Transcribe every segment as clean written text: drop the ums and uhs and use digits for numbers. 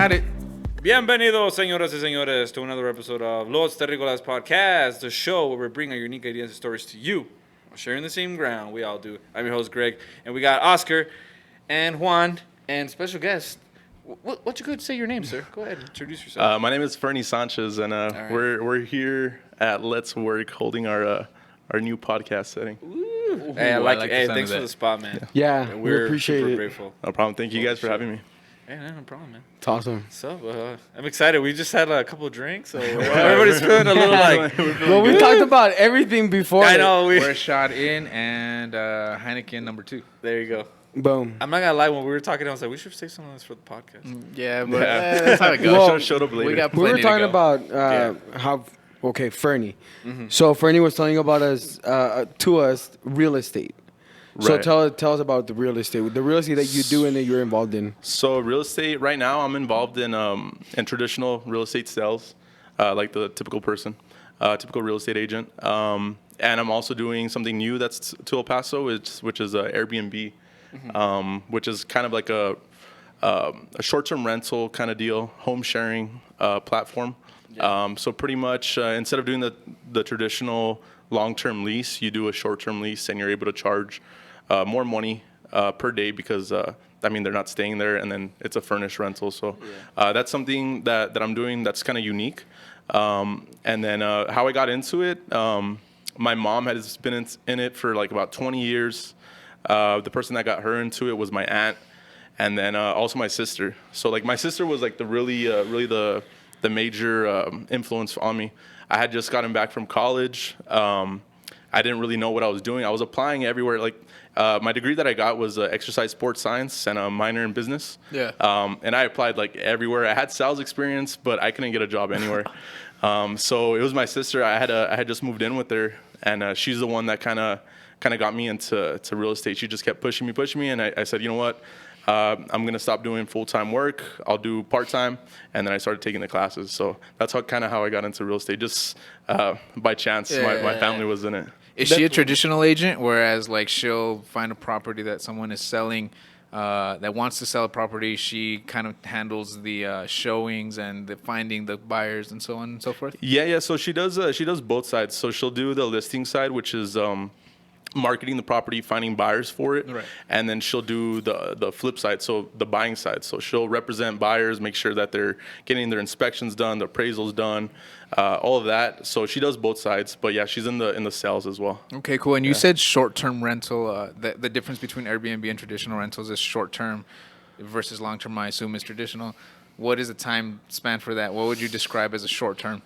Got it. Bienvenidos, señoras y señores, to another episode of Los Terricolas podcast, the show where we bring our unique ideas and stories to you, sharing the same ground. We all do. I'm your host, Greg, and we got Oscar and Juan and special guest. What you could say your name, sir? Go ahead, introduce yourself. My name is Fernie Sanchez, and right. we're here at Let's Work, holding our new podcast setting. Ooh. Hey, I like it. Hey, thanks for the spot, man. Yeah, we appreciate super it. grateful. No problem. Thank you guys for having me. Yeah, no problem, man. It's awesome. So, I'm excited. We just had a couple of drinks, so everybody's feeling a little like. Well, we talked about everything before. I know. We're a shot in and Heineken number 2. There you go. Boom. I'm not gonna lie. When we were talking, I was like, we should save some of this for the podcast. Yeah, but that's how it goes. Well, Showed up later. we got We were plenty talking to go. about how. Okay, Fernie. So Fernie was telling about us to us real estate. So Right. tell us about the real estate that you do and that you're involved in. So real estate right now, I'm involved in traditional real estate sales, like the typical person, typical real estate agent. And I'm also doing something new that's to El Paso, which is Airbnb, which is kind of like a short-term rental kind of deal, home sharing platform. So pretty much instead of doing the traditional long-term lease, you do a short-term lease, and you're able to charge more money per day because they're not staying there, and then it's a furnished rental. So that's something that I'm doing that's kind of unique. And then how I got into it, my mom has been in it for like about 20 years. The person that got her into it was my aunt, and then also my sister. So like my sister was like really the major influence on me. I had just gotten back from college. I didn't really know what I was doing. I was applying everywhere. Like my degree that I got was exercise sports science and a minor in business. Yeah. And I applied like everywhere. I had sales experience, but I couldn't get a job anywhere. So it was my sister. I had just moved in with her, and she's the one that kind of got me into real estate. She just kept pushing me, and I said, you know what? I'm gonna stop doing full-time work. I'll do part-time, and then I started taking the classes. So that's how I got into real estate, just by chance. My family was in it. Is she a traditional agent, whereas like she'll find a property that someone is selling that wants to sell a property? She kind of handles the showings and the finding the buyers and so on and so forth. Yeah. So she does both sides. So she'll do the listing side, which is marketing the property, finding buyers for it, Right. and then she'll do the flip side, so the buying side. So she'll represent buyers, make sure that they're getting their inspections done, the appraisals done, all of that. So she does both sides, but yeah, she's in the sales as well. Okay, cool. And you said short-term rental. The difference between Airbnb and traditional rentals is short-term versus long-term, I assume, is traditional. What is the time span for that? What would you describe as a short-term?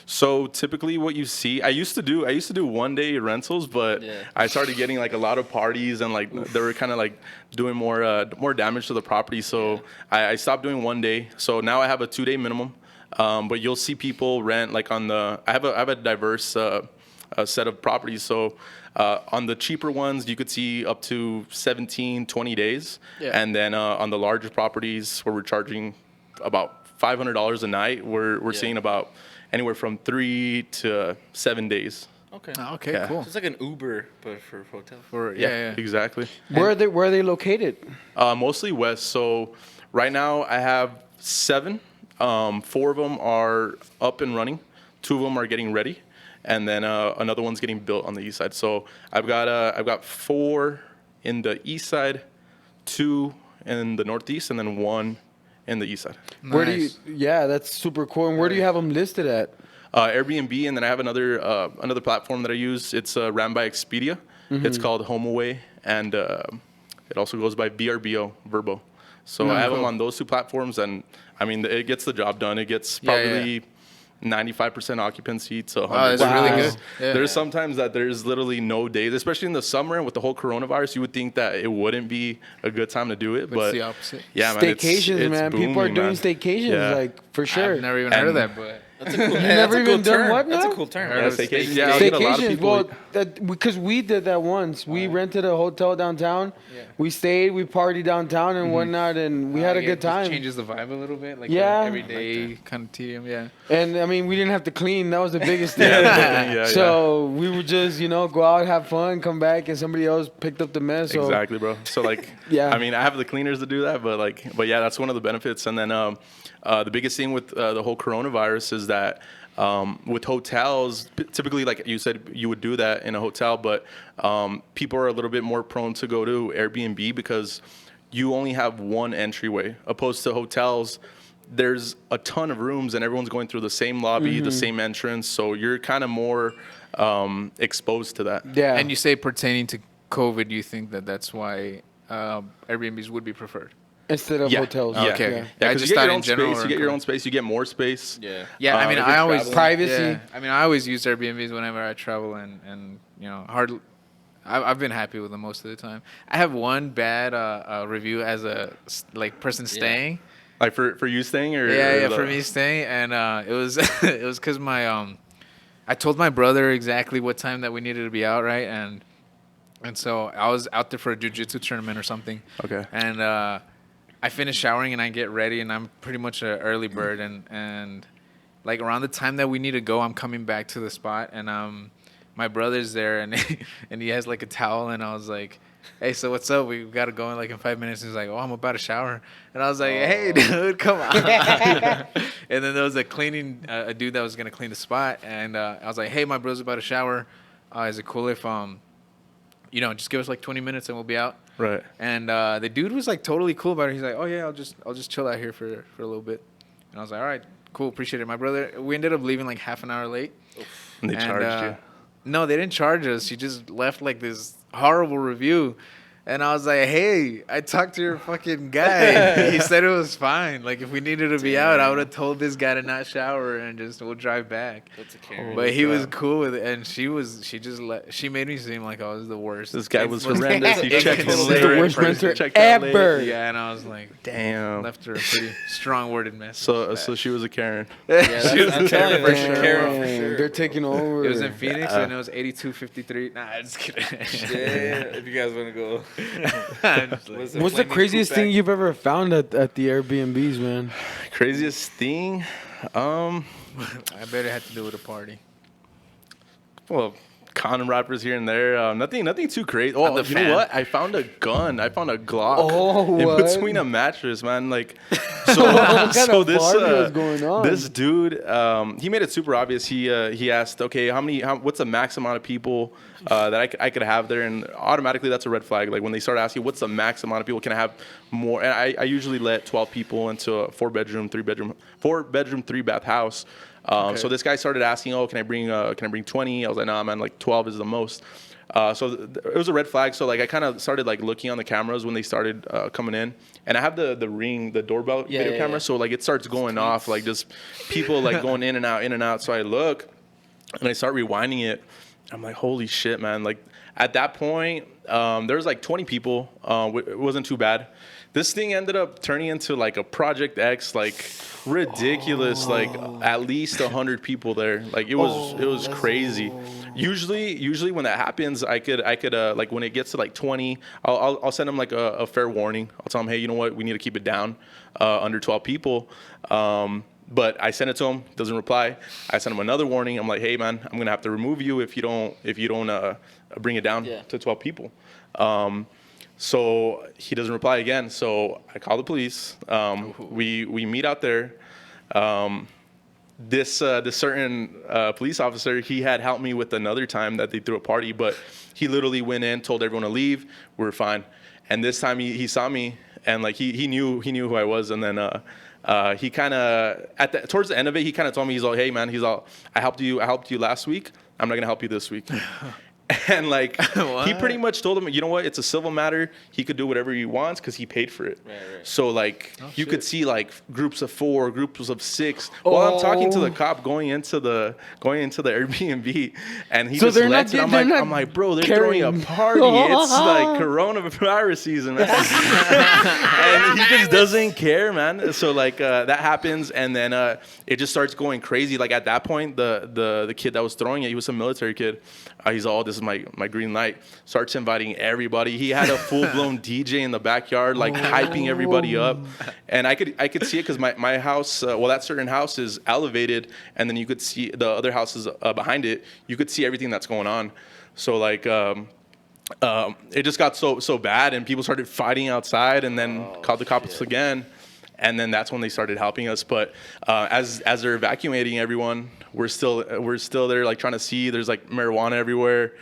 So typically what you see, I used to do 1-day rentals, but I started getting like a lot of parties, and like they were kind of like doing more damage to the property. So I stopped doing 1 day. So now I have a 2-day minimum. But you'll see people rent like I have a diverse set of properties. So on the cheaper ones, you could see up to 17, 20 days. Yeah. And then on the larger properties where we're charging about $500 a night, we're seeing about anywhere from 3 to 7 days. Okay. Oh, okay, Yeah. cool. So it's like an Uber, but for hotel. Yeah. Exactly. Where are they located? Mostly west. So right now I have 7. 4 of them are up and running. 2 of them are getting ready, and then another one's getting built on the east side. So I've got 4 in the east side, 2 in the northeast, and then 1 in the east side. Nice. Where do you? Yeah, that's super cool. And where do you have them listed at? Airbnb, and then I have another platform that I use. It's ran by Expedia. It's called HomeAway, and it also goes by VRBO, Verbo. So I have them on those 2 platforms, and I mean it gets the job done. It gets probably 95% occupancy to 100%. Wow, that's really good. Yeah. There's sometimes that there's literally no days, especially in the summer with the whole coronavirus. You would think that it wouldn't be a good time to do it, but it's the opposite. yeah, man, Staycations, it's man. People are booming, doing man. staycations, Yeah. like for sure. I've never even heard of that, but That's a cool. You never even done term. what That's a now? cool term. Yeah, staycation. Yeah, I'll get a lot of Staycations. people. Well, because we did that once. We rented a hotel downtown. Yeah. We stayed. We partied downtown and whatnot, and we had a good time. Changes the vibe a little bit, like Yeah. everyday kind of tedium. Yeah. And I mean, we didn't have to clean. That was the biggest thing. Yeah, So we would just, go out, have fun, come back, and somebody else picked up the mess. So Exactly, bro. So like, Yeah. I mean, I have the cleaners to do that, but yeah, that's one of the benefits. And then the biggest thing with the whole coronavirus is that with hotels, typically, like you said, you would do that in a hotel, but people are a little bit more prone to go to Airbnb because you only have one entryway, opposed to hotels. There's a ton of rooms and everyone's going through the same lobby, the same entrance, so you're kind of more exposed to that. Yeah. And you say pertaining to COVID, you think that's why Airbnbs would be preferred? Instead of hotels. Yeah. Okay. Yeah. Yeah, I because just you get thought your in own general space. or You get your in own space. You get more space. Yeah. Yeah, I mean, if I you're always traveling. Privacy. Yeah, I mean, I always use Airbnbs whenever I travel, and hardly. I've been happy with them most of the time. I have one bad review as a person staying. Like for you staying or Yeah, or for me staying, and it was it was because I told my brother exactly what time that we needed to be out, right, and so I was out there for a jiu-jitsu tournament or something. Okay. And I finish showering and I get ready, and I'm pretty much an early bird, and like around the time that we need to go, I'm coming back to the spot, and my brother's there, and and he has like a towel, and I was like, hey, so what's up? We got to go in like in 5 minutes. And he's like, oh, I'm about to shower. And I was like, hey, dude, come on. And then there was a dude that was going to clean the spot. And I was like, hey, my brother's about to shower. Is it cool if, just give us like 20 minutes and we'll be out? Right. And the dude was like totally cool about it. He's like, oh, yeah, I'll just chill out here for a little bit. And I was like, all right, cool, appreciate it. My brother, we ended up leaving like half an hour late. And they charged you. No, they didn't charge us. She just left like this horrible review. And I was like, hey, I talked to your fucking guy. He said it was fine. Like, if we needed to be out, I would have told this guy to not shower and we'll drive back. That's a Karen. But he was cool with it. And she made me seem like I was the worst. This guy was horrendous. He checked in He's the late. worst renter Checked out late. ever. Yeah, and I was like, Damn. left her a pretty strong-worded message. So she was a Karen. Yeah, I'm telling you, that's a Karen for Damn, sure. They're taking over. It was in Phoenix, and it was 82.53. Nah, I'm just kidding. Yeah, if you guys want to go. I'm just like- What's What's the craziest thing you've ever found at the Airbnbs, man? Craziest thing? I bet it had to do with a party. Well, condom wrappers here and there. Nothing too crazy. Oh, the you fan. know what? I found a gun. I found a Glock Oh, in what? between a mattress, man. Like, so, What kind so of this party was going on? this dude, he made it super obvious. He asked, okay, what's the max amount of people that I could have there? And automatically that's a red flag. Like when they start asking, what's the max amount of people? Can I have more? And I usually let 12 people into a 4-bedroom, 3-bath house. So this guy started asking, oh, can I bring 20? I was like, nah, man, like 12 is the most. It was a red flag. So like I kind of started like looking on the cameras when they started coming in, and I have the Ring, the doorbell video camera. So like it starts going off, like just people like going in and out. So I look and I start rewinding it. I'm like, holy shit, man. Like at that point, there was like 20 people. It wasn't too bad. This thing ended up turning into like a Project X, like ridiculous, like at least 100 people there. Like it was crazy. Usually when that happens, I could like when it gets to like 20, I'll send them like a fair warning. I'll tell them, hey, you know what, we need to keep it down under 12 people. But I send it to him, doesn't reply. I send him another warning. I'm like, hey man, I'm gonna have to remove you if you don't bring it down to 12 people. So he doesn't reply again. So I call the police. We meet out there. This certain police officer, he had helped me with another time that they threw a party, but he literally went in, told everyone to leave. We were fine. And this time he saw me, and like he knew who I was. And then he kind of towards the end of it, he kind of told me, he's like, hey man, I helped you last week. I'm not gonna help you this week. And like he What? pretty much told him, you know what, it's a civil matter. He could do whatever he wants because he paid for it. Right. So like you could shit. see like groups of 4, groups of 6. While I'm talking to the Oh. cop going into the Airbnb, and he So just they're lets not- it. they're not I'm like, bro, they're throwing a carrying- party. It's like coronavirus season, man. And he just doesn't care, man. So like that happens, and then it just starts going crazy. Like at that point, the kid that was throwing it, he was a military kid. He's all, this is my green light. Starts inviting everybody. He had a full blown DJ in the backyard, like hyping everybody up. And I could see it because my house, that certain house is elevated, and then you could see the other houses behind it. You could see everything that's going on. So like. It just got so bad, and people started fighting outside, and then called the cops again, and then that's when they started helping us. But as they're evacuating everyone, we're still there, like trying to see. There's like marijuana everywhere,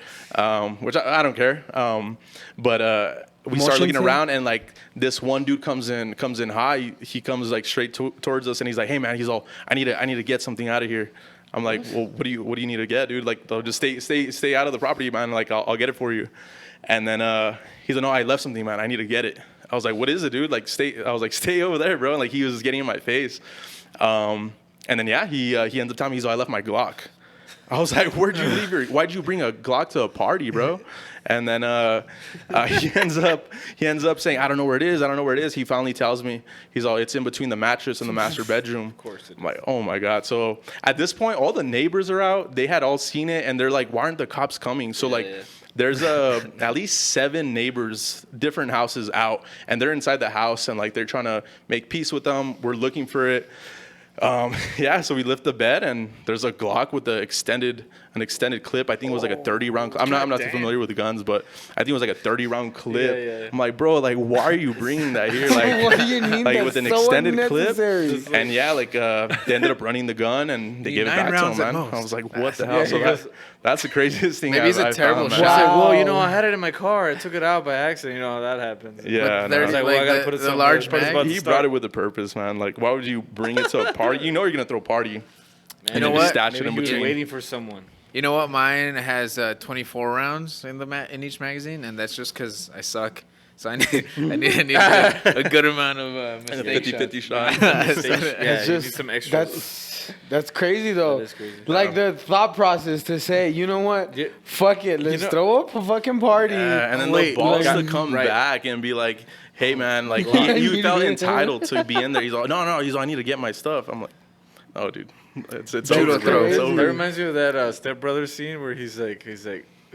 which I don't care. But we start looking Motion around, and like this one dude comes in high. He comes like straight towards us, and he's like, "Hey man," he's all, "I need to get something out of here." I'm like, well, what do you need to get, dude? Like, they'll just stay out of the property, man. Like, I'll get it for you. And then he's like, no, I left something, man. I need to get it. I was like, what is it, dude? Like, stay over there, bro. And like, he was just getting in my face. And then he ends up telling me, I left my Glock. I was like, why'd you bring a Glock to a party, bro? And then he ends up saying, I don't know where it is. He finally tells me, it's in between the mattress and the master bedroom. Of course it I'm like, oh my God. So at this point, all the neighbors are out. They had all seen it, and they're like, why aren't the cops coming? So there's at least 7 neighbors, different houses out, and they're inside the house, and like they're trying to make peace with them. We're looking for it. So we lift the bed, and there's a Glock with an extended clip. I think it was like a 30-round. I'm not too familiar with the guns, but I think it was like a 30-round clip. Yeah. I'm like, bro, like, why are you bringing that here? Like, What do you mean? like That's with an so extended unnecessary. clip. And they ended up running the gun, and they gave it 9 back to him, rounds at man. most. I was like, what the hell? Yeah, So he goes- that's the craziest thing. Maybe it's a I've terrible found, shot. man. I said, well, you know, Wow. I had it in my car. I took it out by accident. You know how that happens. Yeah, But there's no. Like, well, I gotta the, put it the somewhere. large Put it mag. about- He brought it with a purpose, man. Like, why would you bring it to a party? You know you're gonna throw a party. Man, And know then what? just stash it Maybe in he was between. waiting for someone. You know what? Mine has 24 rounds in in each magazine, and that's just because I suck. So I need a good amount of And a mistake 50-50 shots. shot. Yeah, It's you need just some extra. that's crazy though. That is crazy. Like the thought process to say, you know what? Yeah. Fuck it, let's know- throw up a fucking party. And then Wait, the balls like- to come right. back and be like, hey man, like Yeah, you you felt did. entitled to be in there. He's like, no, he's like, I need to get my stuff. I'm like, oh dude, it's Judo over, bro. throw. It's Crazy. over. That reminds me of that Step Brothers scene where he's like,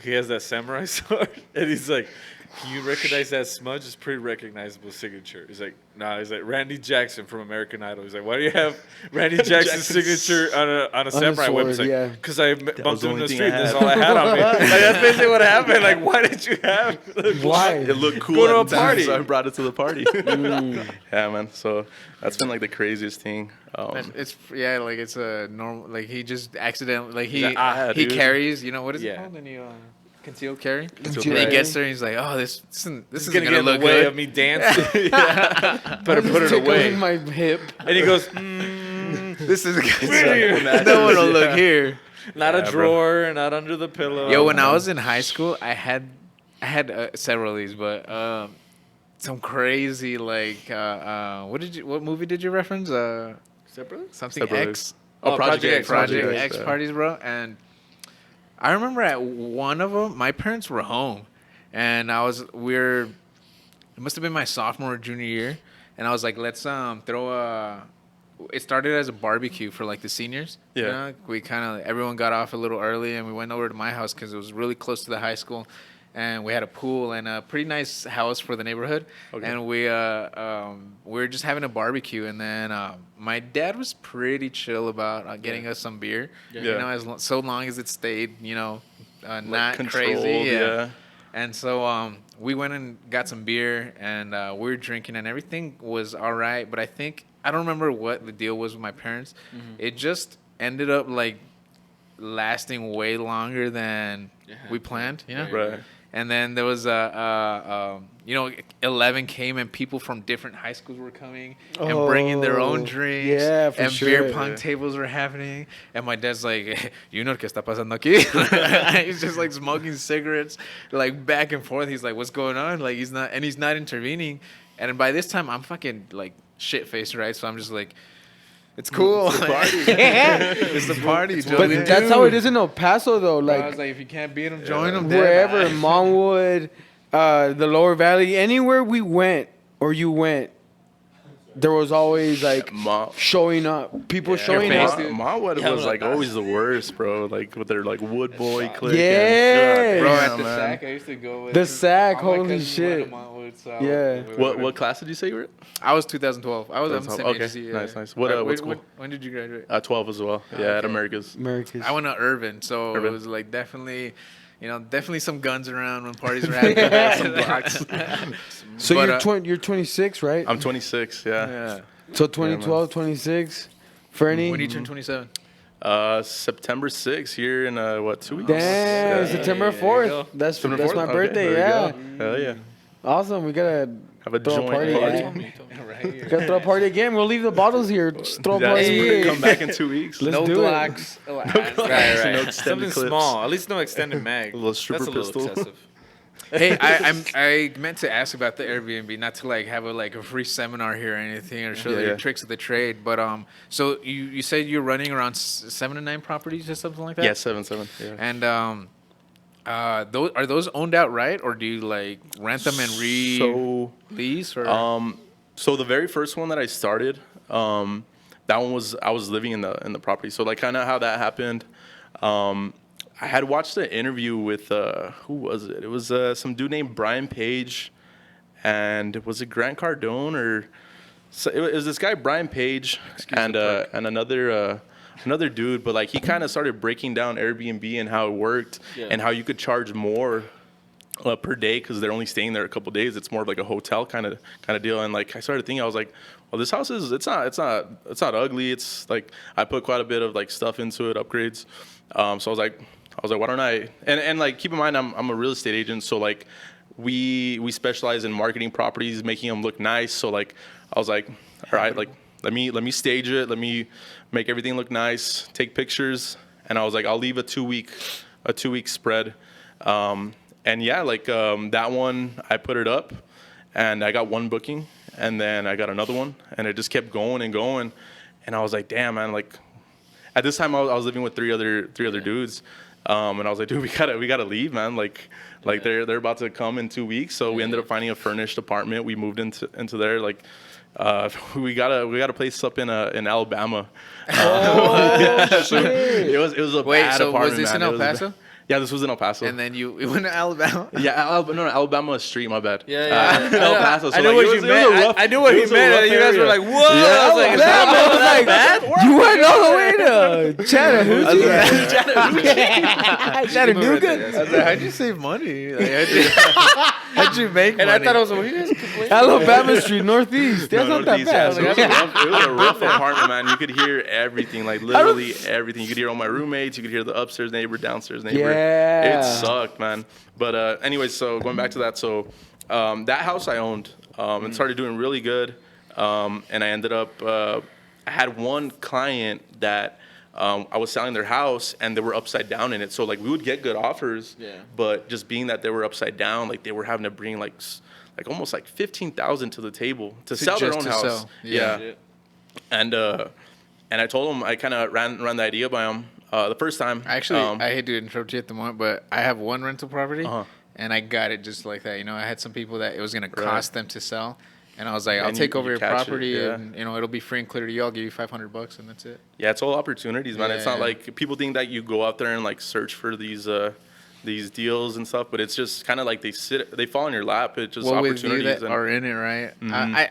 he has that samurai sword, and he's like, can you recognize that smudge? It's pretty recognizable signature. He's like, nah. He's like, Randy Jackson from American Idol. He's like, why do you have Randy Jackson's signature on a samurai sword, weapon? He's like, yeah. because I was bumped the him in only the thing street. I That's had. all I had on me. Like, that's basically what happened. Like, why did you have? Why? It looked cool Go to at a the time, party. so I brought it to the party. Yeah, man. So that's been like the craziest thing. It's like it's a normal. Like he just accidentally like He's like, "Ah, he dude." carries. You know what is Yeah. it called? And you concealed carry. Concealed And he carry. gets there. and He's like, oh, this isn't This is gonna gonna get in look the way good. of me dancing. Better put it Tickling away. my hip. And he goes, This is Weird. no one will look here. not a Yeah, bro. drawer, not under the pillow. Yo, when I was in high school, I had several of these, but some crazy like what movie did you reference? Step Brothers? Something Step Brothers. X. Oh, Project X. Project Project X X, parties, bro. And I remember at one of them, my parents were home, and it must have been my sophomore or junior year, and I was like, let's throw a. It started as a barbecue for like the seniors. Yeah. You know? We everyone got off a little early, and we went over to my house because it was really close to the high school. And we had a pool and a pretty nice house for the neighborhood. Okay. And we were just having a barbecue. And then my dad was pretty chill about getting us some beer. Yeah. You know, so long as it stayed, Like not controlled, crazy. yeah. And so we went and got some beer, and we were drinking, and everything was all right. But I don't remember what the deal was with my parents. Mm-hmm. It just ended up like lasting way longer than we planned. You know. Right. And then there was 11 came and people from different high schools were coming and bringing their own drinks. Yeah, for and sure. beer pong tables were happening. And my dad's like, you know qué está pasando aquí? He's just like smoking cigarettes, like back and forth. He's like, what's going on? Like he's not intervening. And by this time I'm fucking like shit faced, right? So I'm just like, it's cool. It's the party. It's the party. But that's how it is in El Paso, though. Like, I Like was like, if you can't beat them, join them. wherever, Monwood, the Lower Valley, anywhere we went or you went, there was always like showing up. People showing Your face, up. dude. Monwood was like always the worst, bro. Like with their like wood boy clique. Yeah. Bro, Damn, at the man. SAC, I used to go with The SAC, all my holy cousins went to shit. Monwood, so Yeah. What class did you say you were at? I was 2012. I was on the same Okay, agency. nice. What school? When did you graduate? 12 as well. Yeah, at America's. Americas. I went to Irvin, so Irvin. it was like definitely some guns around when parties were happening. Some blocks. So But, you're 26, right? I'm 26. Yeah. Yeah. So 2012, 26. Fernie. When do you turn 27? September 6th here in 2 weeks. Damn, Yeah. September There you 4th. go. That's September my 4th? birthday. Okay, there Yeah. we go. Hell yeah. Awesome. We gotta Have a throw a joint party. party. Yeah. Gotta throw a party again. We'll leave the bottles here. Just throw a Yeah, party. so we're here. gonna come back in 2 weeks. Let's no do it. Glocks. Right. No extended Something clips. small. At least no extended mag. A little stripper That's a little pistol. excessive. Hey, I meant to ask about the Airbnb, not to like have a free seminar here or anything, or show your tricks of the trade. But so you said you're running around 7 to 9 properties or something like that. Yeah, 7. Yeah. And those are those owned outright, or do you like rent them and lease? Or So the very first one that I started, that one was I was living in the property. So like kind of how that happened. I had watched an interview with who was it? It was some dude named Brian Page, and was it Grant Cardone or so it was this guy Brian Page and another dude. But like he kind of started breaking down Airbnb and how it worked and how you could charge more per day because they're only staying there a couple days. It's more of like a hotel kind of deal. And like I started thinking, I was like, well, this house is it's not ugly. It's like I put quite a bit of like stuff into it, upgrades. So I was like, why don't I? And like keep in mind, I'm a real estate agent, so like we specialize in marketing properties, making them look nice. So like I was like, all right, like let me stage it, let me make everything look nice, take pictures, and I was like, I'll leave a 2 week spread. And yeah, like that one, I put it up, and I got one booking, and then I got another one, and it just kept going and going, and I was like, damn, man, like at this time I was living with three other dudes, and I was like, dude, we gotta leave, man, like they're about to come in 2 weeks, so we ended up finding a furnished apartment. We moved into there, like. We got a place up in Alabama. So it was a wait, bad so apartment, was this man. in It El was- Paso? Yeah, this was in El Paso. And then you went to Alabama. Yeah, Alabama Street. My bad. Yeah. In El Paso. So I know like, what it you was a meant. rough- I knew what it he was a meant. rough And you guys were area. like, whoa. Yeah, I was like, is that like, you went all the way to Chattahoochee? Chattanooga? I was like, how'd you save money? Like, how'd you make And money? I thought it was, you guys complaining? Alabama Street, Northeast. That's not that Northeast, yeah. bad. So it was a rough apartment, man. You could hear everything, like literally everything. You could hear all my roommates. You could hear the upstairs neighbor, downstairs neighbor. Yeah. It sucked, man. But anyways, so going back to that, so that house I owned and started doing really good. And I ended up, I had one client that I was selling their house and they were upside down in it. So like we would get good offers, but just being that they were upside down, like they were having to bring like almost like 15,000 to the table to sell their just own to house. sell. Yeah. And I told him, I kind of ran the idea by him the first time. Actually, I hate to interrupt you at the moment, but I have one rental property, and I got it just like that. You know, I had some people that it was going to cost them to sell, and I was like, I'll And take you over your catch it, property, yeah. and it'll be free and clear to you. I'll give you $500, and that's it. Yeah, it's all opportunities, man. It's not Yeah. like people think that you go out there and like search for these deals and stuff, but it's just kind of like they fall in your lap. It's just Well, with you opportunities. that are in it, right? I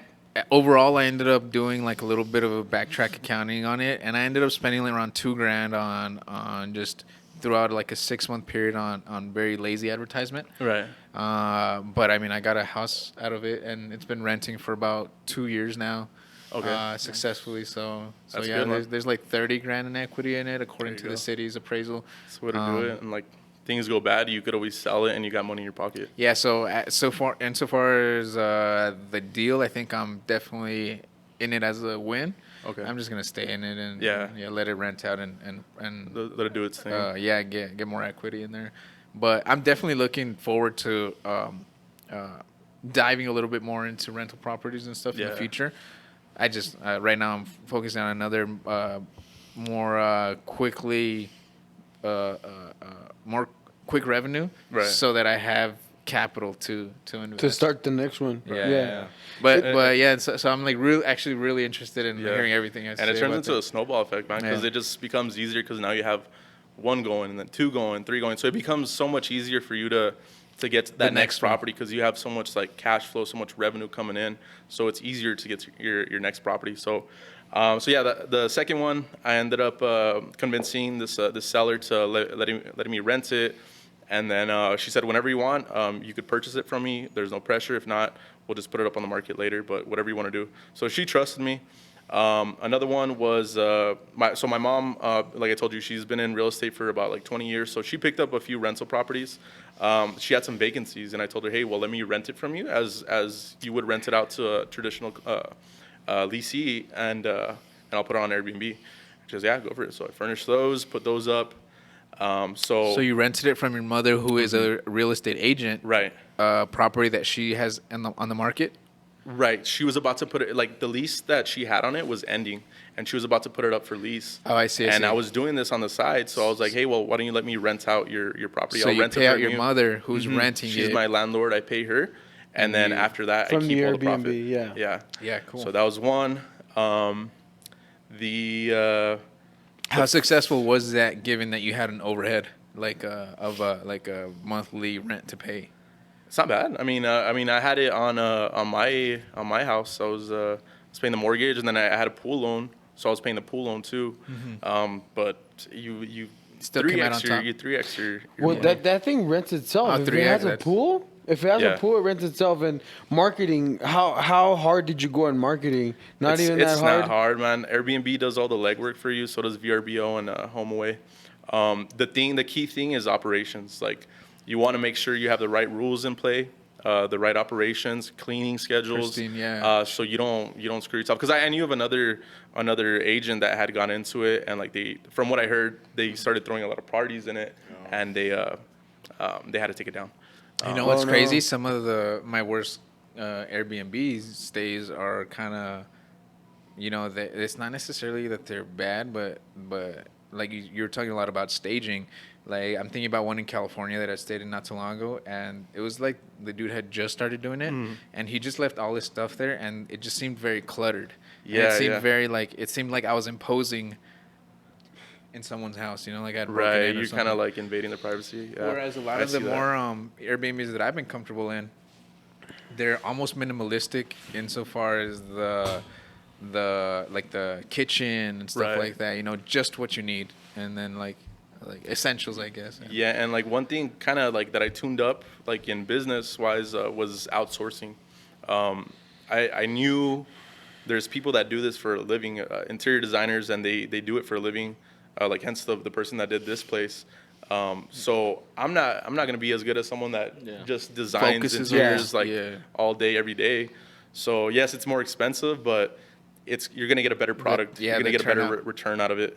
overall I ended up doing like a little bit of a backtrack accounting on it, and I ended up spending like around $2,000 on just throughout like a 6-month period on very lazy advertisement. Right. But I mean, I got a house out of it, and it's been renting for about 2 years now. Okay. Successfully. So That's yeah, good, man. there's like $30,000 in equity in it according There to you the go. city's appraisal. That's the way to do it. And like things go bad, you could always sell it and you got money in your pocket. Yeah. So insofar as the deal, I think I'm definitely in it as a win. Okay. I'm just gonna stay in it and Yeah. let it rent out and Let it do its thing. get more equity in there. But I'm definitely looking forward to diving a little bit more into rental properties and stuff in the Yeah. future. I just right now I'm focusing on another more more quick revenue, Right. so that I have capital to invest. To start the next one. Yeah. But yeah, so I'm like really interested in Yeah. hearing everything I say. And it turns about into that. a snowball effect, man, because Yeah. it just becomes easier because now you have one going and then two going, three going. So it becomes so much easier for you to get to that next next one. property because you have so much like cash flow, so much revenue coming in. So it's easier to get to your next property. So the second one, I ended up convincing this seller to letting me rent it. And then she said, whenever you want, you could purchase it from me. There's no pressure. If not, we'll just put it up on the market later, but whatever you want to do. So she trusted me. Another one was my mom, like I told you, she's been in real estate for about like 20 years. So she picked up a few rental properties. She had some vacancies, and I told her, hey, well, let me rent it from you as you would rent it out to a traditional leasee, and I'll put it on Airbnb. She goes, yeah, go for it. So I furnished those, put those up. So you rented it from your mother, who is a real estate agent, Right. property that she has on the market. Right. She was about to put it, like the lease that she had on it was ending, and she was about to put it up for lease. Oh, I see. And I was doing this on the side, so I was like, hey, well, why don't you let me rent out your property? So I'll you rent pay it out from your you. mother, who's Mhm. renting She's it. my landlord. I pay her, and then after that, From I keep the all the profit. Airbnb, yeah. Yeah. Yeah, cool. So that was one. How successful was that, given that you had an overhead like a monthly rent to pay? It's not bad. I mean, I had it on my house. I was paying the mortgage, and then I had a pool loan, so I was paying the pool loan too. But you Still three came out on extra, top. you 3x your Well, money. that thing rents itself. Oh, If it 3X, has a that's- pool, if it has Yeah. a pool, it rents itself. And marketing, how hard did you go in marketing? Not even that It's hard. not hard, man. Airbnb does all the legwork for you. So does VRBO and HomeAway. The key thing is operations. Like, you want to make sure you have the right rules in play, the right operations, cleaning schedules. Pristine, yeah. So you don't screw yourself. Because I knew of another agent that had gone into it, and like from what I heard, they started throwing a lot of parties in it, and they had to take it down. You know what's Oh, no. crazy? Some of my worst Airbnb stays are kind of, it's not necessarily that they're bad, but like you're talking a lot about staging. Like, I'm thinking about one in California that I stayed in not too long ago, and it was like the dude had just started doing it, and he just left all his stuff there, and it just seemed very cluttered. And Yeah, it seemed yeah. it seemed like I was imposing in someone's house, like I'd broken Right, in or you're something. kind of like invading their privacy. Yeah. Whereas a lot I of the see that. more Airbnbs that I've been comfortable in, they're almost minimalistic insofar as the kitchen and stuff Right. like that. Just what you need, and then like essentials, I guess. Yeah, and like one thing kind of like that I tuned up like in business wise was outsourcing. I knew there's people that do this for a living, interior designers, and they do it for a living. Like hence the person that did this place. So I'm not gonna be as good as someone that just designs Focuses on interiors that. like Yeah. all day every day. So yes, it's more expensive, but you're gonna get a better product. yeah, you're gonna the get a better turnout. return out of it.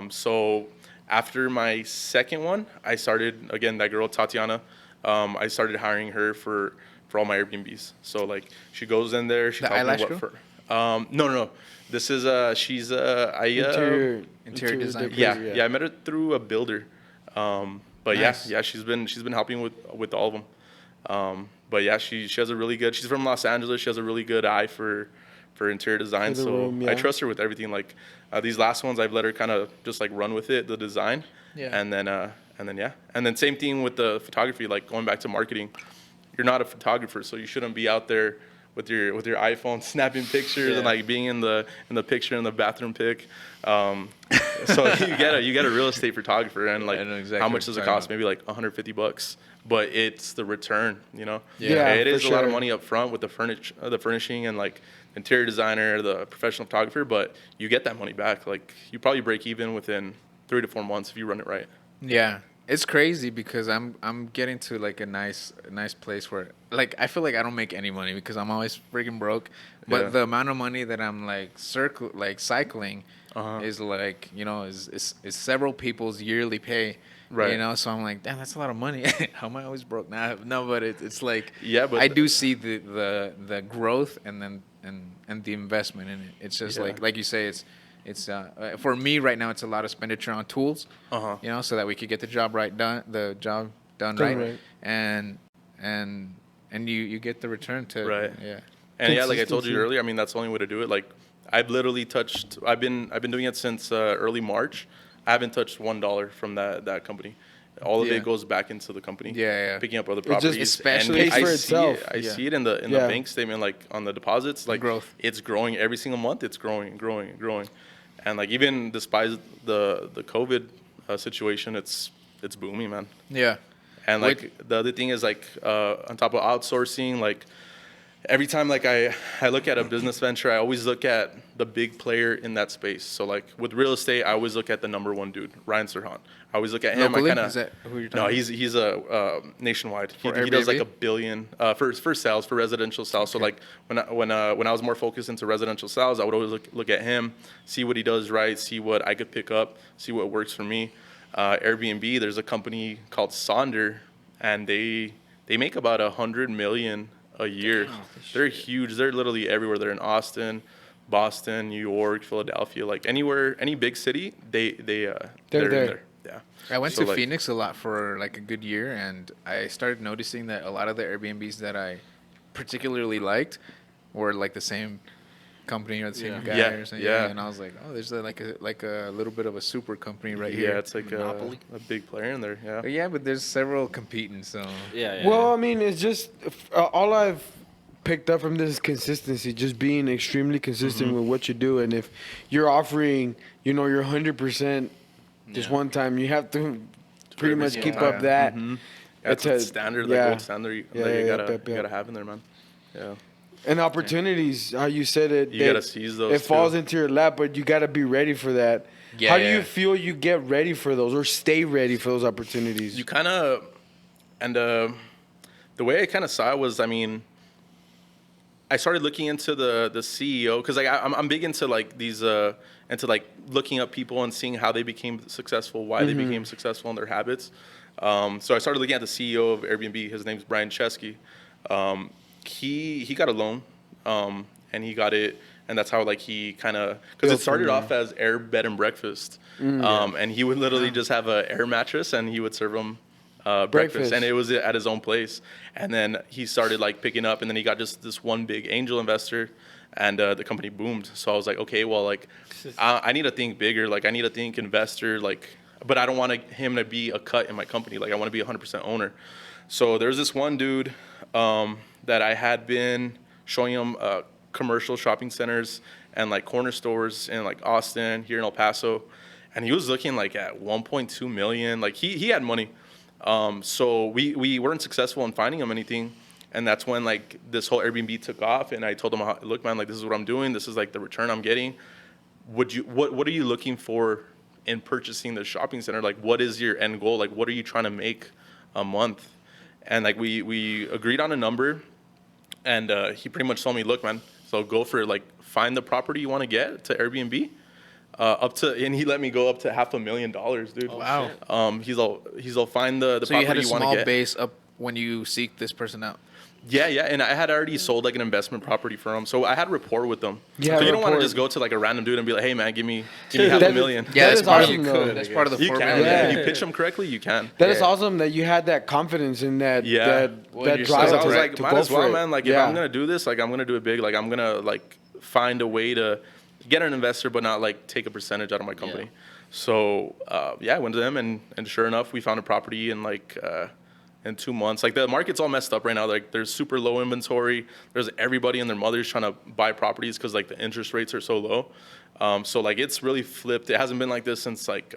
So after my second one, I started again. That girl Tatiana, I started hiring her for all my Airbnbs. So like she goes in there, she The tells me eyelash what girl? for. No. This is she's Interior design. decorator, yeah. I met her through a builder. But Nice. yeah, she's been helping with all of them. But yeah, she has a really good. She's from Los Angeles. She has a really good eye for interior design. For the So room, yeah. I trust her with everything. Like these last ones, I've let her kind of just like run with it, the design. Yeah. And then same thing with the photography. Like going back to marketing, you're not a photographer, so you shouldn't be out there with your iPhone snapping pictures and like being in the picture in the bathroom pic. So you get a real estate photographer, and like I know exactly how what much does you're it talking cost? about. Maybe like $150, but it's the return. Yeah, It for is a lot of sure. money up front with the furnishing and like interior designer, the professional photographer, but you get that money back. Like you probably break even within 3 to 4 months if you run it right. Yeah, It's crazy because I'm getting to like a nice place where like I feel like I don't make any money because I'm always freaking broke. But Yeah. the amount of money that I'm like cycling Uh-huh. is like, you know, is several people's yearly pay. Right. You know, so I'm like, damn, that's a lot of money. How am I always broke now? No, but it's like, Yeah, but I do see the growth and then and the investment in it. It's just Yeah. like you say, it's for me right now. It's a lot of expenditure on tools. Uh-huh. You know, so that we could get the job done Done right, right. and you get the return to Right. yeah. And yeah, like I told you Consistency. earlier, I mean that's the only way to do it. Like I've literally touched. I've been doing it since early March. I haven't touched $1 from that company. All of Yeah. it goes back into the company. Yeah. Picking up other just properties. especially and pays for I itself. See it. I Yeah. see it in the Yeah. bank statement, like on the deposits. Like growth. It's growing every single month. It's growing, growing, growing, and like even despite the COVID situation, it's booming, man. Yeah. And like the other thing is like on top of outsourcing, like every time like I look at a business venture, I always look at the big player in that space. So like with real estate, I always look at the number one dude, Ryan Serhan. I always look at him. Locally? I kind Is that who you're no, talking he's a nationwide. He For does like Airbnb? $1 billion for sales, for residential sales. So like when I was more focused into residential sales, I would always look at him, see what he does right, see what I could pick up, see what works for me. Airbnb, there's a company called Sonder, and they make about $100 million a year. They're huge. They're literally everywhere. They're in Austin, Boston, New York, Philadelphia, like anywhere, any big city, they're there. in there. Yeah. I went So, to like, Phoenix a lot for like a good year, and I started noticing that a lot of the Airbnbs that I particularly liked were like the same company or the same Yeah. guy Yeah, or something. yeah. And I was like, oh, there's like a little bit of a super company right Yeah, here. it's like a big player in there. Yeah. But yeah, but there's several competing, so Yeah. Well, I mean, it's just all I've picked up from this is consistency, just being extremely consistent with what you do. And if you're offering, you know, your 100% just one time, you have to pretty much every keep single up time. that. That's It's the a- standard, yeah. like gold standard that you Yep. gotta have in there, man. Yeah. And opportunities, how you said it. You they- gotta seize those, It falls too. into your lap, but you got to be ready for that. Yeah, How do yeah. you feel you get ready for those or stay ready for those opportunities? You kind of, and the way I kind of saw it was, I mean, I started looking into the CEO because like I'm big into like these into like looking up people and seeing how they became successful, why they became successful, and their habits. So I started looking at the CEO of Airbnb. His name's Brian Chesky. He got a loan, and he got it, and that's how like he kind of because it started off as air bed and breakfast, and he would literally just have a air mattress and he would serve them breakfast, and it was at his own place. And then he started like picking up, and then he got just this one big angel investor, and the company boomed. So I was like, okay, well, like I need to think bigger. Like I need to think investor, like, but I don't want him to be a cut in my company. Like I want to be 100% owner. So there's this one dude that I had been showing him commercial shopping centers and like corner stores in like Austin, here in El Paso, and he was looking like at 1.2 million. Like he had money. So we weren't successful in finding him anything, and that's when like this whole Airbnb took off. And I told him, look, man, like this is what I'm doing. This is like the return I'm getting. What are you looking for in purchasing the shopping center? Like, what is your end goal? Like, what are you trying to make a month? And like we agreed on a number, and he pretty much told me, look, man, so go for it. Like, find the property you want to get to Airbnb. And he let me go up to $500,000, dude. wow. He's all find the So you property had a you want to small get. base up when you seek this person out. Yeah, and I had already sold like an investment property for him, so I had rapport with them. Yeah, so you don't want to rapport. just go to like a random dude and be like, hey man, give me That half a is- million. Yeah, That that's is part awesome, of though. that's part of the You formula. can, Yeah. yeah. You pitch them correctly, you can. That is Yeah. awesome that you had that confidence in that. Yeah. That, Well, that you're drive. Because I was to- like, to might go as for well, it. man. Like, if I'm gonna do this, like, I'm gonna do it big. Like, I'm gonna like find a way to get an investor, but not like take a percentage out of my company. So I went to them, and sure enough, we found a property in like in 2 months. Like the market's all messed up right now. Like there's super low inventory. There's everybody and their mothers trying to buy properties because like the interest rates are so low. So like it's really flipped. It hasn't been like this since like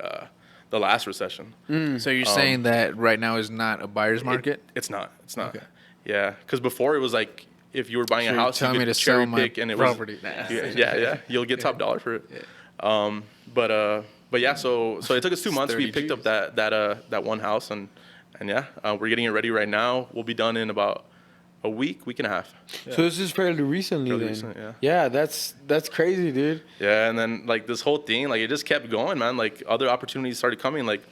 the last recession. So you're saying that right now is not a buyer's market? It's not. Okay. Yeah, because before it was like if you were buying So a you're house, you telling me could to sell cherry my pick, and it property. was yeah. You'll get top dollar for it. But But yeah, so it took us 2 months. We 30 picked up Gs. that one house, and yeah, we're getting it ready right now. We'll be done in about a week and a half. So this is fairly recently Fairly then. recent, yeah. Yeah, that's crazy, dude. Yeah, and then like this whole thing, like it just kept going, man. Like other opportunities started coming. Like,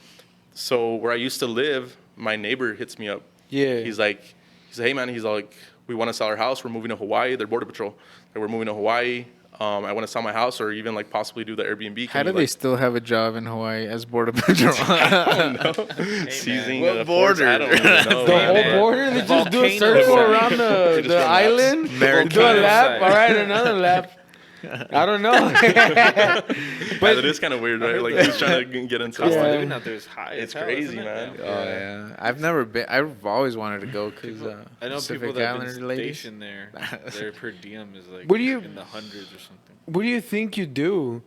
so where I used to live, my neighbor hits me up. Yeah. He's like, hey man, he's like, we want to sell our house. We're moving to Hawaii. They're border patrol. Like, we're moving to Hawaii. I want to sell my house, or even like possibly do the Airbnb. How do they still have a job in Hawaii as border patrol? Seizing What ports? border? I don't even know. The Hey, whole man. border, they just do a Volcano circle side. around They the just run laps. island, American do a lap. side. All right, another lap. I don't know. But it is kind of weird, right? Like who's trying to get into Cost it? of Yeah. living out there is high. It's as hell, crazy, isn't it? man. Oh yeah, I've never been. I've always wanted to go because I know Pacific people that have Islander been ladies. stationed there. Their per diem is like What do you- in the hundreds or something. What do you think you do?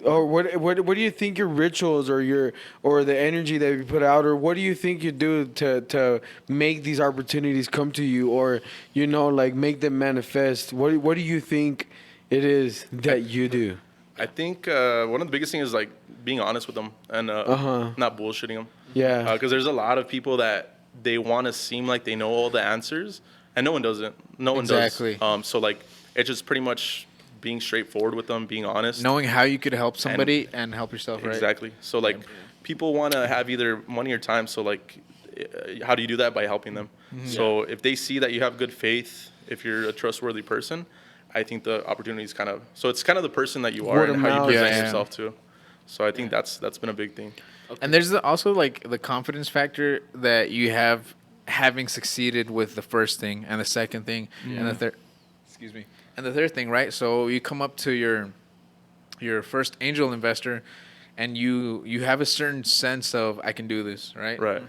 Or what do you think your rituals or the energy that you put out, or what do you think you do to make these opportunities come to you, or like make them manifest? What do you think it is that you do? I think one of the biggest things is like being honest with them and not bullshitting them. Yeah. Because there's a lot of people that they want to seem like they know all the answers, and no one doesn't. No one Exactly. does. So like it's just pretty much being straightforward with them, being honest. Knowing how you could help somebody and help yourself, right? Exactly. So like people want to have either money or time. So like, how do you do that? By helping them. So if they see that you have good faith, if you're a trustworthy person, I think the opportunity is kind of, so it's kind of the person that you are Word and of how you mouth. present Yeah. yourself to. So I think that's been a big thing. And there's also like the confidence factor that you have having succeeded with the first thing and the second thing and the third. Excuse me. And the third thing, right? So you come up to your first angel investor, and you have a certain sense of I can do this, right? Right.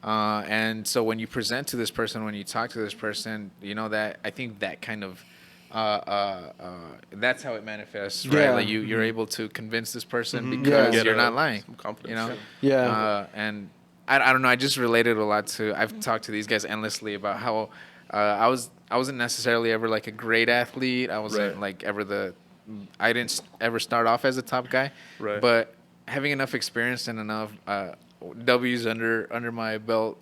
And so when you present to this person, when you talk to this person, that I think that kind of that's how it manifests, right? Yeah. Like you're able to convince this person Yeah. because Get you're not lying, some confidence. Yeah. and I don't know. I just related a lot to. I've talked to these guys endlessly about how I wasn't necessarily ever like a great athlete. I wasn't Right. like ever I didn't ever start off as a top guy. Right. But having enough experience and enough W's under my belt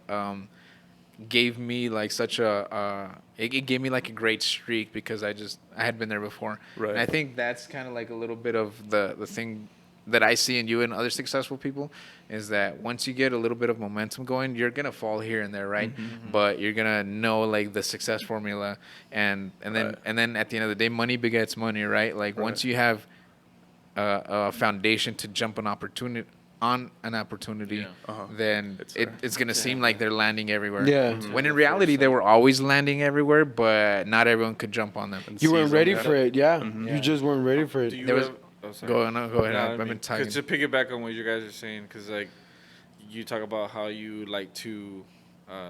gave me like such it gave me like a great streak because I had been there before. Right. And I think that's kind of like a little bit of the thing that I see in you and other successful people is that once you get a little bit of momentum going, you're gonna fall here and there, right? But you're gonna know like the success formula, and then at the end of the day, money begets money, right? Like once you have a foundation to jump an opportunity, then it's gonna seem like they're landing everywhere. Yeah. When in reality, they were always landing everywhere, but not everyone could jump on them. You weren't Season, ready yeah. for it. Yeah. You just weren't ready for it. Do you There was- ever- oh, sorry. Go ahead. No, I've been talking. to piggyback on what you guys are saying, because like you talk about how you like to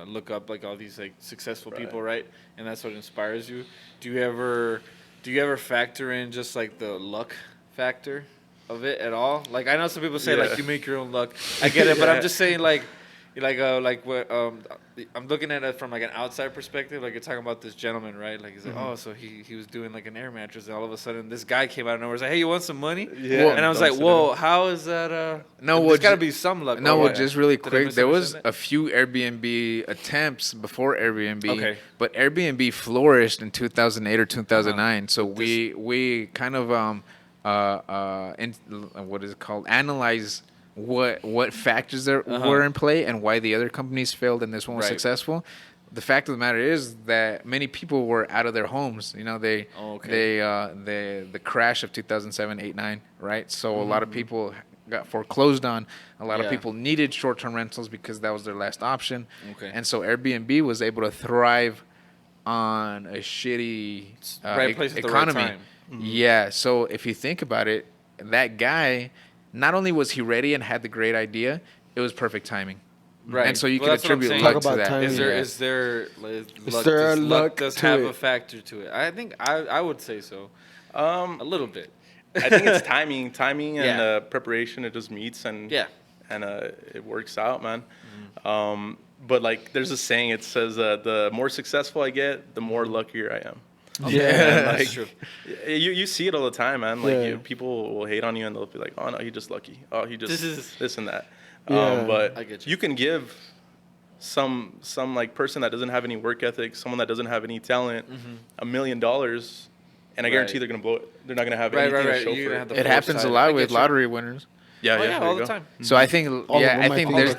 look up like all these like successful people, right? And that's what inspires you. Do you ever factor in just like the luck factor of it at all? Like I know some people say Yeah. like you make your own luck. I get it, but I'm just saying like what I'm looking at it from like an outside perspective. Like you're talking about this gentleman, right? Like he's like, oh, so he was doing like an air mattress, and all of a sudden this guy came out of nowhere. Was like, hey, you want some money? Yeah. And I was like, Dumps it whoa, in. how is that? No, there's what got to ju- be some luck. No, or well, what? just really Did I quick. There was misunderstand it? a few Airbnb attempts before Airbnb, Okay. but Airbnb flourished in 2008 or 2009. So we kind of what is it called? Analyze what factors there were in play and why the other companies failed and this one was Right. successful. The fact of the matter is that many people were out of their homes. The crash of 2007, 8, 9, right? So a lot of people got foreclosed on. A lot of Yeah. people needed short-term rentals because that was their last option. Okay. And so Airbnb was able to thrive on a shitty Right place at the right economy. time. Yeah. So if you think about it, that guy, not only was he ready and had the great idea, it was perfect timing. Right. And so you Well, can that's what I'm attribute saying. luck Talk to about that. timing. Is there Yeah. is there luck? there does luck does to have it? a factor to it? I think I would say so. A little bit. I think it's timing and Yeah. preparation. It just meets and Yeah. and it works out, man. But like, there's a saying. It says, "The more successful I get, the more luckier I am." Yeah, that's like, true. you see it all the time, man. Like Yeah. people will hate on you and they'll be like, "Oh no, he's just lucky. Oh, he just this and that." Yeah. But I get you. you can give some like person that doesn't have any work ethic, someone that doesn't have any talent, $1 million, and I guarantee Right. they're gonna blow it. They're not gonna have Right, anything right, to show right. You're for gonna it. have the It happens a foresight. lot I with get you. lottery winners. Yeah, Oh, yeah, there all you the go. time. So I think, All yeah, of I my think fingers.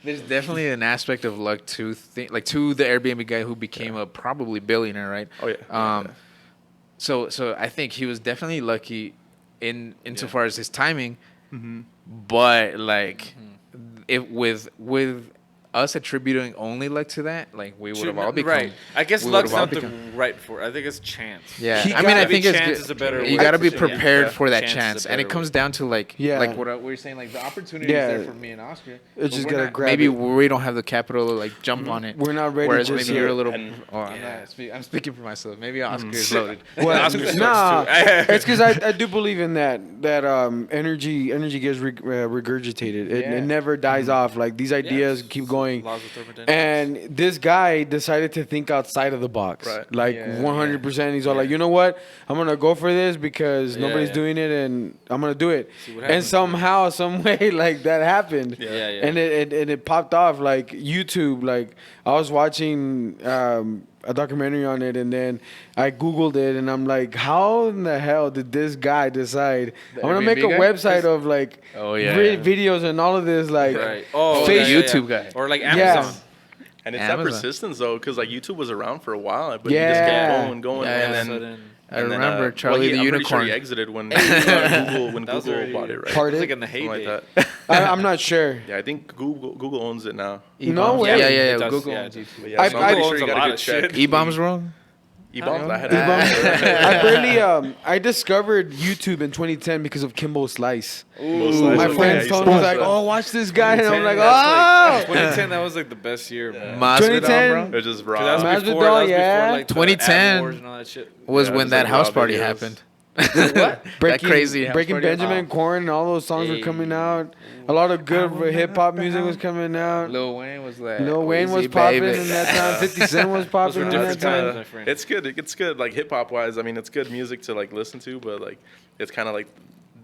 there's definitely an aspect of luck to to the Airbnb guy who became a probably billionaire, right? Oh, yeah. Yeah. So I think he was definitely lucky insofar as his timing, but like if with us attributing only luck to that, like we would have all become right. I guess we luck's would've all not the become- right for. I think it's chance. Yeah, He I mean, I got- think maybe it's chance good. is a better You word got to to be say. prepared Yeah. for that Chance is a chance, and it better comes word. down to like Yeah. what we're saying, like the opportunity Yeah. is there for me and Oscar. It's but just we're gotta not- grab maybe it. we don't have the capital to like jump on it. We're not ready Whereas just maybe you're a yet. little. And- I'm speaking for myself. Maybe Oscar is loaded. Well, Oscar sucks, nah, too. it's because I do believe in that energy gets regurgitated. Yeah. It never dies off. Like these ideas keep going. Laws of thermodynamics. And this guy decided to think outside of the box. Right. Like Yeah, 100%. He's all like, you know what? I'm going to go for this because Yeah, nobody's yeah. doing it and I'm going to do it. See what And happens. somehow, some way, like that happened. Yeah, yeah. And it popped off. Like YouTube, like I was watching a documentary on it and then I Googled it and I'm like, how in the hell did this guy decide I'm going to make a Airbnb guy? website of like Oh, yeah. videos and all of this like Right. Oh, Face- YouTube guy. Or like Yeah. Amazon. And it's Amazon. that persistence though, because like YouTube was around for a while, but Yeah. he just kept going, Yeah, and yeah. then. Sudden- I and then, remember Charlie the I'm pretty sure Unicorn. he exited when Google That was Google already bought it, right? Part It was it? like in the Something heyday. like that. I'm not sure. Yeah, I think Google owns it now. No way. Yeah, It yeah. does, Google. yeah, owns it YouTube. But yeah, I- so I'm I- pretty sure owns you a got lot a good of check. shit. E-bombs wrong. E-bombs? I had I barely I discovered YouTube in 2010 because of Kimbo Slice. Most My likely. friends Yeah, told you me saw like, that. "Oh, watch this guy," and I'm like, That's "Oh." 2010, that was like the best year, man. Masvidal, 2010? bro. It was just That raw. was Masvidal, before, that was yeah. before like the 2010 ad wars and all that shit. Was Yeah, when just that like house raw party videos. happened. What? That crazy house Breaking party. Benjamin, Corn, all those songs were coming out. A lot of good hip hop music was coming out. Lil Wayne was like. Lil Wayne was Easy, popping baby. in that time. 50 Cent was Those popping were in different that time. times, my friend. It's good. It's good. Like hip hop wise, I mean, it's good music to like listen to, but like it's kind of like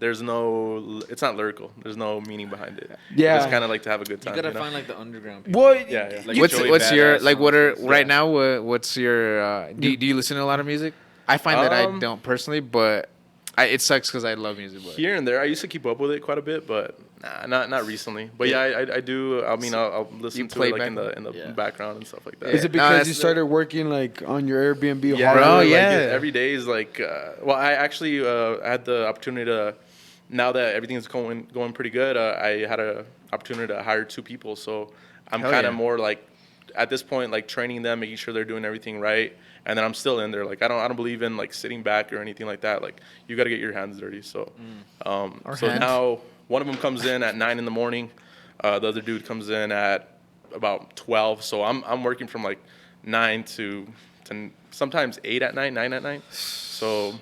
there's no. It's not lyrical. There's no meaning behind it. Yeah. It's kind of like to have a good time. You gotta you know? find like the underground people. Well, Yeah, yeah. Like What's Joey your Badass like? What are songs. right now? What's your? Do you listen to a lot of music? I find that I don't personally, but it sucks because I love music. But Here and there, I used to keep up with it quite a bit, but not recently. But yeah, I do. I mean, I'll listen you to play it like back- in the Yeah. background and stuff like that. is it No, because that's you the- started working like on your Airbnb Yeah, harder? bro, like, yeah. every day is like. Well, I actually had the opportunity to. Now that everything's going pretty good, I had an opportunity to hire 2 people. So I'm Hell kind of yeah. more like, at this point, like training them, making sure they're doing everything right, and then I'm still in there. Like I don't believe in like sitting back or anything like that. Like you got to get your hands dirty. So, Or so hands. now one of them comes in at 9 in the morning, the other dude comes in at about 12. So I'm working from like 9 to sometimes 8 at night, 9 at night. So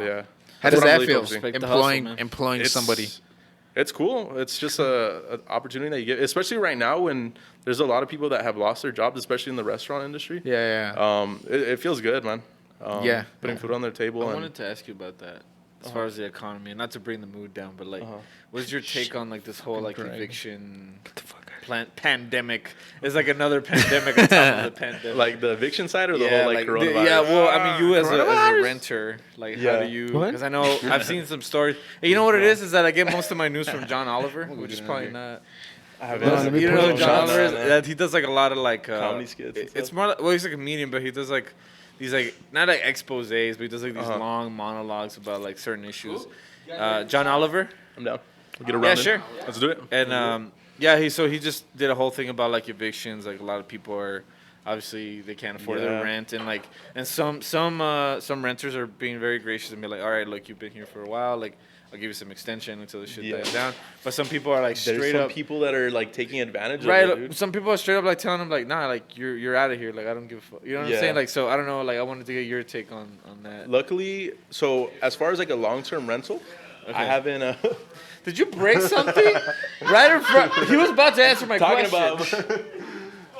yeah. how That's does what I'm that really feel? focusing. Respect the hustle, man. Employing somebody. It's cool. It's just an opportunity that you get, especially right now when there's a lot of people that have lost their jobs, especially in the restaurant industry. Yeah, yeah. It feels good, man. Yeah. Putting food on their table. I and wanted to ask you about that. As far as the economy, and not to bring the mood down, but like, what's your take on like this whole like eviction pandemic? It's like another pandemic on top of the pandemic. like the eviction side or the whole like coronavirus. yeah, well, I mean, you as a Coronavirus? renter, like, how Yeah. do you? What? Because I know I've seen some stories. And you know what it is that I get most of my news from John Oliver, which is probably not. I have No, let me You put know it who on. John Oliver is? No, no. That he does like a lot of like Comedy skits and It's stuff? more well, he's like a comedian, but he does like these like not like exposés, but he does like these long monologues about like certain issues. John Oliver. I'm down. We'll get a round in. sure. Let's do it. And yeah, he just did a whole thing about like evictions. Like a lot of people are obviously they can't afford their Yeah. rent, and like and some renters are being very gracious and be like, all right, look, you've been here for a while, like I'll give you some extension until the shit Yeah. dies down. But some people are like There's straight some up. people that are like taking advantage Right, of it, dude. some people are straight up like telling him like, nah, like you're out of here, like I don't give a fuck. You know what I'm Yeah. saying? Like, so I don't know, like I wanted to get your take on that. Luckily, so as far as like a long-term rental, I Okay. haven't. Did you break something? Right in front. He was about to answer my Talking question. about.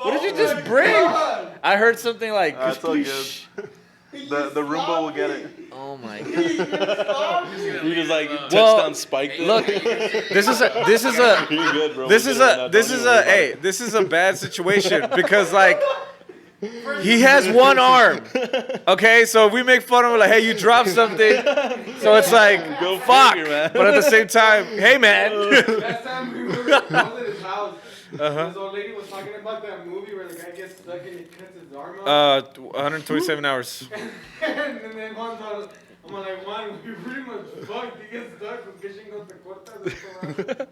What did you just break? I heard something like. That's all good. The Roomba will get it. Oh my god. You just like Well, touchdown spiked it. Look, this is a You're good, bro. this We're is good on a that. this Don't is even worry a about hey, it. this is a bad situation because like he has one arm. Okay, so if we make fun of him like, hey, you dropped something. So it's like, Go fuck. figure, man. But at the same time, hey man. Last time we were at his house, this old lady was talking about that movie where the guy gets stuck and he cuts his arm off. 127 hours. And then Juan's all, I'm like, Juan, we pretty much fucked. He gets stuck because she goes to corta.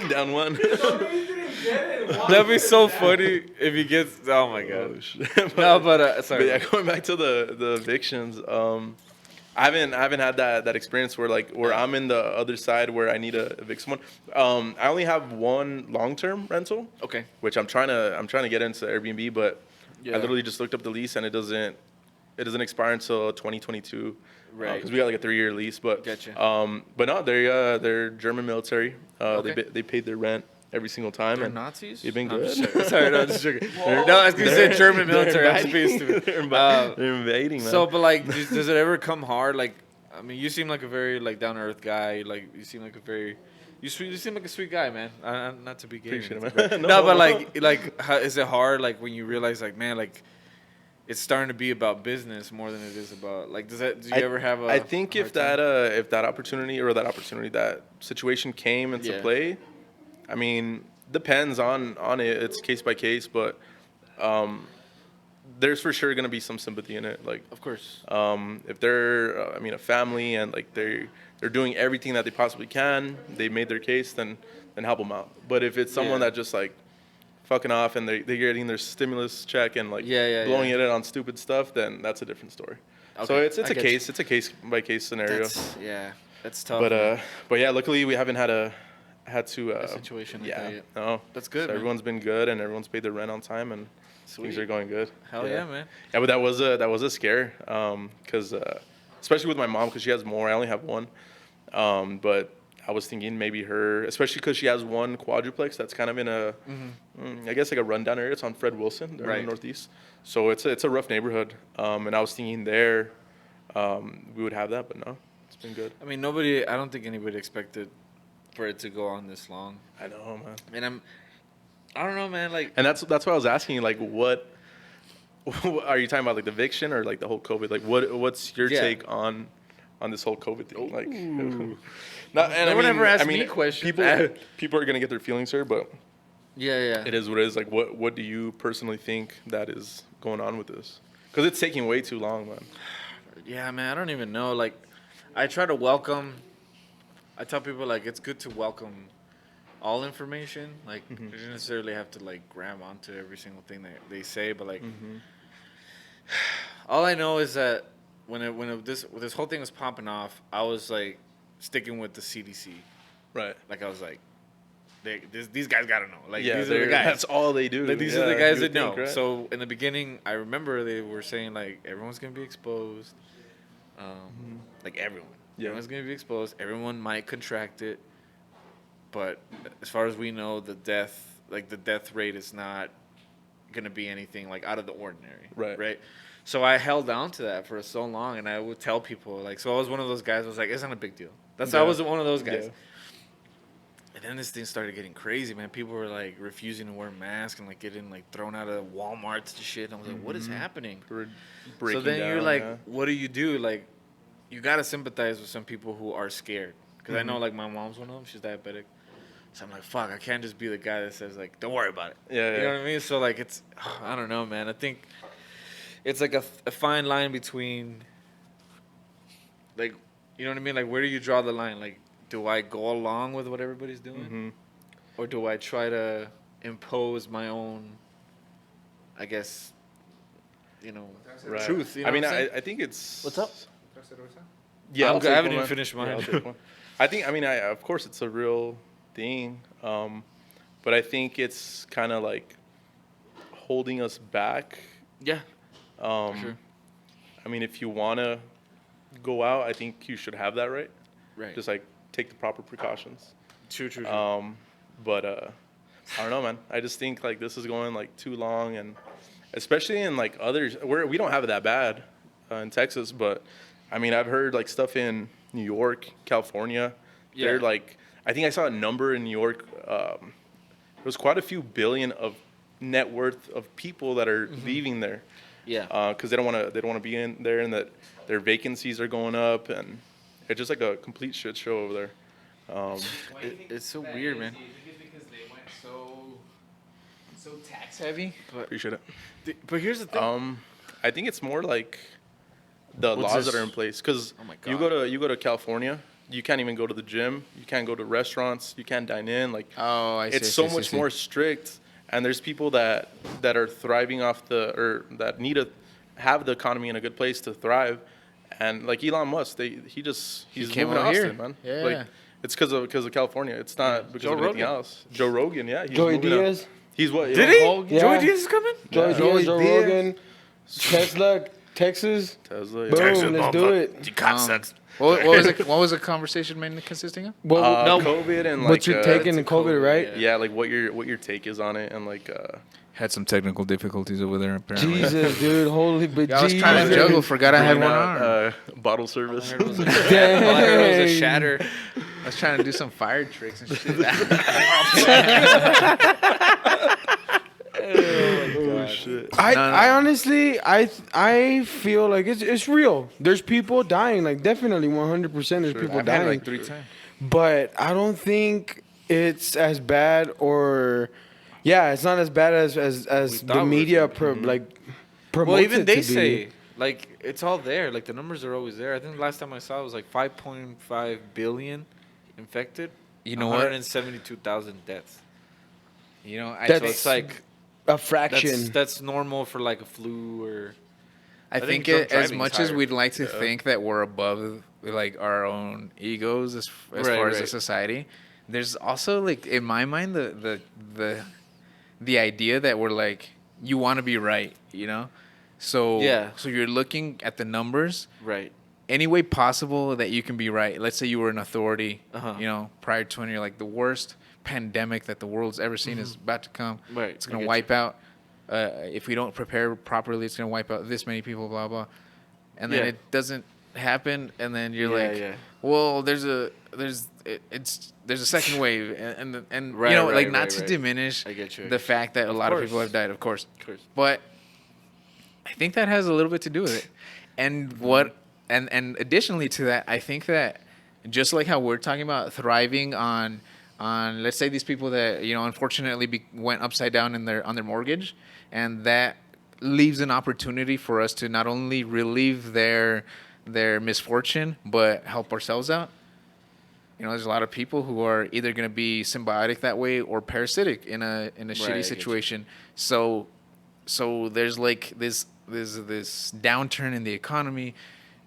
Down one. So he didn't get it. Juan That'd be did so that. funny if he gets. Oh my god. Oh, shit. No, but But sorry. yeah, going back to the evictions, I haven't had that experience where I'm in the other side where I need to evict someone. I only have one long-term rental, Okay. which I'm trying to get into Airbnb, but Yeah. I literally just looked up the lease and it doesn't expire until 2022. Right. Because we got like a 3-year lease, but Gotcha. but no, they're German military. Okay. They paid their rent every single time. They're and Nazis? You've been No, I'm good. just joking. Sorry, no, I'm just joking. No, I was gonna say German military. I'm invading. spaced They're to they're invading, man. So, but like, does it ever come hard? Like, I mean, you seem like a very like down to earth guy. Like, you seem like a very, you seem like a sweet guy, man. Not to be gay. or Appreciate it, anything, man. but- No. no, but like, how, is it hard? Like when you realize, like, man, like, it's starting to be about business more than it is about like. Do you ever have a? I think if hard time? that opportunity that situation came into Yeah. play, I mean, depends on it. It's case by case, but there's for sure gonna be some sympathy in it. Like, Of course. if they're, a family and like they're doing everything that they possibly can, they made their case, then help them out. But if it's someone Yeah. that just like fucking off and they're getting their stimulus check and like Yeah, blowing yeah. it on stupid stuff, then that's a different story. So Okay, it's I a get you. case. It's a case by case scenario. That's tough. But man. yeah, luckily we haven't had to A situation like yeah, that yet. no, That's good, So man. everyone's been good and everyone's paid their rent on time and things Sweet. are going good. Hell yeah, man. Yeah, but that was a scare because especially with my mom because she has more. I only have one, but I was thinking maybe her, especially because she has one quadruplex that's kind of in a, I guess like a rundown area. It's on Fred Wilson, there in Right. the Northeast. So it's a rough neighborhood, and I was thinking there we would have that, but no, it's been good. I mean, I don't think anybody expected for it to go on this long. I know, man. And I don't know, man. Like, And that's why I was asking you, like, what are you talking about, like the eviction or like the whole COVID? Like, what's your Yeah. take on this whole COVID thing? Like, not, and No one ever asked I mean, me questions. People are gonna get their feelings hurt, but yeah. it is what it is. Like, what do you personally think that is going on with this? Because it's taking way too long, man. Yeah, man. I don't even know. Like, I try to I tell people like it's good to welcome all information. Like, you don't necessarily have to like grab onto every single thing that they say, but like, all I know is that when this whole thing was popping off, I was like sticking with the CDC. Right. Like, I was like, these guys gotta know. Like, Yeah, these are the guys. that's all they do. Like, these are Yeah, the guys you that would know. think, right? So in the beginning, I remember they were saying like everyone's gonna be exposed. Like everyone. Yeah. Everyone's gonna be exposed. Everyone might contract it, but as far as we know, the death rate is not gonna be anything like out of the ordinary. Right. Right. So I held on to that for so long, and I would tell people like, so I was one of those guys. I was like, it's not a big deal. I Yeah. was one of those guys. Yeah. And then this thing started getting crazy, man. People were like refusing to wear masks and like getting like thrown out of Walmarts and shit. And I was like, what is happening? We're So breaking then you're down, like, yeah. what do you do? Like, you gotta sympathize with some people who are scared. Because I know like my mom's one of them. She's diabetic. So I'm like, fuck, I can't just be the guy that says like, don't worry about it. Yeah, You yeah. know what I mean? So like, it's, I don't know, man. I think it's like a fine line between, like, you know what I mean? Like, where do you draw the line? Like, do I go along with what everybody's doing? Or do I try to impose my own, I guess, Right. truth? You know I mean, what I'm saying? I think it's. What's up? Yeah, I'm I'll good. take I haven't one, even man. finished mine. Yeah, I'll take one. Of course, it's a real thing, but I think it's kind of like holding us back. Yeah, Um, for sure. I mean, if you want to go out, I think you should have that right. Right. Just like take the proper precautions. True. But I don't know, man. I just think like this is going like too long, and especially in like others where we don't have it that bad in Texas, but I mean I've heard like stuff in New York, California. Yeah. They're like, I think I saw a number in New York. There was quite a few billion of net worth of people that are leaving there. Yeah. Because they don't want to be in there, and that their vacancies are going up, and it's just like a complete shit show over there. It's so weird, man. Do you think it's because they went so tax heavy? Appreciate it. But here's the thing. I think it's more like the What's laws this? that are in place. Because Oh my you God. go to California, you can't even go to the gym, you can't go to restaurants, you can't dine in. Like Oh, I see. it's so much more strict, and there's people that are thriving off that need to have the economy in a good place to thrive, and like Elon Musk, he's came moving to out here. Austin, man. Yeah. Like it's because of California. It's not because Joe of anything Rogan. else. Joe Rogan, yeah. He's Joey moving to- Diaz. He's what? Did he? Yeah. Joey Diaz is coming? Joey Yeah. Diaz, Joe Diaz. Rogan, Tesla, Texas. Tesla. Boom, Yeah. let's do it. What was the conversation mainly consisting of? Well, No. COVID and like what's your take in it's COVID, COVID, right? yeah, like what your take is on it, and like Had some technical difficulties over there apparently. Jesus, dude, holy but I was trying to Jesus. juggle, forgot I had bringing one out, arm. bottle service. All I heard was a Dang. shatter. I was trying to do some fire tricks and shit. Oh shit! I honestly I feel like it's real. There's people dying, like definitely 100%. There's people I've had it dying, like 3 times. but I don't think it's as bad or yeah, it's not as bad as thought the it was. media like promotes Well, even it they to be. say, like, it's all there. Like, the numbers are always there. I think the last time I saw it was like 5.5 billion infected. You know what? 172,000 deaths. You know, That's- So it's like a fraction. that's normal for like a flu or. I think think drunk as driving is much as higher. we'd like to think that we're above like our own egos as Right, far as a right. society, there's also like in my mind the idea that we're like you want to be right, you know? So Yeah. so you're looking at the numbers Right. any way possible that you can be right. Let's say you were an authority, Uh-huh. you know, prior to when you're like the worst pandemic that the world's ever seen is about to come. Right, It's I going to get wipe out. If we don't prepare properly, it's going to wipe out this many people, blah, blah. And then Yeah. it doesn't happen. And then you're Yeah, like, yeah. well, there's a second wave. And Right, you know, right, like not right, to right. diminish I get you, I the get you. fact that a lot of people course. have died, of course. Of course. But I think that has a little bit to do with it. And what and additionally to that, I think that just like how we're talking about thriving on let's say these people that, you know, unfortunately went upside down on their mortgage, and that leaves an opportunity for us to not only relieve their misfortune but help ourselves out. You know, there's a lot of people who are either going to be symbiotic that way or parasitic in a I get shitty you. situation. So there's like this downturn in the economy.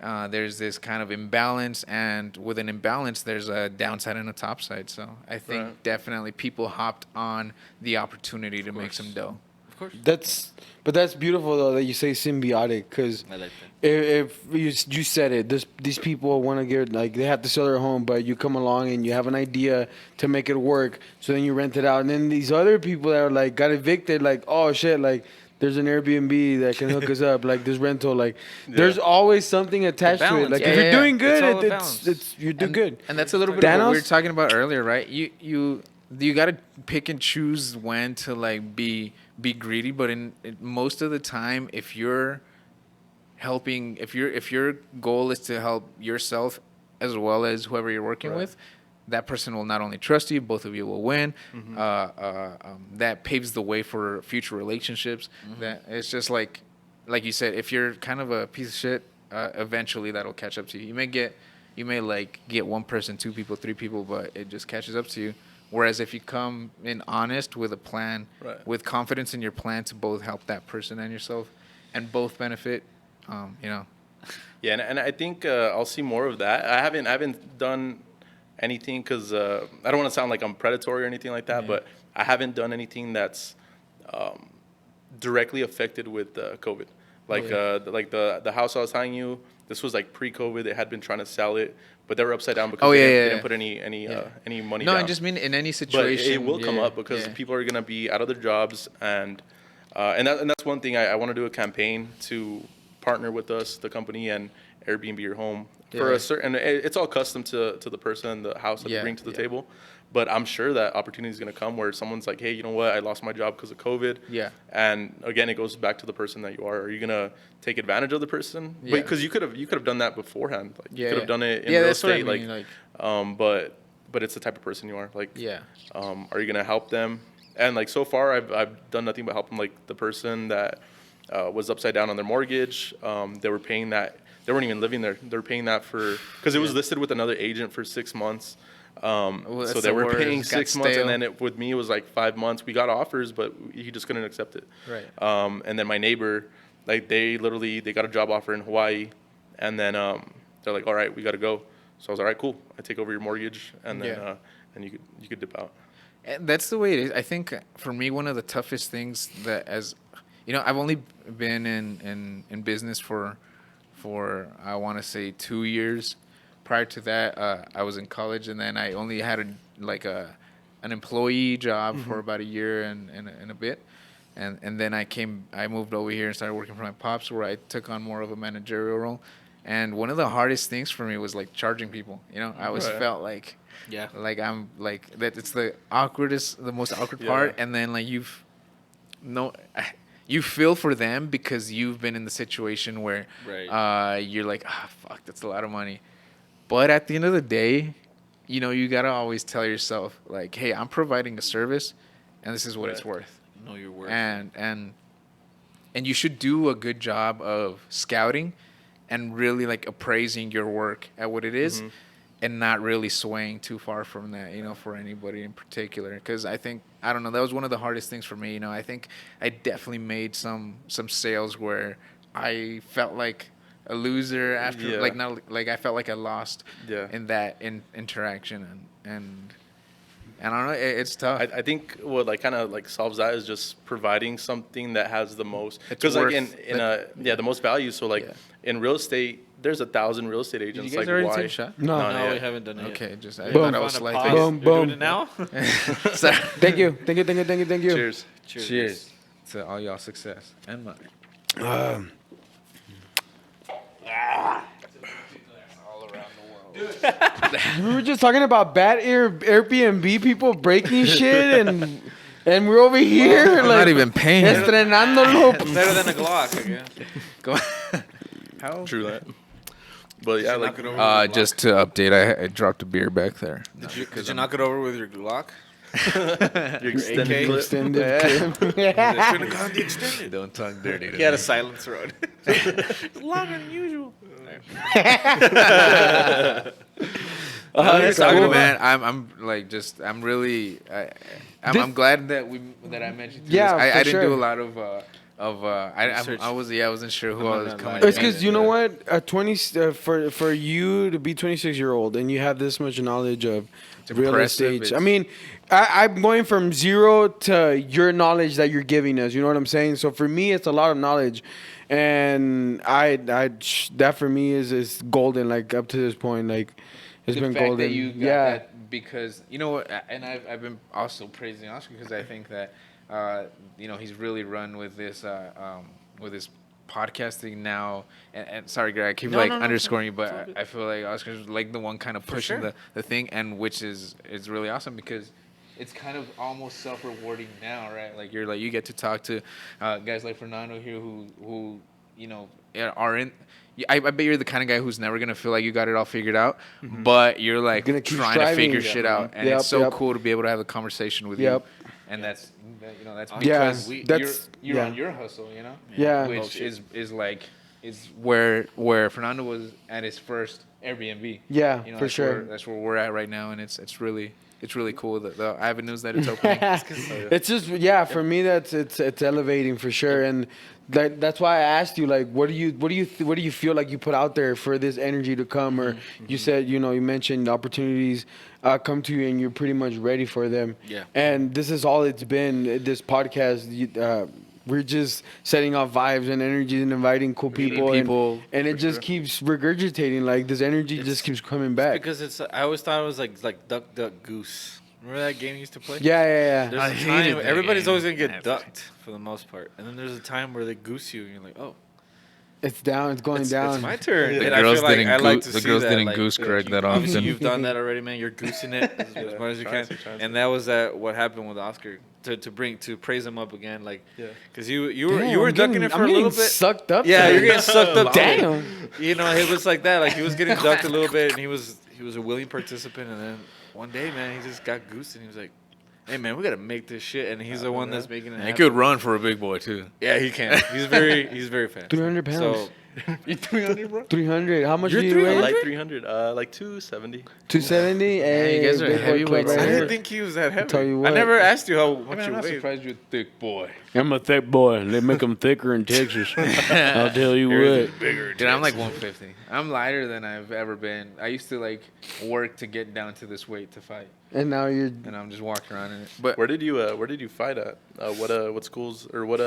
There's this kind of imbalance, and with an imbalance, there's a downside and a top side. So I think Right. definitely people hopped on the opportunity to make some dough. Of course. That's beautiful though that you say symbiotic because I like that. if you said it, these people want to get like they have to sell their home, but you come along and you have an idea to make it work, so then you rent it out, and then these other people that are like got evicted, like oh shit, like there's an Airbnb that can hook us up, like this rental, like there's always something attached to it. balance. Like Yeah, if you're yeah, doing It's good, all a it's balance. you do good. And that's a little bit of what we were Thanos? talking about earlier, right? You got to pick and choose when to like be greedy, but in most of the time, if you're helping, if your goal is to help yourself as well as whoever you're working with, that person will not only trust you, both of you will win. That paves the way for future relationships. That it's just like you said, if you're kind of a piece of shit, eventually that'll catch up to you. You may like get one person, 2 people, 3 people, but it just catches up to you. Whereas if you come in honest with a plan, Right. with confidence in your plan to both help that person and yourself, and both benefit, you know. Yeah, and I think I'll see more of that. I haven't done anything because I don't want to sound like I'm predatory or anything like that, but I haven't done anything that's directly affected with COVID. Like the house I was telling you, this was like pre-COVID. They had been trying to sell it, but they were upside down because they didn't put any money No, down. I just mean in any But situation. it will come up because yeah. people are gonna be out of their jobs, and And that's one thing I want to do a campaign to partner with us, the company, and Airbnb your home for a certain. It's all custom to the person, the house that they bring to the table. But I'm sure that opportunity is going to come where someone's like, hey, you know what? I lost my job because of COVID. Yeah. And again, it goes back to the person that you are. Are you going to take advantage of the person? Yeah. Because you could have done that beforehand. Like you could have done it in Yeah, real that's what I estate. mean, But it's the type of person you are. Like, Yeah. Are you going to help them? And like so far, I've done nothing but help them. Like the person that was upside down on their mortgage, they were paying that. They weren't even living there. They were paying that because it was listed with another agent for 6 months. So they were paying 6 months, and then with me it was like 5 months. We got offers, but he just couldn't accept it. Right. And then my neighbor, like they got a job offer in Hawaii, and then they're like, all right, we got to go. So I was all right, cool. I take over your mortgage, and then and you could dip out. And that's the way it is. I think for me, one of the toughest things that, as you know, I've only been in business for I want to say 2 years. Prior to that, I was in college, and then I only had an employee job for about a year and a bit, and then I moved over here and started working for my pops, where I took on more of a managerial role. And one of the hardest things for me was like charging people. You know, I always felt like I'm like that. It's the most awkward part, and then like you feel for them because you've been in the situation where you're like, fuck, that's a lot of money. But at the end of the day, you know, you got to always tell yourself, like, hey, I'm providing a service, and this is what it's worth. Know your worth. And you should do a good job of scouting and really, like, appraising your work at what it is and not really swaying too far from that, you know, for anybody in particular. Because I think, I don't know, that was one of the hardest things for me. You know, I think I definitely made some sales where I felt like a loser after, I felt like I lost in that interaction, and I don't know, it's tough. I think what like kind of like solves that is just providing something that has the most, because like the most value. So like in real estate, there's 1,000 real estate agents. Did you guys like already why? take a shot? No, we haven't done it yet. Okay, just I Boom. thought I was like, Boom, You're boom. doing it now? Sorry. Thank you. Cheers. Cheers to all y'all success and mine. We were just talking about bad Airbnb people breaking shit, and we're over here I'm like not even paying. estrenándolo. Better than a Glock, I guess. Go. How? True that. But yeah, like Just to update, I dropped a beer back there. Did you knock it over with your Glock? your extended AK? clip. Extended clip. Shouldn't have gone the extended. Don't talk dirty. He had a silencer on. It's longer than usual. It's cool. cool, man. I'm really, I'm glad that I mentioned. Yeah, this. I for didn't sure. do a lot of I wasn't sure who I was coming. It's because you know what, 20 for you to be 26-year-old and you have this much knowledge of real impressive. estate. I mean, I'm going from zero to your knowledge that you're giving us. You know what I'm saying? So for me, it's a lot of knowledge, and that for me is golden. Like up to this point, like it's the been fact golden. that you got that, because you know what, and I've been also praising Oscar because I think that you know, he's really run with this podcasting now. And sorry, Greg, I keep underscoring you, but I feel like Oscar's like the one kind of pushing the thing, and which is really awesome because it's kind of almost self-rewarding now, right? Like you get to talk to guys like Fernando here who you know are in. I bet you're the kind of guy who's never gonna feel like you got it all figured out, but you're like Gonna keep trying striving. to figure shit out, and it's so cool to be able to have a conversation with you. And that's because you're on your hustle, you know. Yeah. Which is where Fernando was at his first Airbnb. Yeah, you know, for sure. That's where we're at right now, and it's really cool that the avenues that it's opening. It's just for me it's elevating for sure, and that's why I asked you, like, what do you feel like you put out there for this energy to come, or you said, you know, you mentioned opportunities come to you and you're pretty much ready for them. Yeah. And this is all it's been. This podcast, we're just setting off vibes and energy and inviting cool people, and it just keeps regurgitating. Like this energy just keeps coming back. Because I always thought it was like duck, duck, goose. Remember that game you used to play? Yeah. There's I a hated time that everybody's game. always gonna Yeah, get ducked for the most part, and then there's a time where they goose you, and you're like, oh, It's down. It's going down. it's my turn. The And I feel like I like to the see girls that. didn't Like, goose Greg that obviously often. you've done that already, man. You're goosing it as much as you can, and that was what happened with Oscar to praise him up again, like, because you were ducking it for a little bit. Sucked up. Yeah, to you're it. getting sucked up. to it. Damn. You know, it was like that. Like he was getting ducked a little bit, and he was a willing participant. And then one day, man, he just got goosed, and he was like, "Hey, man, we gotta make this shit." And he's the one that's making it He happen. could run for a big boy too. Yeah, he can. He's very fast. 300 pounds. So, You 300, bro? 300. How much You're do you 300? weigh? Like 300. Like 270. 270. Hey, you guys are big boy heavyweights. club I right didn't here. think he was that heavy. tell you I what. never asked you how much you weigh. you're a thick boy. I'm a thick boy. They make them thicker in Texas. I'll tell you what. Dude, I'm like 150. I'm lighter than I've ever been. I used to like work to get down to this weight to fight, And now you're. and I'm just walking around in it. But Where did you fight at? What schools or what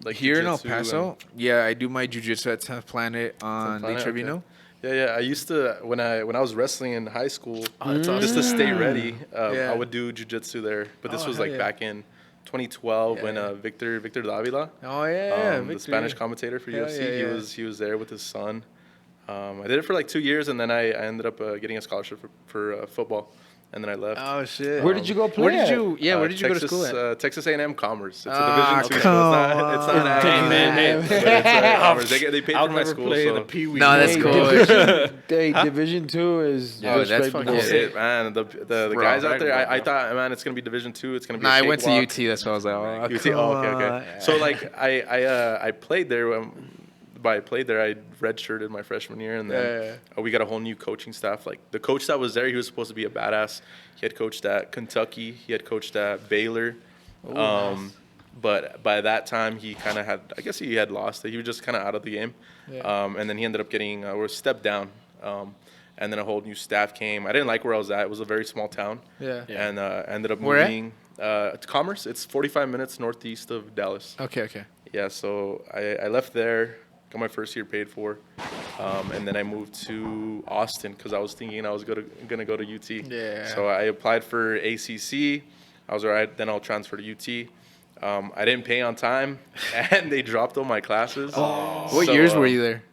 like here in El jiu-jitsu Paso, yeah, I do my jiu-jitsu at 10th Planet on Planet, Lee Trevino. okay. Yeah. I used to when I was wrestling in high school, just to stay ready. Yeah. I would do jujitsu there. But this Oh, was hell like yeah. back in 2012 Yeah, when yeah. Victor Davila, Oh yeah, the Victor. Spanish commentator for Hell UFC, yeah. he was there with his son. I did it for like 2 years, and then I ended up getting a scholarship for football, and then I left. Oh shit. Where did you go play? Where did at? you? Yeah, where did you Texas, go to school at? Texas A&M Commerce. It's Ah, a Division II. come So it's not on. Hey, man, hey. but it's Commerce. They paid I'll for my never school. play So. the Pee Wee. No, that's Hey, cool. Division 2 is. Oh, that's respectable. fucking That's sick. it, man. The Bro, guys out there, Dragon Ball, I thought, man, it's gonna be Division II. It's gonna be. Nah, a I went to cakewalk. UT. That's why I was like, oh, UT. come Oh, okay. on. So like I played there. By I played there, I redshirted my freshman year, and then we got a whole new coaching staff. Like the coach that was there, he was supposed to be a badass. He had coached at Kentucky. He had coached at Baylor. But by that time, he kind of had. I guess he had lost it. He was just kind of out of the game. And then he ended up getting or stepped down. And then a whole new staff came. I didn't like where I was at. It was a very small town. Yeah. And ended up Where at? moving to Commerce. It's 45 minutes northeast of Dallas. Okay. Yeah, so I left there, got my first year paid for, and then I moved to Austin because I was thinking I was gonna go to UT. Yeah. So I applied for ACC. I was all right. Then I'll transfer to UT. I didn't pay on time, and they dropped all my classes. What So, years were you there?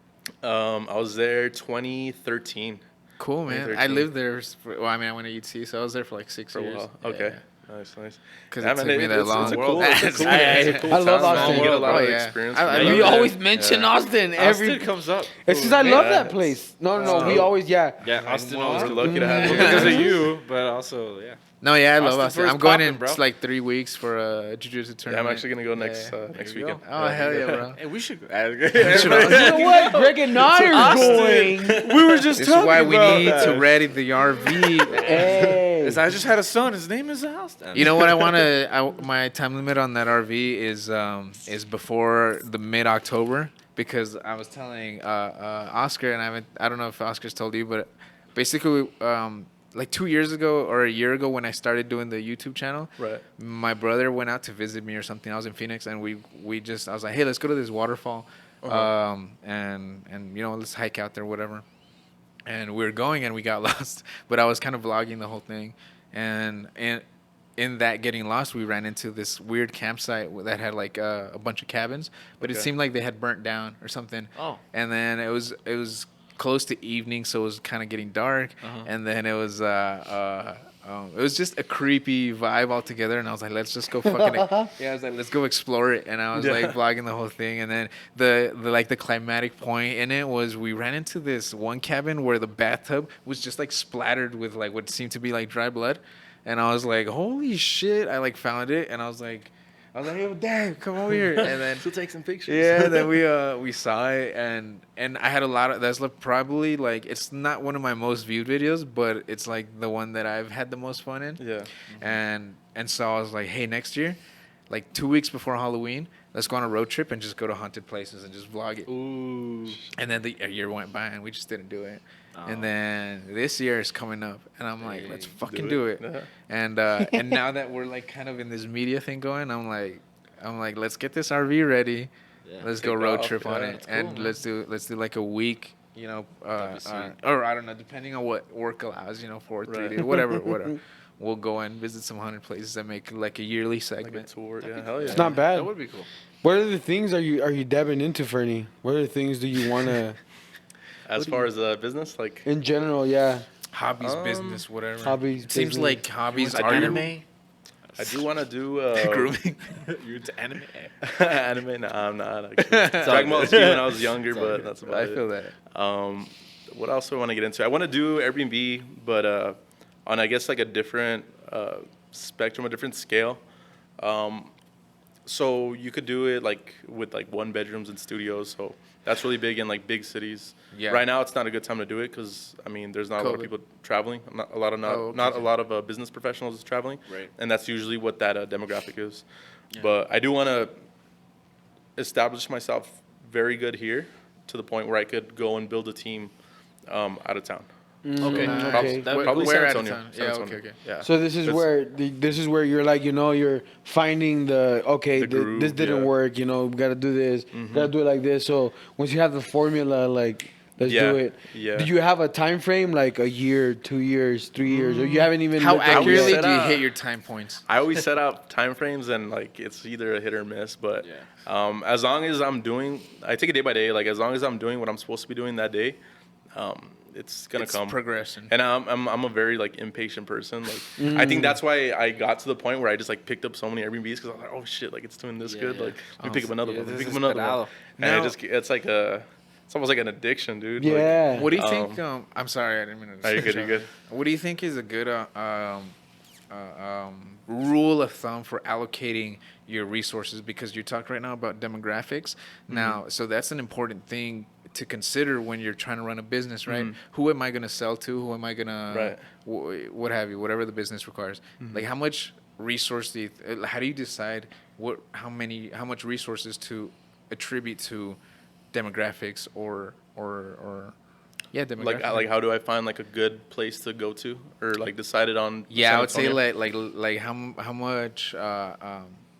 I was there 2013. Cool, man. 2013. I lived there. I went to UT, so I was there for like 6 For a years. while. Okay. Nice. 'Cause Yeah, it man, took me that long. It's a World. cool, it's a cool, I- it's a cool I love town, man. Austin. You get a lot Oh, of yeah. experience. I from We it. always mention Austin. Austin comes up. It's because I love Yeah. that place. No. We dope. always, Yeah, Austin always We're comes lucky to have up you. because of you, but also No, yeah, I love Austin Austin. first I'm going poppin', in bro. like 3 weeks for a jiu-jitsu Yeah, tournament. I'm actually gonna go next Yeah. next There you weekend. Oh, hell yeah, bro. Hey, we should. should You know what? Greg and I are going. We were just This is talking why we about need that. to ready the RV. Hey. I just had a son. His name is Austin. You know what I want to? My time limit on that RV is before the mid-October because I was telling Oscar, and I don't know if Oscar's told you, but basically like 2 years ago or a year ago when I started doing the YouTube channel, Right. my brother went out to visit me or something. I was in Phoenix, and I was like, hey, let's go to this waterfall, and let's hike out there, whatever. And we were going, and we got lost. But I was kind of vlogging the whole thing, and in that getting lost, we ran into this weird campsite that had like a bunch of cabins, but it Okay. seemed like they had burnt down or something. Oh. And then it was close to evening, so it was kind of getting dark. And then it was just a creepy vibe altogether. And I was like, let's just go fucking I was like, let's go explore it. And I was like vlogging the whole thing. And then the climatic point in it was we ran into this one cabin where the bathtub was just like splattered with like what seemed to be like dry blood. And I was like, holy shit. I like found it, and I was like, yo, Dad, come over here. And then So take some pictures. yeah, and then we saw it, and I had a lot of that's like probably like it's not one of my most viewed videos, but it's like the one that I've had the most fun in. Yeah. And so I was like, hey, next year, like 2 weeks before Halloween, let's go on a road trip and just go to haunted places and just vlog it. Ooh. And then a year went by and we just didn't do it. And then this year is coming up, and I'm like, let's fucking do it. Yeah. And now that we're like kind of in this media thing going, I'm like, let's get this RV ready. Yeah. Let's go Take road off, trip on yeah. it, That's cool, and man. let's do like a week, That'd be sweet. or I don't know, depending on what work allows, for 3 Right. days, whatever. we'll go and visit some haunted places and make like a yearly Like a segment. tour. Yeah, hell yeah. It's not bad. That would be cool. What other things are you dabbing into, Fernie? What other things do you want to, As far as business, like in general, yeah, Hobbies, business, whatever. hobbies, Seems business. like hobbies I are do- anime. I do want to do Grooming. You're into anime. anime. No, I'm not. Actually. Dragon Ball Z when I was younger, but that's about I it. feel that. What else do I want to get into? I want to do Airbnb, but on I guess like a different spectrum, a different scale. So you could do it like with like 1 bedrooms and studios. So that's really big in like big cities. Yeah. Right now, it's not a good time to do it because I mean, there's not a lot of COVID. people traveling. Not a lot of business professionals is traveling. Right. And that's usually what that demographic is. But I do want to establish myself very good here to the point where I could go and build a team out of town. Okay. Okay. Probably Where San out of Antonio. town? San Yeah, Antonio. okay. Yeah. So this is where you're like, you're finding the The groove, this didn't yeah. work, we got to do this, got to do it like this. So once you have the formula, like let's Yeah, do it. yeah. Do you have a time frame, like a year, 2 years, 3 years, or you haven't even? How looked at it accurately yet? set do you up- hit your time points? I always set out time frames and like it's either a hit or miss. But as long as I take it day by day. Like as long as I'm doing what I'm supposed to be doing that day, it's gonna It's come. progression. And I'm a very like impatient person. Like I think that's why I got to the point where I just like picked up so many Airbnbs because I'm like, oh ship, like it's doing this good. Like let me pick up another one. Let me pick up another one. And Now- it's like it's almost like an addiction, dude. Like, Yeah. What do you think? I'm sorry, I didn't mean to. No, you're good, you're good. What do you think is a good rule of thumb for allocating your resources? Because you talked right now about demographics. Now, so that's an important thing to consider when you're trying to run a business, right? Who am I going to sell to? Who am I going to, what have you, whatever the business requires. Like how much resource do you, how do you decide how much resources to attribute to demographics or demographics? like how do I find like a good place to go to or like decided on? Yeah, San I would say Antonio? like how much.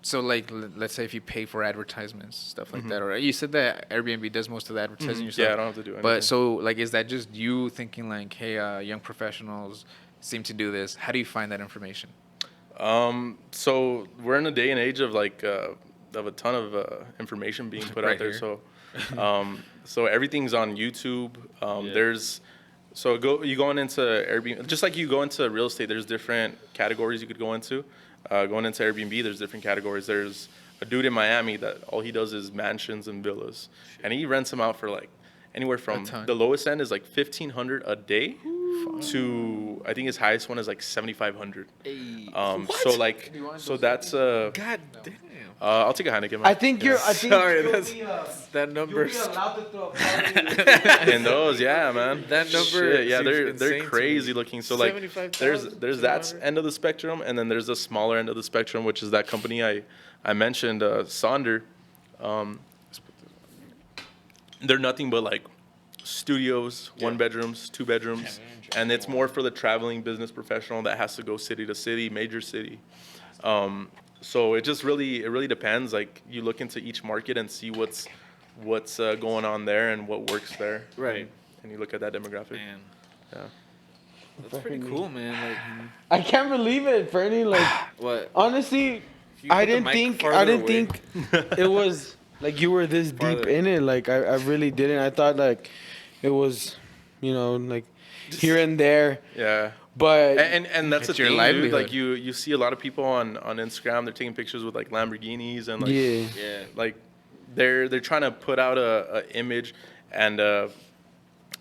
So like let's say if you pay for advertisements, stuff like that, or you said that Airbnb does most of the advertising yourself. Yeah, I don't have to do anything. But so like, is that just you thinking like, hey, young professionals seem to do this? How do you find that information? So we're in a day and age of like of a ton of information being put Right out there. here. So so everything's on YouTube. There's going into Airbnb just like you go into real estate. There's different categories you could go into. Going into Airbnb, there's different categories. There's a dude in Miami that all he does is mansions and villas, and he rents them out for like anywhere from the lowest end is like $1,500 a day to I think his highest one is like $7,500. So like that's God damn. I'll take a Heineken. I think you're. I think Sorry, you'll that's- be, That number. you'll be allowed to throw a party. And those, yeah, man. That number Shit, yeah, seems they're insane to crazy me. looking. So like, 75,000, there's that 700? end of the spectrum, and then there's the smaller end of the spectrum, which is that company I mentioned, Sonder. They're nothing but like studios, 1 bedrooms, 2 bedrooms, and it's more for the traveling business professional that has to go city to city, major city. So it really depends. Like you look into each market and see what's going on there and what works there. Right. And you look at that demographic. Man, Yeah. that's pretty cool, man. Like, I can't believe it, Fernie. Like what? honestly, You I put the didn't mic think farther away. it was like you were this deep Farther. in it. Like I really didn't. I thought like it was, like here and there. Yeah. But And that's the It's your thing, dude. livelihood. Like you see a lot of people on Instagram. They're taking pictures with like Lamborghinis and like yeah, Yeah. like they're trying to put out a image and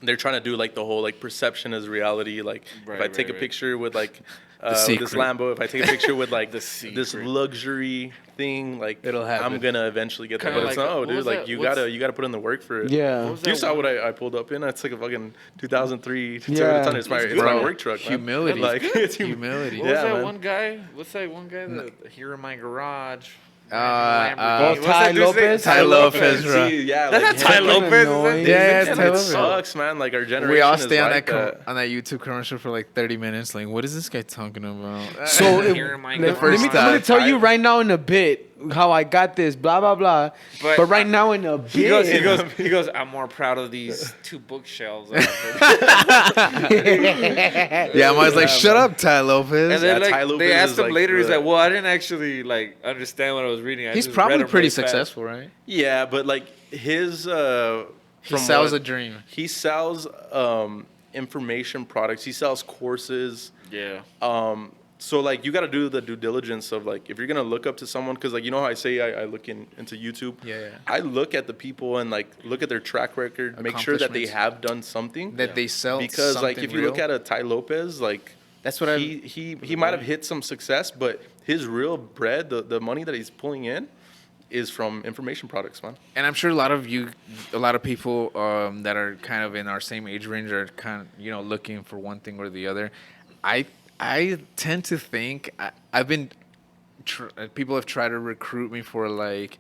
they're trying to do like the whole like perception as reality. Like if I take a picture with like this secret. Lambo, if I take a picture with like The this secret. luxury thing, like It'll happen. I'm gonna eventually get there. Kinda But it's like, no, what dude. was Like that- you what's- gotta put in the work for it. yeah. What was You that saw one- what I pulled up in? It's like a fucking 2003 Yeah. Toyota Tundra. It's my Bro, work truck, man. humility. Like it's Humility. What was Yeah, that man. one guy? What's that one guy that here in my garage? Oh, What's Ty that dude's name? Lopez? Ty Lopez, bro. See, yeah, That's like, not Ty fucking Lopez. Is annoying. that? Yeah, it's and Ty it Lopez. sucks, man. Like our generation. We all stay is on like that on that YouTube commercial for like 30 minutes. Like, what is this guy talking about? So Here in my let garage. me, I'm gonna tell you right now in a bit. how I got this, blah blah blah. But right now in a He bid, goes. I'm more proud of these 2 bookshelves. Yeah, I'm always like, shut up, Ty Lopez. And then Yeah, Ty like Lopez they asked is him like later, he's the- like, "Well, I didn't actually like understand what I was reading. I He's just probably read 'em pretty really fast." successful, right? Yeah, but like his He sells a dream. He sells information products. He sells courses. Yeah. So like you got to do the due diligence of like if you're gonna look up to someone, because like you know how I say I look into YouTube. Yeah. I look at the people and like look at their track record, make sure that they Accomplishments. have done something. That they sell Because like something if you look real. at a Ty Lopez, like That's what he might have hit some success, but his real bread, the money that he's pulling in, is from information products, man. And I'm sure a lot of people that are kind of in our same age range are kind of, looking for one thing or the other. I tend to think I've been people have tried to recruit me for like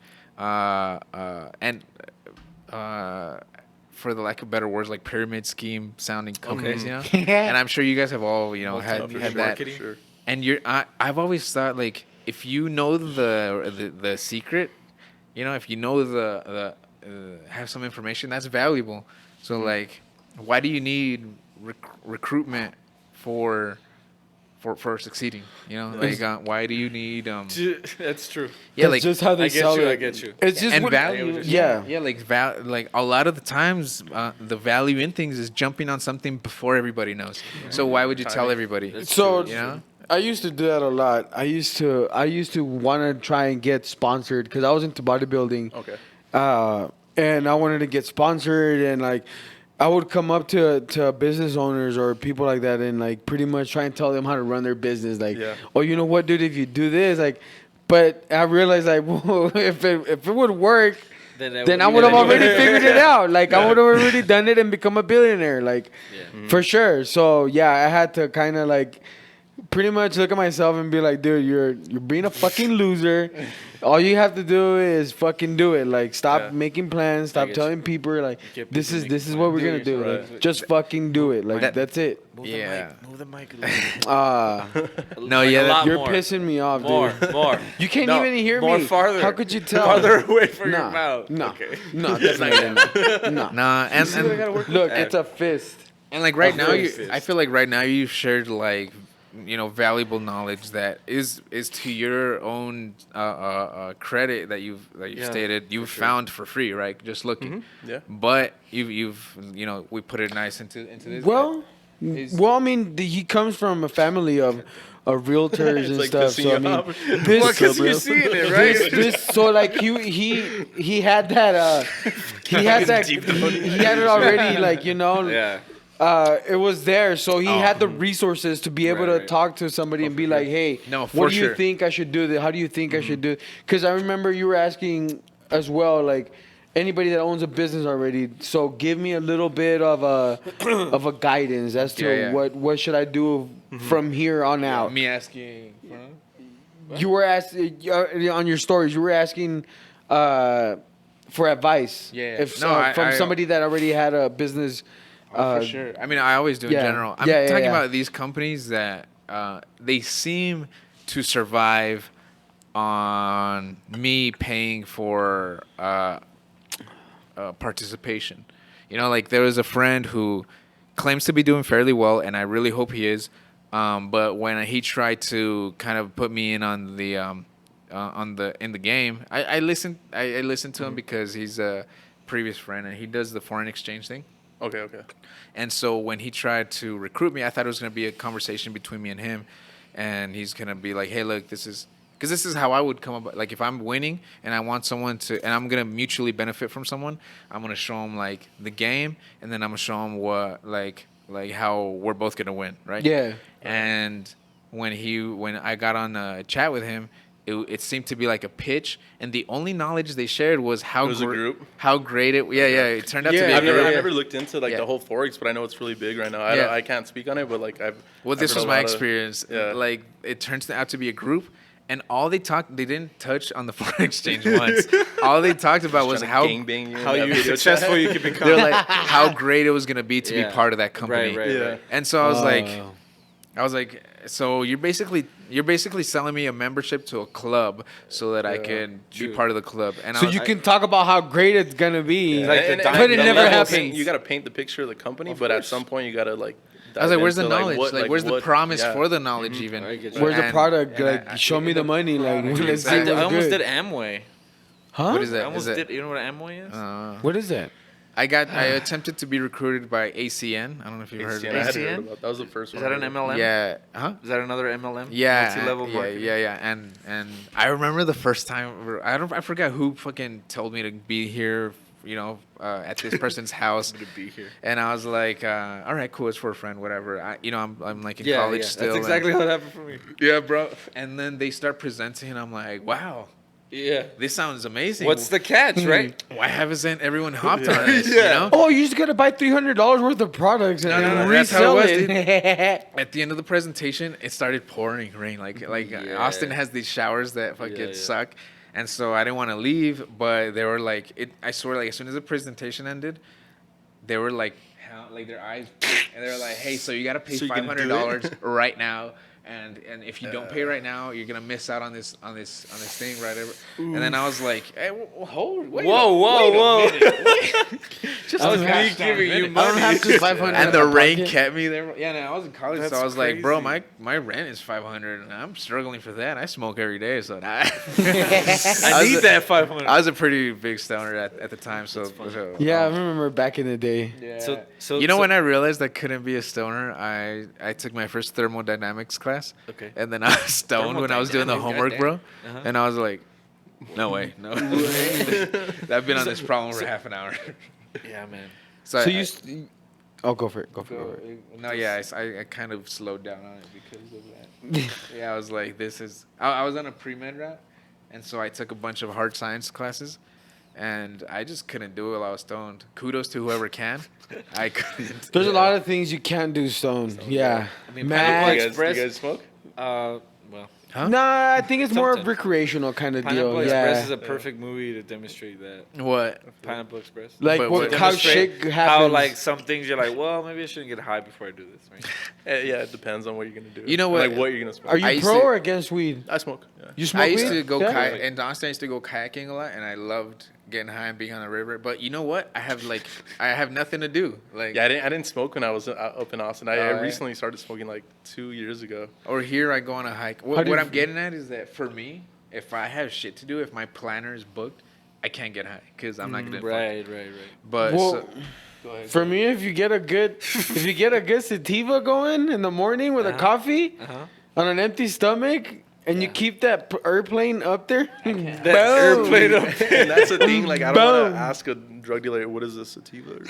for the lack of better words, like pyramid scheme sounding companies, And I'm sure you guys have all had that. Marketing. Sure. And I've always thought like if you know the secret, if you know the have some information that's valuable. So like, why do you need recruitment for succeeding? Why do you need That's true. yeah, that's like just how they I get sell you. it. I get you. It's just and what- value. Yeah. Like a lot of the times, the value in things is jumping on something before everybody knows. So why would you tell everybody? So You know? I used to do that a lot. I used to want to try and get sponsored because I was into bodybuilding. Okay. And I wanted to get sponsored, and like I would come up to business owners or people like that and like pretty much try and tell them how to run their business. Like, Yeah. oh, you know what, dude, if you do this, like, but I realized like, well, if it would work, then I would have already figured it out. Like I would have already done it and become a billionaire. Like, for sure. So yeah, I had to kind of like pretty much look at myself and be like, dude, you're being a fucking loser. All you have to do is fucking do it. Like, stop making plans. Stop get telling people like, Get this people is make this is what we're gonna do. right. Like, just fucking do it. Like that's it. Yeah. Move the mic a little. No, Like, yeah, a lot You're more. pissing me off, More, dude. more. You can't No, even hear more me. farther. How could you tell? Farther away from Nah, your mouth. No, Okay. no, definitely not. No. Nah, and Look, it's a fist. And like right now, course. I feel like right now you've shared like valuable knowledge that is to your own credit that you've stated you've found for free, right? Just looking. Yeah. But you've we put it nice into this. Well, I mean, he comes from a family of realtors It's and like stuff. pissing So I you mean, off. this, Well, 'cause you're seeing it, right? so like he had that he had it already, like Yeah. it was there, so he had the resources to be able to Right. talk to somebody and be like, hey, No, for what do you sure. think I should do? How do you think I should do? Because I remember you were asking as well, like anybody that owns a business already. So give me a little bit of a guidance as to Yeah, yeah. what should I do from here on out. Me asking. You were asking on your stories. You were asking for advice. Yeah. If No, from I- somebody that already had a business. For sure. I mean, I always do yeah. in general. I'm Yeah, yeah, talking yeah. about these companies that they seem to survive on me paying for participation. Like there was a friend who claims to be doing fairly well, and I really hope he is. But when he tried to kind of put me in on the in the game, I listened to him because he's a previous friend and he does the foreign exchange thing. Okay. And so when he tried to recruit me, I thought it was going to be a conversation between me and him. And he's going to be like, hey, look, this is how I would come about. Like, if I'm winning and I want someone to, and I'm going to mutually benefit from someone, I'm going to show him, like, the game. And then I'm going to show him what, like how we're both going to win, right? Yeah. And when I got on a chat with him, it seemed to be like a pitch, and the only knowledge they shared was how It was a group? how great it. Yeah. It turned out to be a I've group. never looked into like Yeah. the whole forex, but I know it's really big right now. Yeah. I can't speak on it, but like Well, this I've heard was a my lot of- experience. yeah. Like, it turns out to be a group, and all they didn't touch on the foreign exchange once. All they talked about was how gangbang you How in that you video chat. successful you can become. they're like how great it was gonna be to Yeah. be part of that company. Right. Yeah. And so I was like, so you're basically You're basically selling me a membership to a club so that I can be part of the club. And So you can talk about how great it's gonna be, Yeah. Like And- the and- but it and never level happens. paint- You got to paint the picture of the company, but at some point you got to like. I was like, where's the dive into, knowledge? what- Like, where's the what- promise yeah. for the knowledge even? I get you. Where's the And- product? and Like, show me the money. Like, let's see I what's almost good. did Amway. Huh? What is I that? almost Is did. it? You know what Amway is? What is that? I attempted to be recruited by ACN. I don't know if you've heard of Yeah, I that. hadn't ACN? heard about that. Was the first Is one. that an MLM? Yeah. Huh? Is that another MLM? Yeah, Multi-level yeah, marketing? yeah. And I remember the first time I forgot who fucking told me to be here, at this person's house. To be here. And I was like, all right, cool, it's for a friend, whatever. I'm like in Yeah, college yeah. still. That's exactly what happened for me. Yeah, bro. And then they start presenting, and I'm like, wow, Yeah. this sounds amazing. What's the catch, right? Why hasn't everyone hopped on this? Yeah. Oh, you just gotta buy $300 worth of products and No, then that's how resell it was, it. At the end of the presentation, it started pouring rain. Like Yeah. Austin has these showers that fucking Yeah, yeah. suck, and so I didn't want to leave. But they were like, I swear, like as soon as the presentation ended, they were like, their eyes, and they were like, hey, so you gotta pay So you can do $500 right now. And if you don't pay right now, you're gonna miss out on this thing, right? And then I was like, hey, wait, Whoa. just I was a me gosh darn giving you minute. I don't have to 500. And in the my rain pocket. kept me there. Yeah, no, I was in college, That's so I was like, bro, crazy. my rent is $500, and I'm struggling for that. I smoke every day, so I was need a- that 500. I was a pretty big stoner at the time. So Yeah, I remember back in the day. yeah. So You know when I realized I couldn't be a stoner, I took my first thermodynamics class. Okay. And then I was stoned when I was doing the Thermodynamics, homework, bro. Uh-huh. And I was like, no way, no. I've been on this problem for half an hour. Yeah, man. So, So I- you. Oh, go for it. Go for it. No, yeah, I kind of slowed down on it because of that. Yeah, I was like, this is. I was on a pre-med route, and so I took a bunch of hard science classes, and I just couldn't do it while I was stoned. Kudos to whoever can. I couldn't. There's a lot of things you can't do stoned. Yeah. I mean, Math. Pineapple You Express. guys smoke? Well, Huh? Nah, I think it's more Something. recreational kind of Pineapple deal. Express Yeah. is a perfect movie to demonstrate that. What? Pineapple Express. Like But what? what- How Demonstrate shit happens. How like some things you're like, well, maybe I shouldn't get high before I do this. Right? Yeah, it depends on what you're gonna do. You know what? Like what you're gonna smoke. Are you I used pro to- or against weed? I smoke. Yeah. You smoke I used weed? to go Yeah. kayak, and Austin I used to go kayaking a lot, and I loved getting high and being on the river. But you know what? I have nothing to do. Like, Yeah, I didn't smoke when I was up in Austin. I yeah. recently started smoking like 2 years ago. or here I go on a hike. How What do you I'm f- getting at is that for me, if I have shit to do, if my planner is booked, I can't get high because I'm not gonna. Right. But Well, so, go ahead. For me, if you get a good sativa going in the morning with a coffee Uh-huh. on an empty stomach, and you keep that airplane up there, That airplane up there. And that's the thing. Like I don't want Boom. to ask a drug dealer, what is a sativa? Or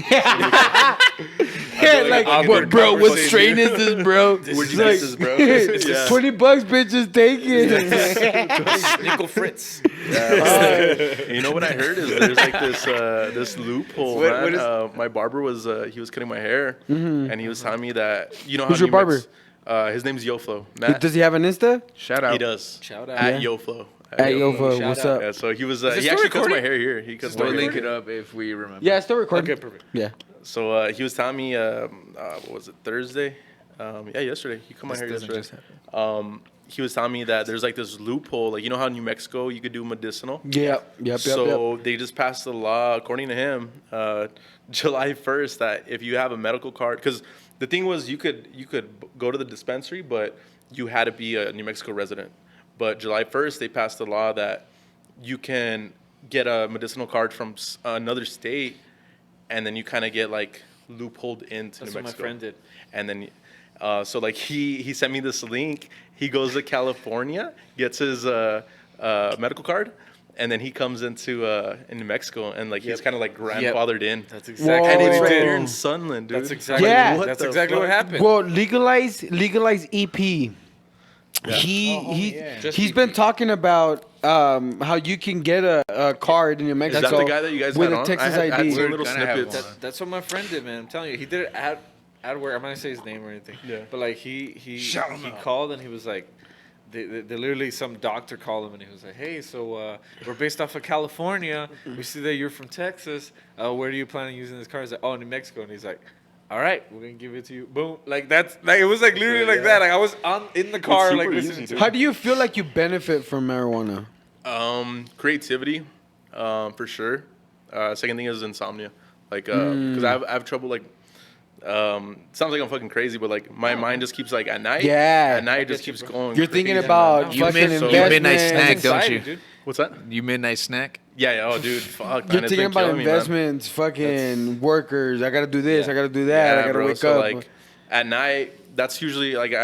Yeah, like, awkward what, bro? What conversation. strain is this, bro? Where'd you It's get this, bro? it's Yeah. $20, bitches, take it. Nickel Fritz. You know what I heard is there's like this loophole, What- man. what is- My barber was he was cutting my hair, and he was telling me that Who's your barber? His name's YoFlo. Matt. Does he have an Insta? shout out. He does. Shout out. At Yeah. YoFlo. Hey, yo, Shout what's out. up? Yeah, so he was. it He still actually cuts my recording? hair here. He cuts my We'll hair. link here. it up if we remember. Yeah, it's still recording. Okay, perfect. Yeah. So he was telling me, what was it, Thursday? Yeah, yesterday. He cut my This hair doesn't yesterday. just He was telling me that there's like this loophole, like you know how in New Mexico you could do medicinal. Yep. So they just passed the law, according to him, July 1st, that if you have a medical card, because the thing was you could go to the dispensary, but you had to be a New Mexico resident. But July 1st, they passed the law that you can get a medicinal card from another state, and then you kind of get like loopholed into That's New what my Mexico. friend did. And then, so like he sent me this link. He goes to California, gets his medical card, and then he comes into New Mexico, and like he's Yep. kind of like grandfathered in. That's exactly Whoa. And what it's he right did. here in Sunland, dude. That's exactly. Yeah. What That's the exactly what fuck? happened. Well, legalize EP. He yeah. Just he's EP. been talking about how you can get a card in New Is Mexico. that the guy that you guys with had a on? Texas I had ID. some little Gonna have snippets. one. That's what my friend did, man. I'm telling you, he did it at work. I'm not gonna say his name or anything. Yeah. But like he Shout him out. called and he was like, they literally some doctor called him and he was like, hey, so we're based off of California. We see that you're from Texas. Where do you plan on using this card? He's like, oh, New Mexico. And he's like, all right, we're gonna give it to you. Boom. Like that's like it was like literally like that. Like I was in the car like super listening easy, to dude. How it. do you feel like you benefit from marijuana? Creativity, for sure. Second thing is insomnia, like because I have trouble like. Sounds like I'm fucking crazy, but like my mind just keeps like at night. Yeah. At night I it just get you, keeps bro. going. You're thinking crazy, about man. You fucking mid- you investments. midnight snack, don't Anxiety, you? dude. What's that? You midnight snack? Yeah. Oh, dude. Fuck, man. You're It's thinking been about killing me, man. investments, fucking workers. I gotta do this. Yeah. I gotta do that. I gotta bro. wake So, up. like at night, that's usually like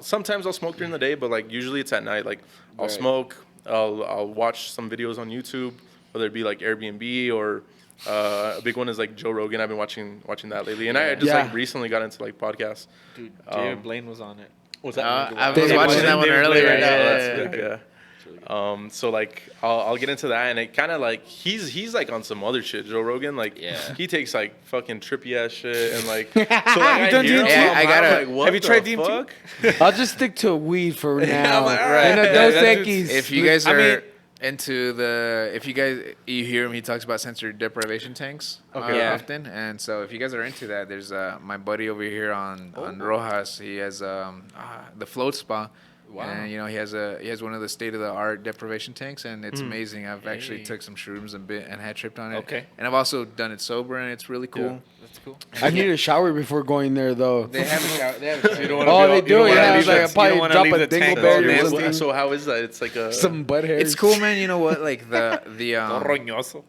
sometimes I'll smoke during the day, but like usually it's at night. Like I'll Right. smoke. I'll watch some videos on YouTube, whether it be like Airbnb or a big one is like Joe Rogan. I've been watching that lately, and I just Yeah. like recently got into like podcasts. Dude, David Blaine was on it. What's I was David watching Blaine. that one David earlier. Blaine, Yeah, that's yeah, good, yeah. So like I'll get into that, and it kind of like he's like on some other shit. Joe Rogan, like he takes like fucking trippy ass shit, and like so like I done hear him, DMT? I'm I gotta- like, what Have you the tried DMT? fuck? I'll just stick to weed for now. I'm like, all right. And Yeah, Dos that dude's- Equis. If you guys I are mean- into the, if you guys, you hear him, he talks about sensory deprivation tanks Yeah. often. And so if you guys are into that, there's my buddy over here on Rojas. He has the float spa. Wow. And he has one of the state of the art deprivation tanks, and it's amazing. I've actually took some shrooms and had tripped on it. Okay. And I've also done it sober, and it's really cool. That's cool. I need a shower before going there, though. They have a shower. They have a You don't shower. wanna Oh, be- they you don't do. wanna Yeah, leave it's like the- I you probably don't wanna drop leave a the tank dingleberry or nasty. something. So how is that? It's like a Some butt hairs. It's cool, man. You know what? Like the Roñoso.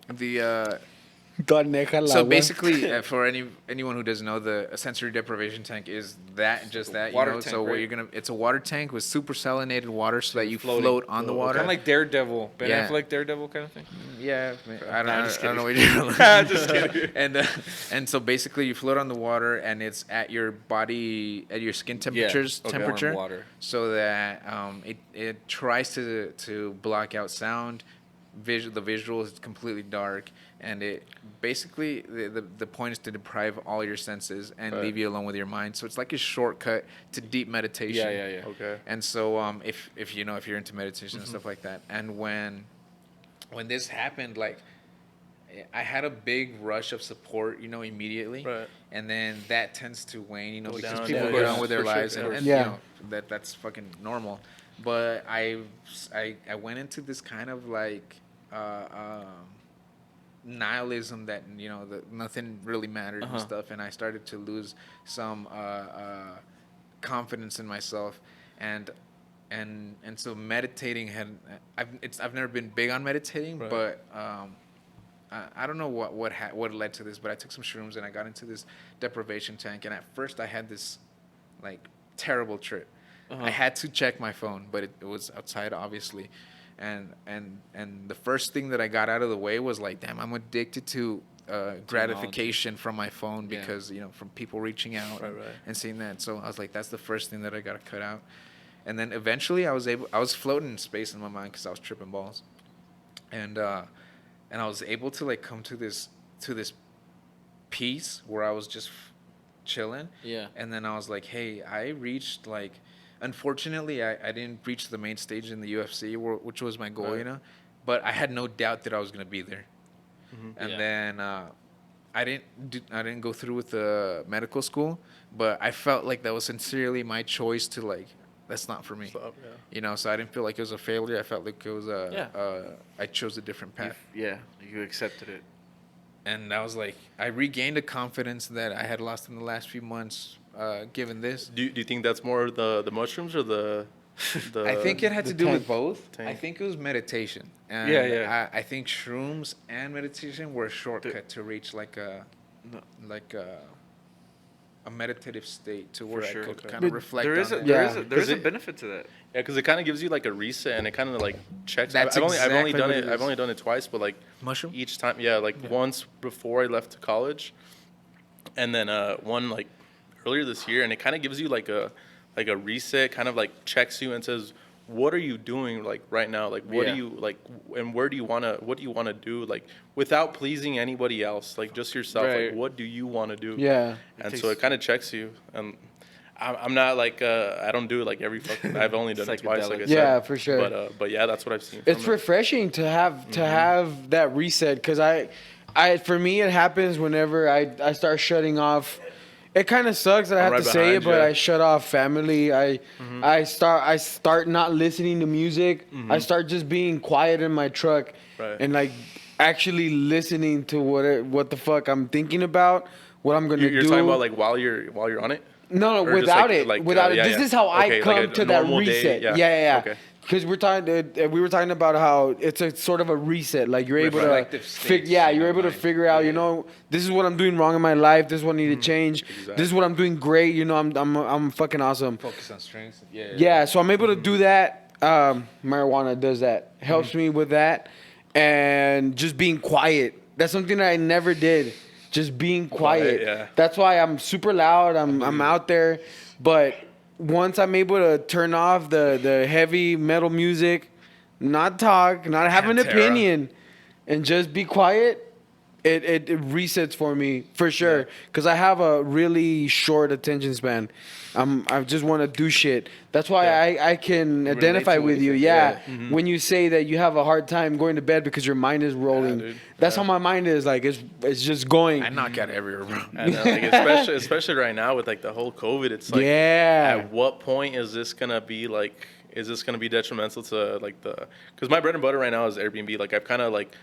Doneja la So agua. basically, for anyone who doesn't know, the sensory deprivation tank is just that. Water You know? tank, So what right? you're gonna, it's a water tank with super salinated water, so that you Floating. float on the water. Kind of like Daredevil. Ben Yeah. Affleck Daredevil kind of thing. Yeah, I Nah, just don't know what kidding. you're Just kidding. and so basically you float on the water, and it's at your body, at your skin temperatures Okay. temperature, Warm water. so that it tries to block out sound. The visual is completely dark, and it basically the point is to deprive all your senses and leave you alone with your mind. So it's like a shortcut to deep meditation. Yeah. okay. And so if you're into meditation and stuff like that, and when this happened, like I had a big rush of support, immediately. Right. And then that tends to wane, Go because down, people yeah, go yeah, on with their for sure, lives, yeah. and Yeah. that's fucking normal. But I went into this kind of like nihilism that that nothing really mattered and stuff, and I started to lose some confidence in myself, and so meditating I've never been big on meditating, Right. but I don't know what led to this, but I took some shrooms and I got into this deprivation tank, and at first I had this like terrible trip. I had to check my phone, but it was outside, obviously, and the first thing that I got out of the way was like, damn, I'm addicted to gratification from my phone, Yeah. because from people reaching out Right. and seeing that. So I was like, that's the first thing that I got to cut out. And then eventually I was floating in space in my mind because I was tripping balls, and I was able to like come to this peace where I was just chilling. Yeah. And then I was like, hey, I reached like, unfortunately, I didn't reach the main stage in the UFC, which was my goal, Right. but I had no doubt that I was gonna be there. And Yeah. then I didn't go through with the medical school, but I felt like that was sincerely my choice to like, that's not for me. Stop, yeah. So I didn't feel like it was a failure. I felt like it was I chose a different path. You accepted it. And I was like, I regained the confidence that I had lost in the last few months, given this. Do you think that's more the mushrooms or the I think it had to do tank. with both. Tank. I think it was meditation. And Yeah. I think shrooms and meditation were a shortcut to reach like a meditative state to where sure. I could Okay. kind But of reflect There is on a it. Yeah. there is a it- benefit to that. Yeah, because it kind of gives you like a reset, and it kind of like checks. That's I've only exactly done what it. it I've is. only done it twice, but like Mushroom? each time, once before I left to college, and then one like earlier this year, and it kind of gives you like a reset, kind of like checks you and says, what are you doing like right now? Like what Yeah. do you like, and what do you wanna do, like without pleasing anybody else, like just yourself. Right. Like what do you want to do? Yeah. And takes- so it kind of checks you. And I'm not like I don't do it like every fucking. I've only done it twice, like I said. Yeah, for sure. But yeah, that's what I've seen. It's from it. refreshing to have that reset, because I for me it happens whenever I start shutting off It kind of sucks that I I'm have to right say it, behind but you. I shut off family. I start not listening to music. I start just being quiet in my truck, Right. and like actually listening to what the fuck I'm thinking about, what I'm gonna You're do. talking about like while you're on it. No, Or just, without like- it. like, Without it. yeah, This yeah. is how I Okay, come like a to that normal day, reset. yeah. Yeah. Okay. Because we were talking about how it's a sort of a reset. Like you're able to Reflective state, you're state of able to mind. figure out. You know, this is what I'm doing wrong in my life. This is what I need to change. This is what I'm doing great. You know, I'm fucking awesome. Focus on strengths. Yeah, so I'm able to do that. Marijuana does that. Helps me with that, and just being quiet. That's something that I never did. Just being quiet. yeah. That's why I'm super loud. I'm out there, but once I'm able to turn off the heavy metal music, not talk, not have an Pantera. opinion, and just be quiet, it resets for me for sure. Because I have a really short attention span. I just want to do shit. That's why I can identify to what with you you. said. Yeah. When you say that you have a hard time going to bed because your mind is rolling. dude. That's how my mind is. Like it's just going. I knock out everywhere, bro. I know, like, especially right now with like the whole COVID, it's like, Yeah. at what point is this gonna be like? Is this gonna be detrimental to like the? Because my bread and butter right now is Airbnb. Like I've kind of like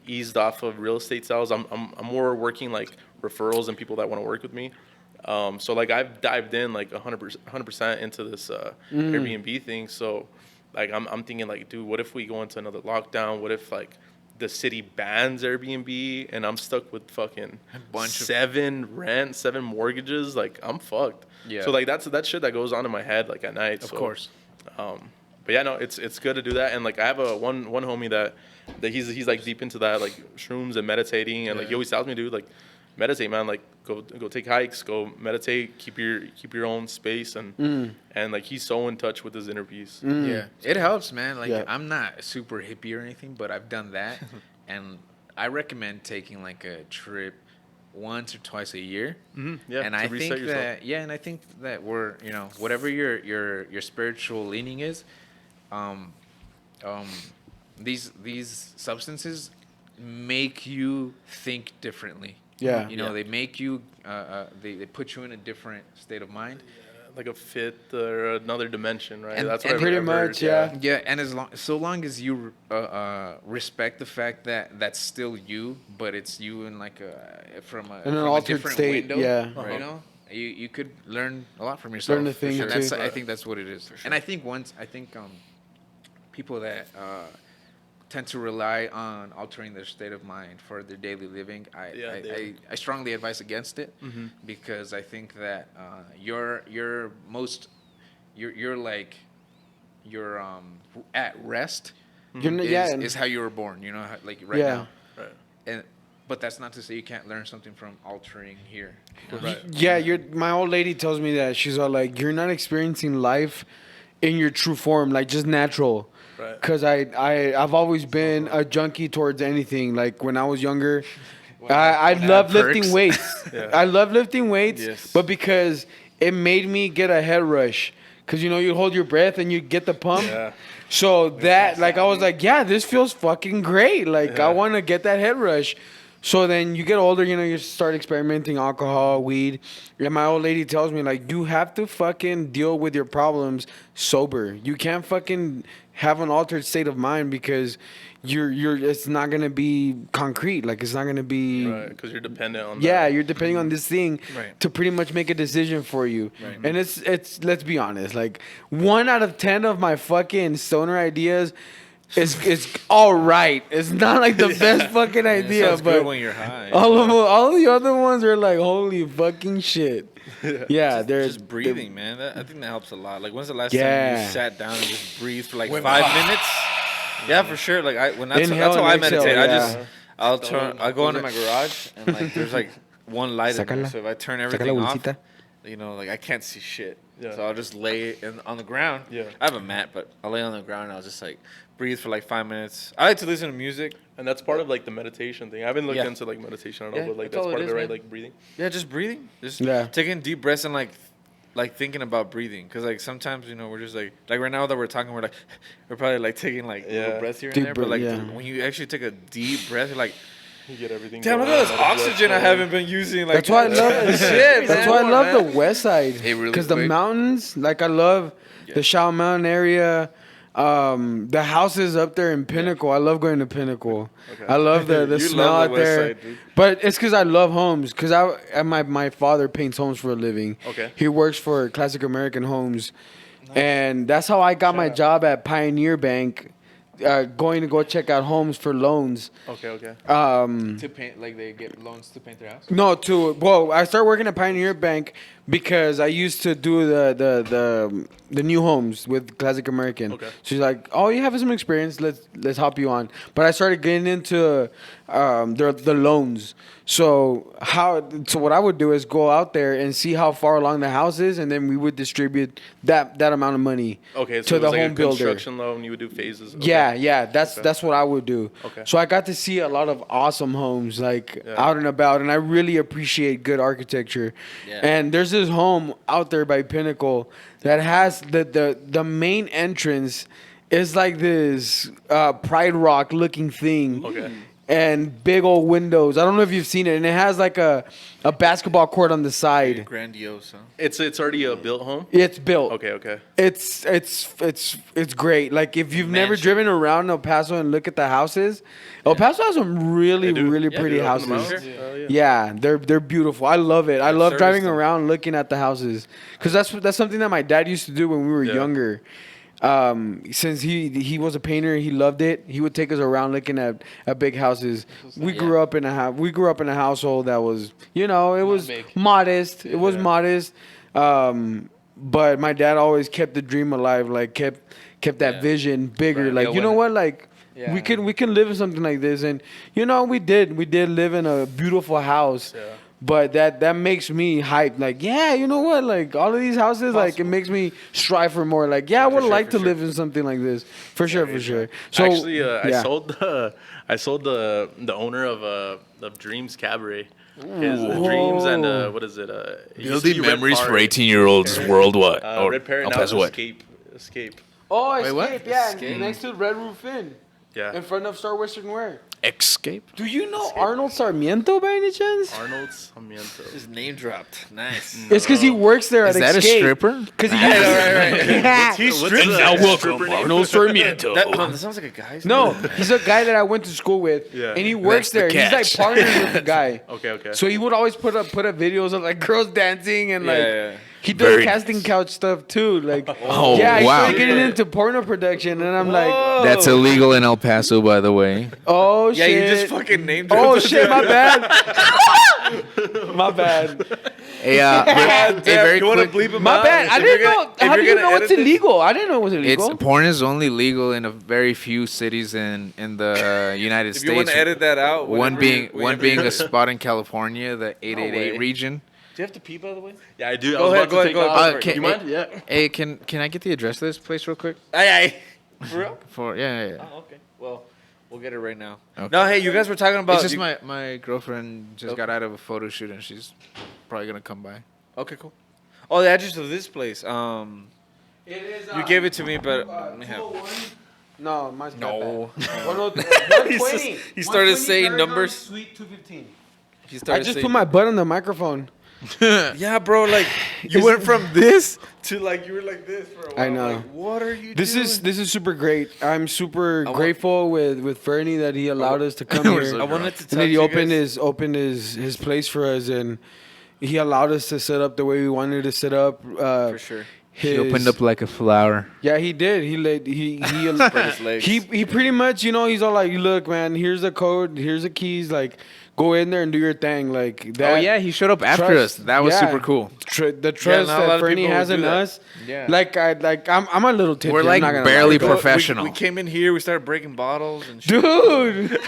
eased off of real estate sales. I'm more working like referrals and people that want to work with me. So like I've dived in like 100% into this Airbnb thing. So like I'm thinking like, dude, what if we go into another lockdown? What if like the city bans Airbnb and I'm stuck with fucking seven mortgages? Like I'm fucked. Yeah. So like that's shit that goes on in my head like at night. Of So, course. but yeah, no, it's good to do that. And like I have a one homie that he's like deep into that, like shrooms and meditating, and like he always tells me, dude, like meditate, man. Like go take hikes, go meditate, keep your own space, and like he's so in touch with his inner peace. Yeah, it helps, man. Like Yeah. I'm not super hippie or anything, but I've done that, and I recommend taking like a trip once or twice a year. Yeah, and to I reset think yourself. that and I think that we're whatever your spiritual leaning is, these substances make you think differently. Yeah. They make you they put you in a different state of mind. Like a fifth or another dimension, right? And- That's and what pretty I've much, heard, yeah. Yeah, and so long as you respect the fact that that's still you, but it's you in like from In an from a altered different state, window, yeah. you could learn a lot from yourself. Learn a thing and or that's two. I think that's what it is. And I think people that tend to rely on altering their state of mind for their daily living, I strongly advise against it because I think that you're at rest is how you were born. Like right now. Right. But that's not to say you can't learn something from altering here. Right. Yeah, my old lady tells me that. She's all like, you're not experiencing life in your true form, like just natural. Right. Because I've always been a junkie towards anything. Like when I was younger, I love lifting weights. Yeah. I love lifting weights, Yes. but because it made me get a head rush. Because, you hold your breath and you get the pump. Yeah. So that, like, I was like, yeah, this feels fucking great. Like, Yeah. I want to get that head rush. So then you get older, you start experimenting alcohol, weed. And my old lady tells me, like, you have to fucking deal with your problems sober. You can't fucking have an altered state of mind because it's not going to be concrete. Like, it's not going to be... Right, because you're dependent on Yeah, that. you're depending on this thing Right. to pretty much make a decision for you. Right. And it's let's be honest, like 1 out of 10 of my fucking stoner ideas is all right. It's not like the best fucking It idea, sounds but good when you're high. all the other ones are like holy fucking shit. Yeah, they're Just breathing, man. I think that helps a lot. Like, when's the last time Yeah. you sat down and just breathed for like 5 minutes? Yeah, for sure. Like that's Inhale how I and exhale, meditate. yeah. I'll go into my garage and like there's like one light in there. Sácala. So if I turn Saca everything la off, bolsita. like I can't see shit. Yeah. So I'll just lay on the ground. Yeah. I have a mat, but I'll lay on the ground and I'll just like breathe for like 5 minutes. I like to listen to music. And that's part of like the meditation thing. I haven't looked Yeah. into like meditation at all, Yeah, but like that's that's all part it of it, is, right? man. Like breathing. Yeah, just breathing. Just Yeah. taking deep breaths and like thinking about breathing. Because like sometimes, we're just like right now that we're talking, we're probably like taking like little breaths here and Deep there. But breath, like yeah. when you actually take a deep breath, you're like, You get everything. Damn, look going at this on, all the blood oxygen I flowing. haven't been using. Like That's why I love shit. That's man. why I love Man. the west side. Hey, really Because the quick. mountains, like I love the Shao Mountain area. The houses up there in Pinnacle. I love going to Pinnacle. Okay. I love the You smell love out the west there. side, dude. But it's because I love homes. Because my father paints homes for a living. Okay. He works for Classic American Homes, and that's how I got my job at Pioneer Bank, going to go check out homes for loans. Okay. To paint, like they get loans to paint their house. No, I started working at Pioneer Bank because I used to do the new homes with Classic American. Okay. She's like, "Oh, you have some experience. Let's hop you on." But I started getting into the loans. So what I would do is go out there and see how far along the house is, and then we would distribute that amount of money Okay. So to it the was like home a builder. construction loan. You would do phases. Okay. Yeah, that's what I would do. Okay. So I got to see a lot of awesome homes like Yeah. out and about, and I really appreciate good architecture. Yeah. And there's this home out there by Pinnacle that has the main entrance is like this Pride Rock looking thing. Okay. And big old windows. I don't know if you've seen it, and it has like a basketball court on the side. Grandiose, huh? It's already a built home. It's built. Okay. It's great. Like if you've never Mansion. driven around El Paso and look at the houses, El Paso has some really They do. really Yeah, pretty dude, open them houses. out. Hell yeah. Yeah, they're beautiful. I love it. I love service driving them. around looking at the houses because that's something that my dad used to do when we were Yeah. younger. Since he was a painter, he loved it. He would take us around looking at big houses. We grew up in a household that was, it was big. modest. It was Yeah. modest. But my dad always kept the dream alive, like kept that vision bigger. Right. Like, Yeah, you know when- what? Like we can live in something like this, and we did live in a beautiful house. Yeah. But that makes me hyped. Like, yeah, you know what? Like all of these houses, like it makes me strive for more. Like, yeah, I would like to live in something like this. For sure. So Actually, I yeah. sold the owner of Dreams Cabaret. His Dreams and what is it? It used to be Building Red memories for Parrot. 18-year-olds worldwide. Red Parrot El now Paso is what? Escape. Oh, Wait, Escape, what? yeah, Escape. next to Red Roof Inn, Yeah. in front of Star Western Wear. Escape. Do you know Arnold Sarmiento by any chance? Arnold Sarmiento. Just name dropped. Nice. It's because he works there Is at that a Escape. stripper? Because he He's What's stripped. the Now stripper name? Arnold Sarmiento. That sounds like a guy's No, he's a guy that I went to school with, Yeah. and he works That's the there. He's like catch. partners with the guy. Okay. So he would always put up videos of like girls dancing and like Yeah. he does Very casting couch stuff too. Like Oh, yeah, he wow. started getting into porno production, and I'm like, That's illegal in El Paso, by the way. oh Yeah, shit. you just fucking named Oh it. shit, my bad. My bad. Hey, Damn, very you want to quick- bleep him My out? bad. I If didn't you're know. gonna- if How you're do you gonna know it's edit this- illegal? I didn't know it was illegal. Porn is only legal in a very few cities in the United If you want States. to edit that out, one whenever being you- one whenever being you- a spot in California, the 888 way. region. Do you have to pee, by the way? Yeah, I do. Go I was ahead, about go to ahead, take go off. ahead. Okay, You mind? Yeah. Hey, can I get the address of this place real quick? Aye. For real? Yeah. Oh, okay. Well, we'll get it right now. Okay. No, hey, you guys were talking about. It's just you- my girlfriend just Okay. got out of a photo shoot and she's probably gonna come by. Okay, cool. Oh, the address of this place. It is, You gave it to me, but let me have. 201. No, mine's got No. that. 120. He started 120 saying Paragon numbers. Suite 215. He I started just saying- put my butt on the microphone. Yeah, bro. Like you went from this to like you were like this for a while. I know. Like, what are you This doing? is super great. I'm super want- grateful with Fernie that he allowed us to come We're here. so I wanted to And tell then he you opened guys. his place for us, and he allowed us to set up the way we wanted to set up. For sure. She opened up like a flower. Yeah, he did. He his legs. he pretty much, he's all like, look, man, here's the code, here's the keys, like, go in there and do your thing, like that. Oh yeah, he showed up after trust- us. That was yeah. super cool. The trust not a lot that of Fernie people has would in do that. us. Yeah. I'm a little tipsy. We're I'm like not gonna barely lie. Go- professional. We came in here. We started breaking bottles and shit. Dude.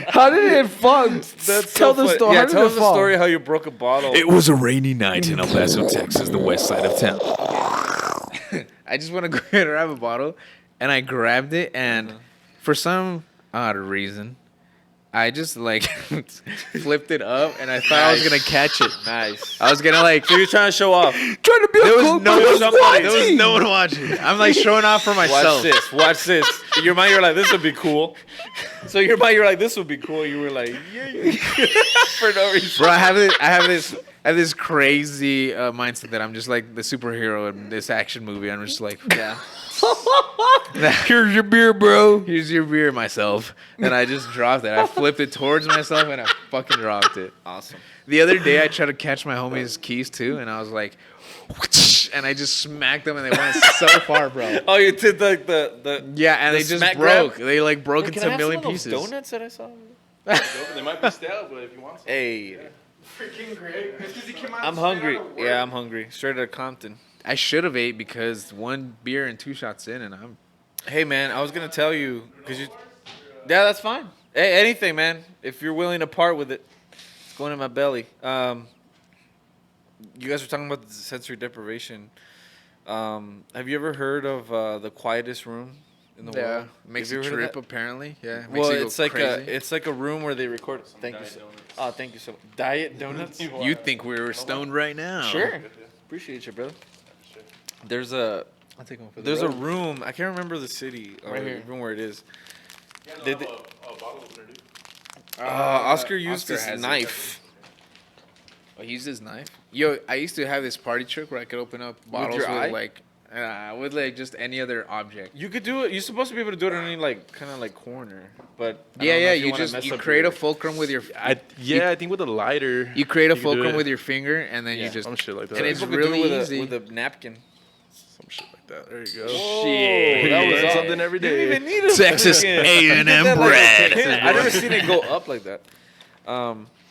How did it fall? Tell the story. Yeah, How did tell it us the fall? story how you broke a bottle. It was a rainy night in El Paso, Texas, the west side of town. I just want to go ahead and grab a bottle, and I grabbed it, and for some odd reason, I just like flipped it up, and I thought I was gonna catch it. Nice. I was gonna like. So you're trying to show off. Trying to be There a was cool no dude. one. There was no one watching. I'm like showing off for myself. Watch this. Watch this. In your mind, you're like, this would be cool. So in your mind, you're like, this would be cool. You were like, yeah. For no reason. Bro, I have this crazy mindset that I'm just like the superhero in this action movie. I'm just like, Yeah. Here's your beer, bro. here's your beer, myself. And I just dropped it. I flipped it towards myself, and I fucking dropped it. Awesome. The other day, I tried to catch my homie's keys too, and I was like, and I just smacked them, and they went so far, bro. Oh, you did the Yeah, and The they just smack broke. grab? They like broke Can I into a have million some of those pieces. donuts that I saw? They might be stale, but if you want some. Hey, Freaking great. It's 'cause he came out I'm straight hungry. out of work. Yeah, I'm hungry. Straight out of Compton. I should have ate because one beer and 2 shots in, and I'm. Hey, man, I was gonna tell you because you. Yeah, that's fine. Hey, anything, man. If you're willing to part with it, it's going in my belly. You guys were talking about the sensory deprivation. Have you ever heard of the quietest room in the world? makes Have you you ever heard of trip that? apparently. Yeah, makes Well, you go it's like crazy. a room where they record. Thank you. Oh, thank you so much. Diet donuts. You think we were stoned right now? Sure. Appreciate you, brother. There's a I'll take one for the there's a road. room. I can't remember the city or Right here. even where it is. They, They- a bottle opener, dude. Oscar used Oscar his has it. knife. Oh, he used his knife. Yo, I used to have this party trick where I could open up bottles your eye? with like just any other object. You could do it. You're supposed to be able to do it on any like kind of like corner, but I Yeah, don't know yeah. if You wanna just mess you up create your- a fulcrum with your. I think with a lighter. You create a you can do fulcrum it. with your finger, and then Yeah. you just. Some shit like that. And it's People could do it really with easy. with a napkin. Some shit like that. There you go. Shit, that was all- something every You day. didn't even need a Texas fucking- A&M You did that like a bread. kid. I never seen it go up like that.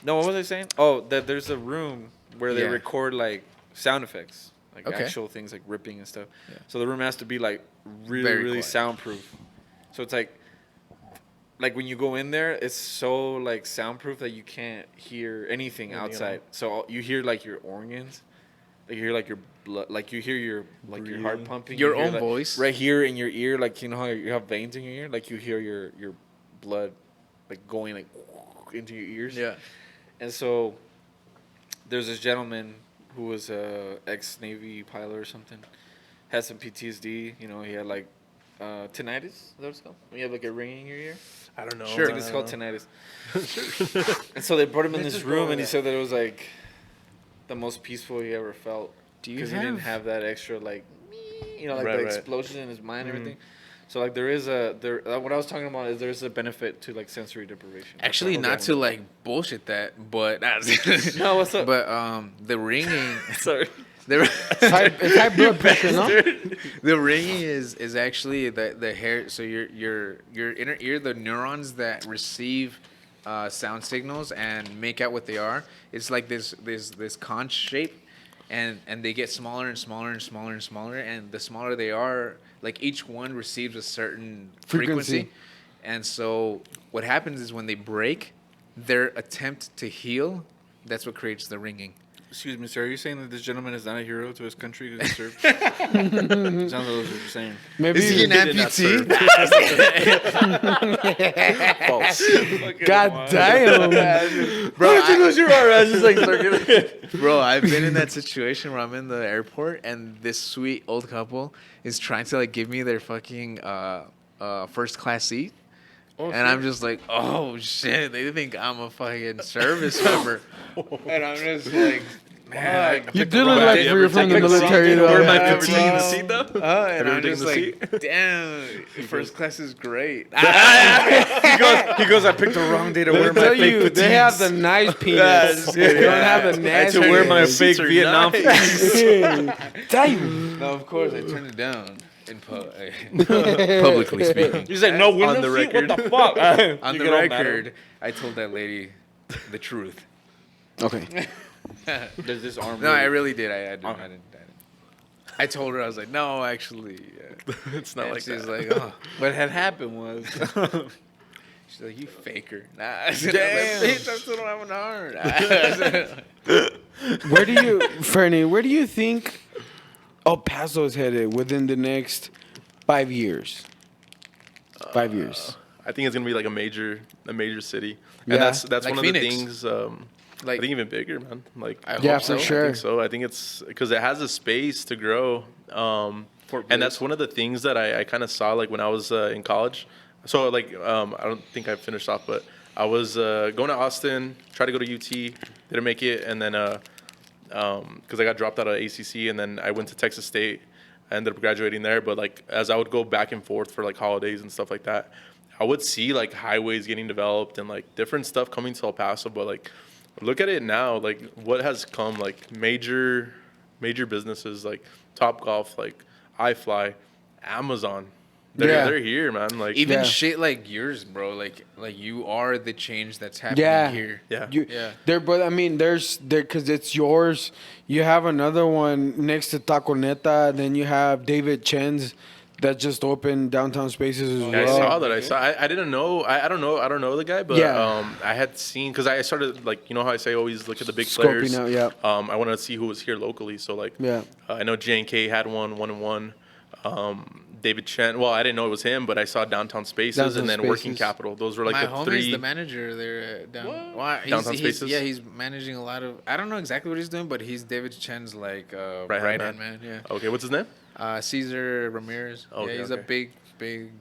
No, what was I saying? Oh, that there's a room where they Yeah. record like sound effects, like Okay. actual things like ripping and stuff. Yeah. So the room has to be like really, Very really quiet. soundproof. So it's like when you go in there, it's so like soundproof that you can't hear anything outside. So you hear like your organs, like you hear like your blood, like you hear your like your heart Breathing. pumping. Your you hear, own like, voice. right here in your ear, like you know how you have veins in your ear, like you hear your blood like going like into your ears. Yeah. And so there's this gentleman who was a ex-Navy pilot or something, had some PTSD. You know, he had like tinnitus. Is that what it's called? When you have like a ringing in your ear. I don't know. I think it's called tinnitus. And so they brought him in this room, and he said that it was like the most peaceful he ever felt. Do you Because he didn't have that extra like, like Right, the right. explosion in his mind and everything. So like there is what I was talking about is there's a benefit to like sensory deprivation. Actually, not to like bullshit that, but No, what's up? But the ringing, Sorry. It's high blood pressure, no? the ringing is actually the hair. So your inner ear, the neurons that receive sound signals and make out what they are. It's like this conch shape, and they get smaller and smaller and smaller and smaller. And the smaller they are, like each one receives a certain frequency. And so what happens is when they break, their attempt to heal, that's what creates the ringing. Excuse me, sir. Are you saying that this gentleman is not a hero to his country to serve? Sounds like that's what you're saying. Maybe Is he an amputee? False. God damn. Bro, Just Bro, I've been in that situation where I'm in the airport and this sweet old couple is trying to like give me their fucking first class seat. And I'm just like, oh shit, they think I'm a fucking service member. And I'm just like, man. You do look like you're from the military, though. Where my Ever fatigue taken the is. seat though? And you I'm ever just taken the like, damn, first class is great. He goes, I picked the wrong day to wear my Tell fake you, they have the nice penis. They don't have the I had nasty. to wear my Seats fake are Vietnam. nice. Damn. No, of course, I turned it down in publicly speaking. He's like, no window On the seat? record. What the fuck? On You the get all mad at him. record, I told that lady the truth. Okay. There's this arm. No, I really did. I didn't. I told her, I was like, no, actually. It's not And like she's that. like, oh. What had happened was, She's like, you faker. Nah. I said, Damn. Bitch, I still don't have an arm. Where do you, Fernie, where do you think El Paso is headed within the next 5 years? 5 years. I think it's gonna be like a major city, Yeah. and that's Like one of Phoenix. the things. I think even bigger, man. Like I Yeah, hope for so. sure. I think so. I think it's because it has a space to grow. And that's one of the things that I kind of saw like when I was in college. So like I don't think I finished off, but I was going to Austin, tried to go to UT, didn't make it, and then because I got dropped out of ACC, and then I went to Texas State. I ended up graduating there, but like as I would go back and forth for like holidays and stuff like that, I would see like highways getting developed and like different stuff coming to El Paso. But like look at it now, like what has come, like major businesses like Topgolf, like iFly, Amazon. They're here, man. Like Even Yeah. shit like yours, bro. Like you are the change that's happening Yeah. here. yeah. Yeah. There, but I mean, there's there because it's yours. You have another one next to Taco Neta. Then you have David Chen's that just opened downtown spaces as Yeah, I well. saw that. I didn't know. I don't know. I don't know the guy, but Yeah. I had seen because I started like you know how I say always look at the big Scoping players. out, yeah. I wanted to see who was here locally. So like, Yeah. I know J&K had one and one. David Chen. Well, I didn't know it was him, but I saw Downtown Spaces Downtown and then Working Spaces. Capital. Those were like My the homie's three. the manager there down. Well, Downtown Spaces? Yeah, he's managing a lot of. I don't know exactly what he's doing, but he's David Chen's like Right-hand right-hand man. Yeah. Okay, what's his name? Caesar Ramirez. Okay, Yeah, he's okay. a big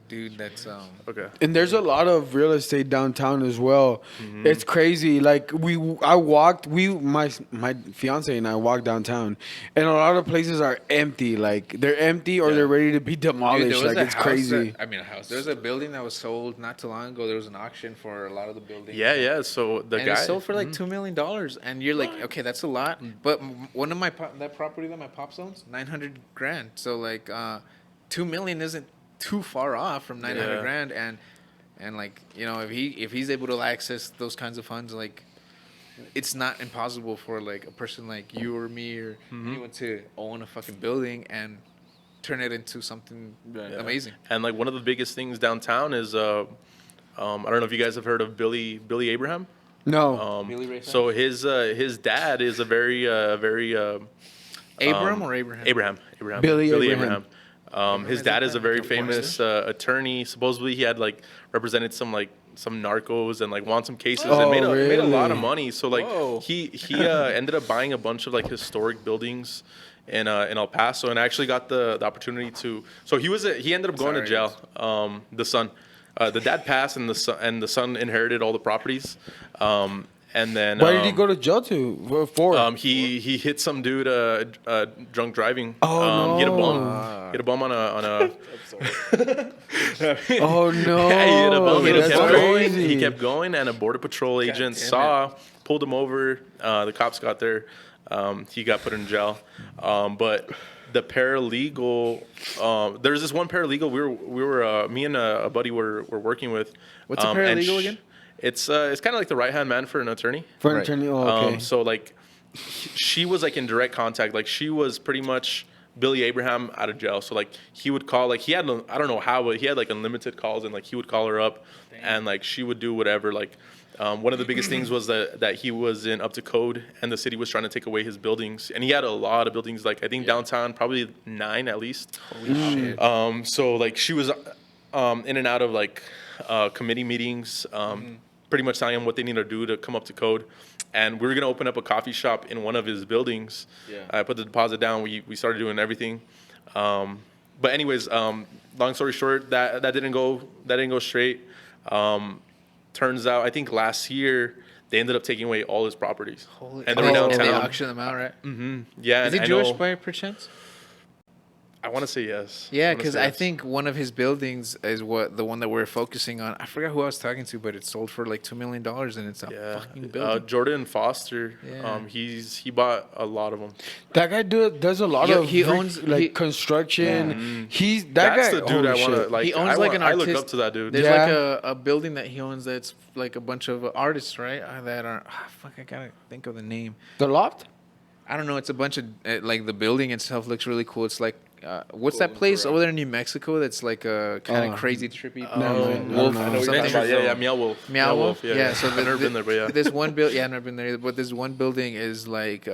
dude. That's Okay. And there's a lot of real estate downtown as well. It's crazy. Like my fiance and I walked downtown, and a lot of places are empty. Like they're empty or Yeah. they're ready to be Dude, demolished. there was Like a it's house crazy. a house. There was a building that was sold not too long ago. There was an auction for a lot of the buildings. Yeah. So the And guy it sold for like $2 million, and you're like, okay, that's a lot. But one of my that property that my pops owns, $900,000. So like, $2 million isn't too far off from $900,000, and like if he's able to access those kinds of funds, like it's not impossible for like a person like you or me or anyone to own a fucking building and turn it into something amazing. And like one of the biggest things downtown is I don't know if you guys have heard of Billy Abraham. No. Billy Ray So his dad is a very Abram or Abraham? Abraham. Billy Abraham. His is dad it is a that? very California? famous attorney. Supposedly he had like represented some narcos and like won some cases Oh, and made a lot of really? money. So like Whoa. he ended up buying a bunch of like historic buildings in El Paso, and I actually got the opportunity to. So he ended up going to jail. The son, the dad passed, and the son inherited all the properties. And then Why did he go to jail for? he hit some dude drunk driving. Oh, He hit a no. bum. Hit a bum on a. Oh no! Yeah, he hit a bum and he That's kept going. crazy. He kept going, and a border patrol agent damn pulled him over. The cops got there. He got put in jail. But the paralegal, there's this one paralegal we were me and a buddy were working with. What's a and paralegal again? It's kind of like the right hand man for an attorney. For an Right. attorney. Oh, okay. So like, she was like in direct contact. Like she was pretty much Billy Abraham out of jail. So like he would call, like he had, I don't know how, but he had like unlimited calls, and like he would call her up, and like she would do whatever. Like one of the biggest things was that he was in up to code, and the city was trying to take away his buildings, and he had a lot of buildings. Like I think downtown probably 9 at least. Holy shit. So like she was in and out of like committee meetings, pretty much telling him what they need to do to come up to code. And we were gonna open up a coffee shop in one of his buildings. Yeah. I put the deposit down. We started doing everything. But anyways, long story short, that didn't go straight. Turns out, I think last year they ended up taking away all his properties, and they were Oh. downtown. And they auction them out, right? Yeah, Is and he I Jewish know- by perchance? I want to say yes. Yeah, wanna because say I yes. think one of his buildings is the one that we're focusing on. I forgot who I was talking to, but it sold for like $2 million, and it's a Yeah, fucking building. Jordan Foster. Yeah. He bought a lot of them. That guy does a lot He- of he owns- he- construction. He's that That's guy. the dude I holy want to shit. like. He owns I like want- an I look artist- up to that dude. There's Yeah. like a building that he owns that's like a bunch of artists, right? That are fuck. I gotta think of the name. The loft. I don't know. It's a bunch of like the building itself looks really cool. It's like what's that place over there in New Mexico that's like a kind of crazy trippy Never mind. wolf I know I know what you're something? talking about. Yeah, Meow Wolf. Meow Wolf. Yeah. So I've never been there, but yeah. This one building, yeah, I've never been there. But this one building is like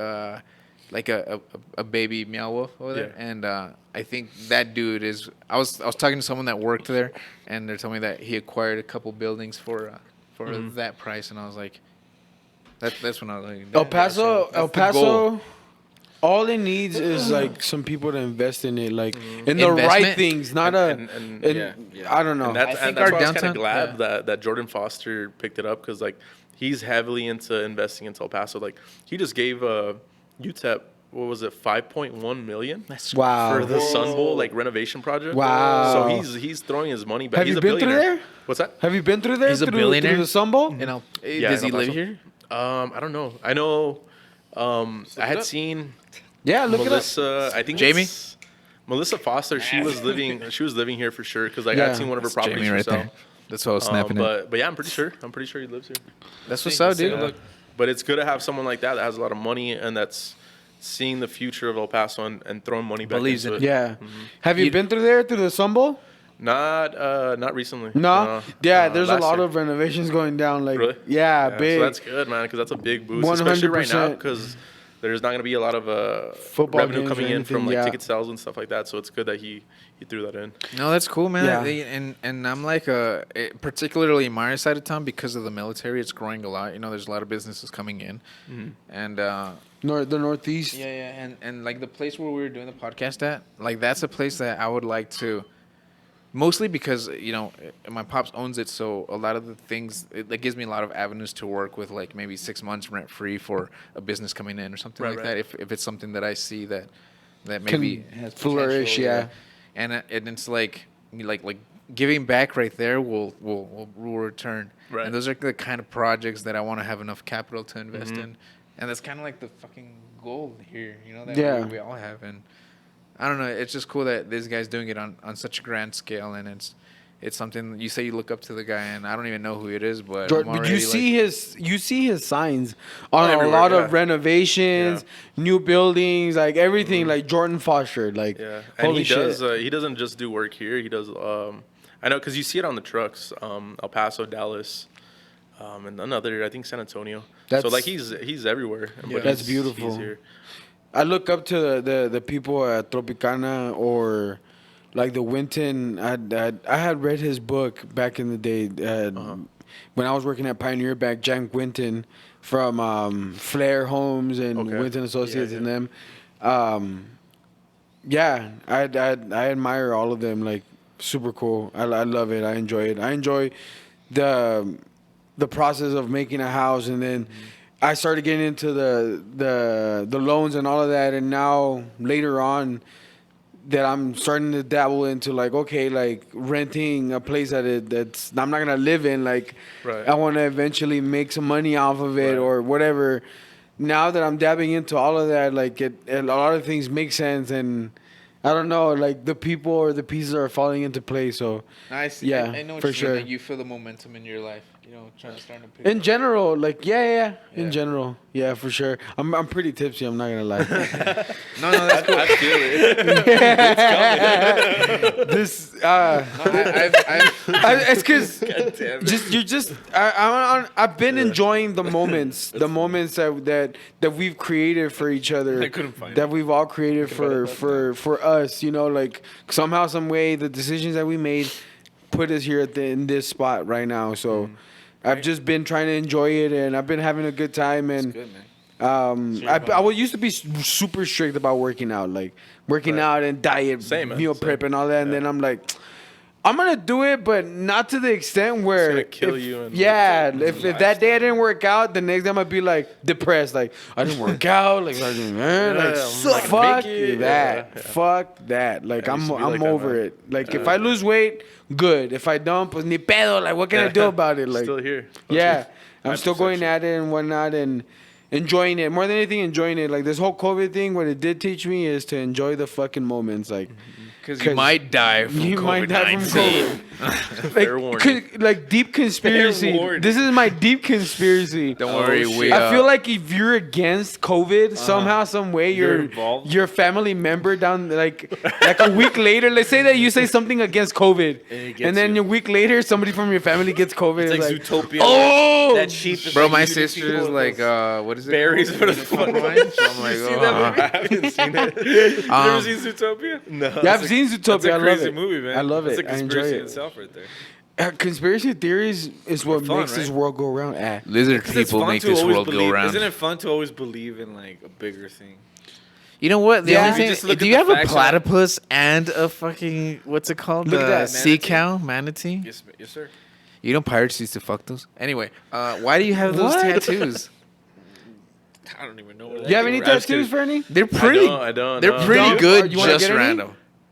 like a baby meow wolf over there, Yeah. and I think that dude is. I was talking to someone that worked there, and they're telling me that he acquired a couple buildings for that price, and I was like, that's when I was like, El Paso, that's El the goal. Paso. All it needs is like some people to invest in it, like in the right Investment? things, not I don't know. And that's, I think and that's our why I was kind downtown- of glad that Jordan Foster picked it up because like he's heavily into investing into El Paso. Like he just gave UTEP, what was it, 5.1 million Wow. for the Sun Bowl like renovation project. Wow. So he's throwing his money back. Have He's you a been through billionaire. there? What's that? Have you been through there? He's a through, billionaire? through the Sun Bowl? You know, Yeah, does he in El live Paso. here? I don't know. I know. I had seen Yeah, look Melissa. I think Jamie? it's Melissa Foster. She was living. She was living here for sure because like Yeah. I'd seen one of her That's properties Jamie for right sale. there. That's what I was snapping at. But yeah, I'm pretty sure. I'm pretty sure he lives here. That's what's up, dude. Yeah. But it's good to have someone like that that has a lot of money and that's seeing the future of El Paso and throwing money back Believes into in it. it. Yeah. Have you been through there through the Sun Bowl? Not recently. No. Yeah, there's a last lot year. of renovations going down. Like, Really? yeah, big. So that's good, man, because that's a big boost, especially right now 100%. because there's not going to be a lot of Football revenue games coming or in from anything, like yeah. ticket sales and stuff like that. So it's good that he threw that in. No, that's cool, man. Yeah. And I'm like, particularly in my side of town, because of the military, it's growing a lot. You know, there's a lot of businesses coming in, and the Northeast. yeah, and like the place where we were doing the podcast at, like that's a place that I would like to. Mostly because, you know, my pops owns it, so a lot of the things, it gives me a lot of avenues to work with, like maybe 6 months rent-free for a business coming in or something Right, like right. that, if it's something that I see that maybe has flourish, potential, yeah. And it's like giving back right there will return. Right. And those are the kind of projects that I want to have enough capital to invest in. And that's kind of like the fucking goal here, you know, that Yeah. we all have. And I don't know. It's just cool that this guy's doing it on such a grand scale, and it's something you say you look up to the guy, and I don't even know who it is, but Jordan, I'm but you already, see his signs on a Everywhere, lot yeah. of renovations, new buildings, like everything, like Jordan Foster, like Yeah, and holy he shit. does. He doesn't just do work here. He does. I know because you see it on the trucks. El Paso, Dallas, and another. I think San Antonio. So That's- like he's everywhere. but That's he's- beautiful. He's here. I look up to the people at Tropicana or like the Winton. I had read his book back in the day when I was working at Pioneer Bank. Jack Winton from Flair Homes and Okay. Winton Associates Yeah, and them. Yeah, I admire all of them. Like super cool. I love it. I enjoy it. I enjoy the process of making a house, and then I started getting into the loans and all of that, and now later on that I'm starting to dabble into like, okay, like renting a place that's I'm not gonna live in. Like Right. I want to eventually make some money off of it Right. or whatever. Now that I'm dabbing into all of that, like a lot of things make sense, and I don't know, like the people or the pieces are falling into place. So I see. Yeah, I know what for you sure. mean. Like you feel the momentum in your life. You know, starting to pick in up. general, like yeah, in Yeah. general, yeah, for sure. I'm pretty tipsy. I'm not gonna lie. No, that's cool. I feel it. This I've it's because I've been enjoying the moments that we've created for each other. I couldn't find that we've all created for us. You know, like somehow, some way, the decisions that we made put us here in this spot right now. So I've just been trying to enjoy it, and I've been having a good time. And good, man. I used to be super strict about working out, like working out and diet, Same, man. meal Same. prep, and all that. And then I'm like, I'm gonna do it, but not to the extent where gonna kill if- you and- if that day I didn't work out, the next day I'm gonna be like depressed, like I didn't work out, like man, like I'm fuck make it. that, Yeah. fuck that. Like I I'm used to be like that, over man. it. Like if I lose weight, good. If I don't, pues ni pedo. Like what can I do about it? Like Still here. yeah, I'm My still going perception. at it and whatnot and enjoying it. More than anything, enjoying it. Like this whole COVID thing, what it did teach me is to enjoy the fucking moments. Like Because you might die from you might die from COVID-19. COVID. Fair warning. Like deep conspiracy. warning. This is my deep conspiracy. Don't worry, shit. we. I feel like if you're against COVID, somehow, some way, You're your involved. your family member down like a week later. Let's say that you say something against COVID, it gets and then you. a week later, somebody from your family gets COVID. It's like like Zootopia. oh, That sheep is Bro, like my eating sister people is with like, those- what is it? Berries called? for the Compromise? So I'm like, You see that oh. movie? I haven't seen it. You ever seen Zootopia? No. Yeah, I've seen That's Zootopia. a I love crazy it. movie, man. I love It's it. a I enjoy conspiracy in it. itself right there. Conspiracy theories is what fun, makes this right? world go around. Lizard 'Cause it's people fun make to this always world go believe- around. Isn't it fun to always believe in like a bigger thing? You know what? The Yeah. only You thing, just look do at you the have a facts of- platypus and a fucking what's it called? Look at The that. sea Manatee? cow, manatee. Yes, yes, sir. You know pirates used to fuck those. Anyway, why do you have those What? tattoos? I don't even know. Where Do you have any I'm just tattoos, kidding. Fernie? They're pretty. I don't. They're no. pretty Don't? good, You wanna just get any? random.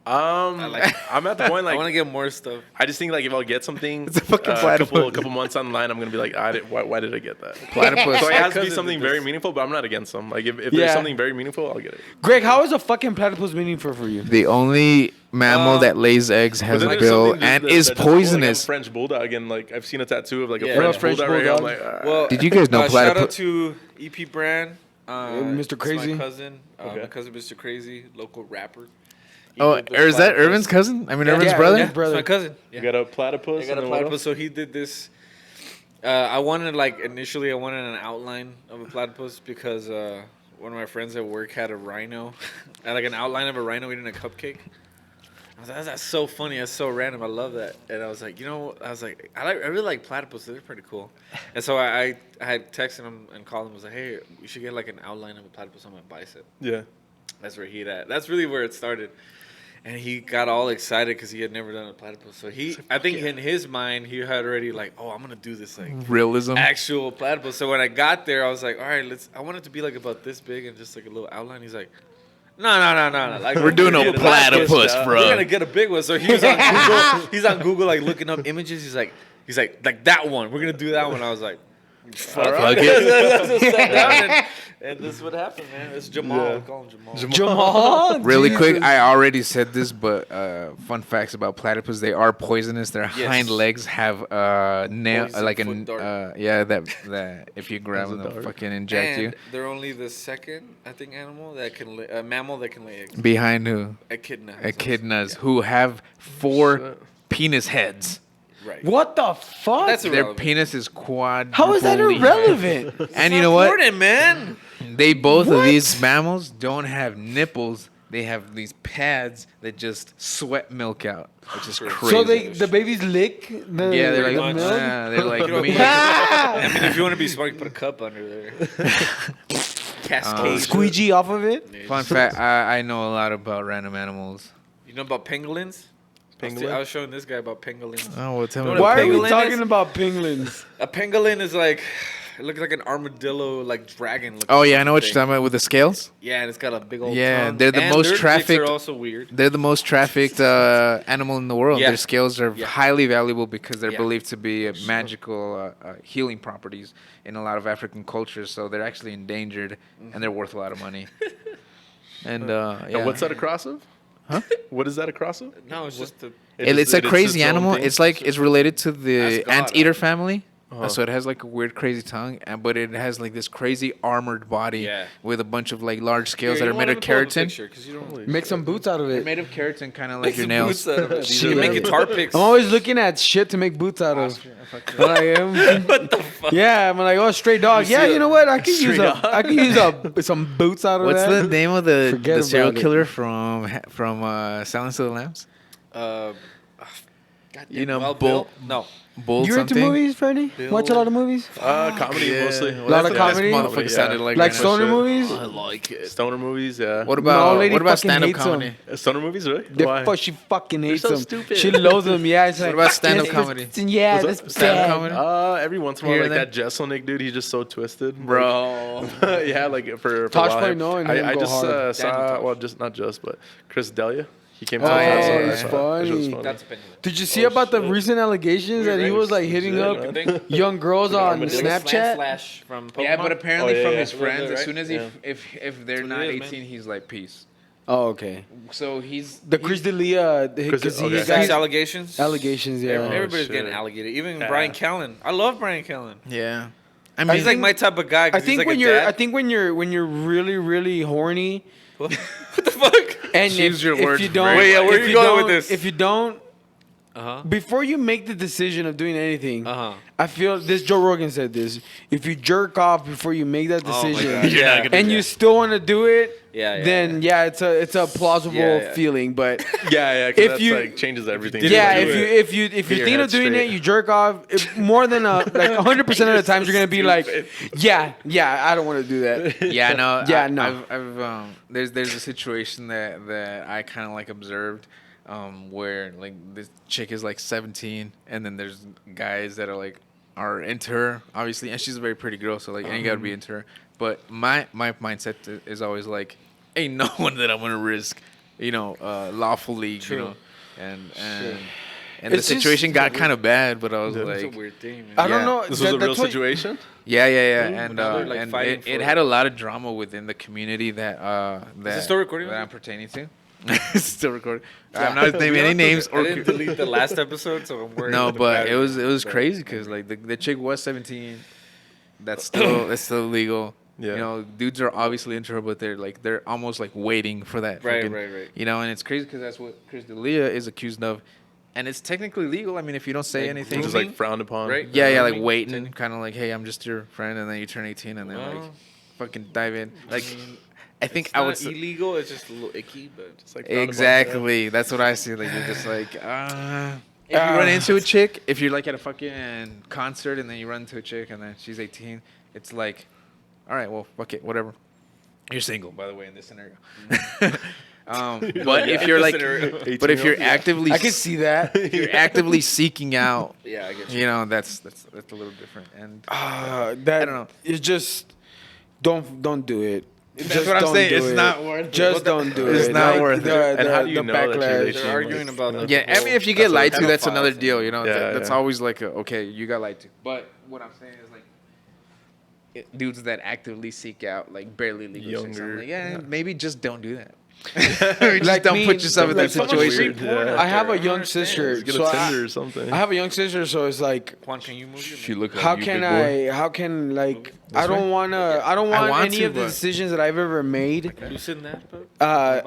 like- I'm at the point I like want to get more stuff. I just think like if I'll get something It's a fucking a platypus. couple months online, I'm gonna be like, why did I get that? Platypus. So it has to be Cousin something did very this. meaningful, but I'm not against them. Like if Yeah. there's something very meaningful, I'll get it. Greg, how is a fucking platypus meaningful for you? The only mammal that lays eggs But has then a there's bill something and that is just cool, like, poisonous. a French bulldog, and like I've seen a tattoo of like Yeah. a French, French bulldog. Right here. I'm bulldog. like, Well, Did you guys know shout out platypus? to EP Brand, Mr. Crazy? My cousin, Okay. my cousin, Mr. Crazy, local rapper. He Oh, did the or is that platypus. Irvin's cousin? I mean, Yeah, Irvin's yeah, brother? yeah. It's brother. my cousin. you got a platypus. I got a and then what platypus. else? So he did this. I wanted initially I wanted an outline of a platypus because one of my friends at work had a rhino, had like an outline of a rhino eating a cupcake. I was like, that's so funny. That's so random. I love that. And I was like, I really like platypus. They're pretty cool. And so I had texted him and called him. I was like, hey, we should get like an outline of a platypus on my bicep. Yeah. That's where he'd at. That's really where it started. And he got all excited because he had never done a platypus. So I think in his mind, he had already like, oh, I'm gonna do this like Realism. actual platypus. So when I got there, I was like, all right, I want it to be like about this big and just like a little outline. He's like, no. Like, We're doing a gonna get platypus, We're bro. gonna get a big one. So he was on Google. He's on Google like looking up images. He's like that one. We're gonna do that one. I was like, fuck Fuck it. So sat down and this is what happened, man. It's Jamal. Yeah. I call him Jamal. Jamal? Really quick, Jesus. I already said this, but fun facts about platypus: they are poisonous. Their Yes. hind legs have nail, Poison like foot dart. that if you grab them, That's a they'll dart. fucking inject you. And they're only the second, I think, mammal that can lay eggs. Behind who? Echidna. Echidnas, who have 4 penis heads. Right. What the fuck? That's Their irrelevant. penis is quad. How is that irrelevant? And you know what? Important, man. They both of What? these mammals don't have nipples. They have these pads that just sweat milk out, which is crazy. So the babies lick the yeah, they're the like, milk? they're like You know, me. I mean, if you want to be smart, you put a cup under there. Cascade. Squeegee off of it? Fun fact: I know a lot about random animals. You know about pangolins? I was showing this guy about pangolins. Oh, well, tell Know me. what Why a are we pangolin talking is? about penguins? A pangolin is like, it looks like an armadillo, like dragon. Oh yeah, I know what you're talking about with the scales. Yeah, and it's got a big old Yeah, tongue. they're the And most their dicks trafficked- are also weird. They're the most trafficked animal in the world. Yeah. Their scales are Yeah. highly valuable because they're Yeah. believed to be magical healing properties in a lot of African cultures. So they're actually endangered, and they're worth a lot of money. And yeah, And what's that a cross of? Huh? What is that a cross of? No, it's just the. It's a crazy its own animal. thing? It's like it's related to the Ask God, anteater family. Uh-huh. So it has like a weird, crazy tongue, but it has like this crazy armored body Yeah. with a bunch of like large scales Here, that you are made wanna of pull up a keratin. picture, 'cause you don't- Make some boots out of They're it. made of keratin, kind of like your Some nails. boots out of it. Shit. You make guitar picks. I'm always looking at shit to make boots out of. What the fuck? Yeah, I'm like, oh, stray dog. Yeah, you know what? I could use some boots out of What's that. the name of the Forget serial about it. killer from Silence of the Lambs? You know, Well, Bull. Bill? No. Bull You into something. movies, Fernie? Watch a lot of movies? Comedy Yeah. mostly. A lot of That's comedy? what this motherfucker Yeah. sounded like. Like right now. stoner shit. movies? I like it. Stoner movies, yeah. What My old about lady what about fucking stand-up hates 'em. comedy? Stoner movies, really? The Why? fuck, she fucking hates so them. stupid. She loathes them. Yeah, it's like, about stand-up this- comedy? Yeah, What's this up? Stand-up bad. comedy? Every once in a while, Here like and that Jesselnick dude, he's just so twisted, Bro. Like, yeah, like for Tosh a while. Point and him I go just hard. saw, well, just not just, but Chris D'Elia. He came to Oh, the yeah, episode. he's I saw it. It was funny. That's opinion. Did you see Oh, about the shit. recent allegations that he was like hitting Yeah, up man. young girls on Armadillo. Snapchat? Flash from Pokemon. Yeah, but apparently Oh, yeah, from yeah. his friends, Right? as soon as he, Yeah. if they're That's what not it is, 18, he's like peace. Oh, okay. So he's The Chris D'Elia, because he okay. got Sex allegations. allegations, yeah. Everybody's shit. getting alligated. Even Yeah. Brian Callen. I love Brian Callen. Yeah. I mean, He's like my type of guy. 'cause I think he's like when a you're, dad. I think when you're really, really horny, What the fuck? and Choose your if words you don't, very Wait, yeah, where if you going with don't- this? If you don't before you make the decision of doing anything, Uh-huh. I feel this. Joe Rogan said this. If you jerk off before you make that Oh my decision, God. You're not gonna and do you that. still want to do it, Yeah, then it's a plausible Yeah. feeling. But Yeah, If because that's you- like changes everything. didn't yeah, do if it. you're your thinking head of doing straight. it, you jerk off. More than like 100% of the times, you're gonna be like, yeah, I don't want to do that. Yeah, no. Yeah, no. I've there's a situation that I kind of like observed, where like this chick is like 17, and then there's guys that are into her, obviously, and she's a very pretty girl, so like, and you gotta be into her. But my mindset is always like, ain't no one that I'm gonna risk, lawfully, True. and the It's just- situation got kind of bad, but I was Yeah. It's a like, weird thing, man. I don't Yeah. know. This was a That- real that's what- situation. yeah, Ooh, and now they're, like, fighting it for had it. a lot of drama within the community that this still recording? that I'm pertaining to. It's still recording. I'm not naming any names I or didn't delete the last episode, so I'm worried. no, about the but battery. it was But- crazy because like the chick was 17. That's still illegal. Yeah. Dudes are obviously into her, but they're almost like waiting for that. Right, fucking- right. And it's crazy because that's what Chris D'Elia is accused of, and it's technically legal. I mean, if you don't say Like anything, Which is like frowned upon. Right? yeah, like grooming, waiting, technically. kind of like, hey, I'm just your friend, and then you turn 18, and then like Well, fucking dive in. Like, I think it's I not would. illegal. It's just a little icky, but It's like frowned upon. Exactly. That's what I see. Like you're just like, if you run into a chick, if you're like at a fucking concert and then you run into a chick and then she's 18, it's like, all right, well, fuck it, whatever. You're single, by the way, in this scenario. But if you're like, but if you're actively, I can see that. if you're actively seeking out, yeah, I get you. that's a little different. And That I don't know. It's just don't do it. That's what I'm don't saying. do It's it. not worth it. Just don't do it. It's not worth it. And how do you the know that you're backlash? 18? They're arguing about like, Yeah, the I mean, whole- if you get That's lied what to, that's pedophile another thing. deal. Yeah, That's yeah. always like, okay, you got lied to. But what I'm saying is like, dudes that actively seek out like barely legal chicks, I'm Younger, like, yeah, yeah. maybe just don't do that. Just Like don't me, put yourself in like that someone situation. weird. Yeah. I have a I don't young understand. sister. Get So a Tinder or something. I have a young sister, so it's like, Juan, can you move your She mic? look like how you, can big boy. How can like, This I don't way? want any to, of the but- decisions that I've ever made Loosen that, bro.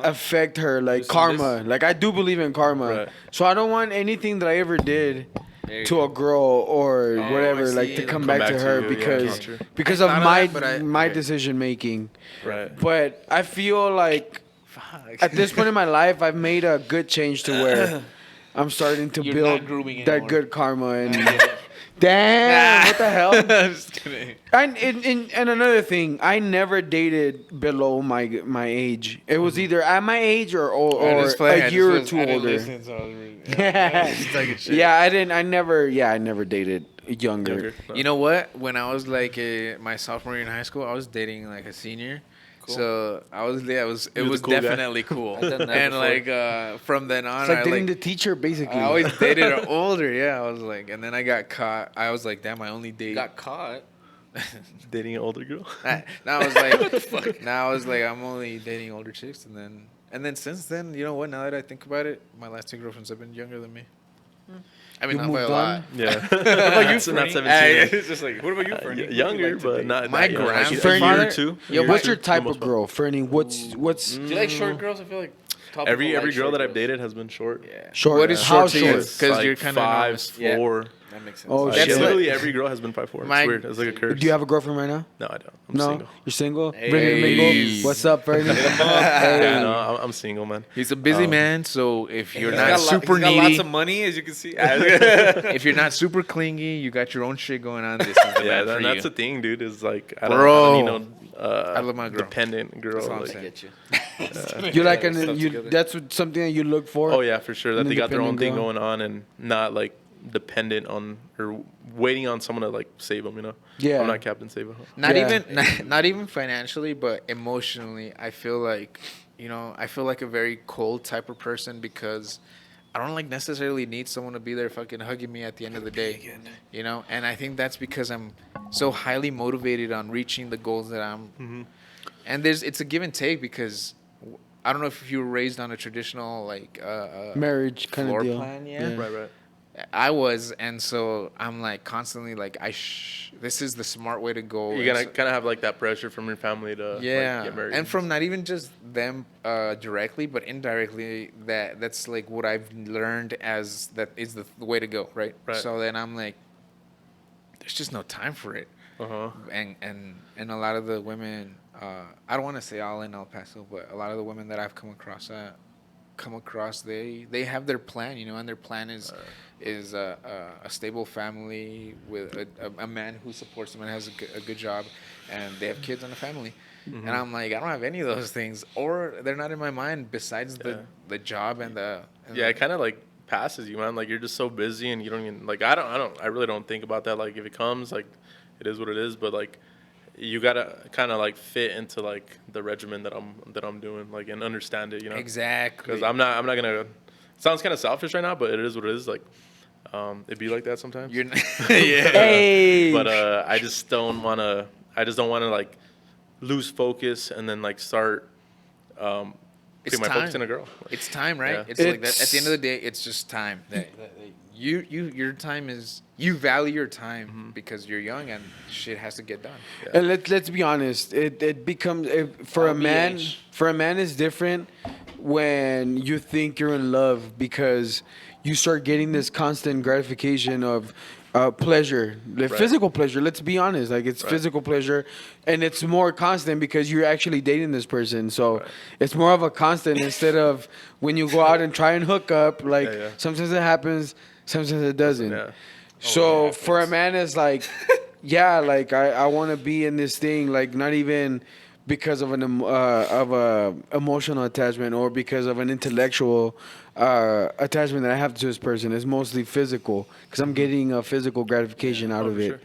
affect her, like Listen karma. Like I do believe in karma, Right. so I don't want anything that I ever did There you to go. a girl or Oh, whatever, I like see. to come Come back back to to her you, yeah, because true. because I of thought of my that, but I- my okay. decision making. Right. But I feel like at this point in my life, I've made a good change to where I'm starting to You're build not grooming that anymore. good karma. And damn, what the hell? I'm just kidding. And another thing, I never dated below my age. It was either at my age or a year or two older. Yeah, I never dated younger. You know what? When I was like my sophomore year in high school, I was dating like a senior. So it You're was the cool guy. definitely cool. I've done that And before. like from then on, It's like I dating like the teacher, basically. I always dated an older. Yeah, I was like, and then I got caught. I was like, damn, I only date. Got caught. Dating an older girl. Now I was like, now I was like, I'm only dating older chicks, and then since then, you know what? Now that I think about it, my last two girlfriends have been younger than me. I mean, You not by a moved lot. on? Yeah. What about you, So not Fernie? 17. It's just like, what about you, Fernie? Younger, but not My that young. Like grandfather- a year or two. Yo, Year or What's two, your for type the of most part. girl, Fernie? What's Do you like short girls? I feel like top Every people like girl short that I've girls. dated has been short. Yeah, short? What is How short to you? It's 'Cause like you're kinda 5'4". Yeah. that makes sense. Oh, Like, shit. literally every girl has been 5'4". It's My- weird. It's like a curse. Do you have a girlfriend right now? No, I don't. I'm No, single. you're single. Hey. Ready to mingle? What's up, Fernie? Yeah, no, I'm single, man. He's a busy man, so if you're He's not got super he's got lots needy, of money, as you can see. if you're not super clingy, you got your own shit going on. This is the Yeah, man for that's you. the thing, dude. Is like I Bro. don't need no I love my girl. dependent girl. That's all I'm like- I saying. get you. You like Stuff you? together. That's something that you look for. Oh yeah, for sure. That An they got their own independent thing girl. going on and not like dependent on or waiting on someone to like save them. You know. Yeah. I'm not Captain Save. Not Yeah. even not even financially, but emotionally. I feel like I feel like a very cold type of person because I don't like necessarily need someone to be there fucking hugging me at the end of the day. And I think that's because I'm so highly motivated on reaching the goals that I'm. And it's a give and take because I don't know if you were raised on a traditional like Marriage kind floor of deal. plan, yeah. Right. I was, and so I'm like constantly like, this is the smart way to go. You're gonna kind of have like that pressure from your family to like, get married. And from not even just them directly, but indirectly, that's like what I've learned as that is the way to go, right? Right. So then I'm like, there's just no time for it. And a lot of the women, I don't want to say all in El Paso, but a lot of the women that I've come across, they have their plan, and their plan is a stable family with a man who supports them and has a good job, and they have kids and a family. And I'm like, I don't have any of those things, or they're not in my mind besides the job and the. It kind of like passes you, man. Like you're just so busy, and you don't even like. I really don't think about that. Like if it comes, like it is what it is. But like you gotta kind of like fit into like the regimen that I'm doing, like, and understand it, Exactly. Because I'm not gonna. It sounds kind of selfish right now, but it is what it is. Like it be like that sometimes. You're Yeah. Hey. But I just don't wanna like lose focus and then like start putting my focus in a girl. Like, It's time, right? Yeah. It's like that. At the end of the day, it's just time. Your time is, you value your time because you're young and shit has to get done. And let's be honest. It becomes for a man. For a man, it's different when you think you're in love because you start getting this constant gratification of pleasure, physical pleasure. Let's be honest. Like it's physical pleasure, and it's more constant because you're actually dating this person. So it's more of a constant instead of when you go out and try and hook up. Like sometimes it happens, sometimes it doesn't. Yeah. So for a man, it's like, like I want to be in this thing, like not even because of a emotional attachment or because of an intellectual attachment that I have to this person. It's mostly physical because I'm getting a physical gratification out of it. Sure.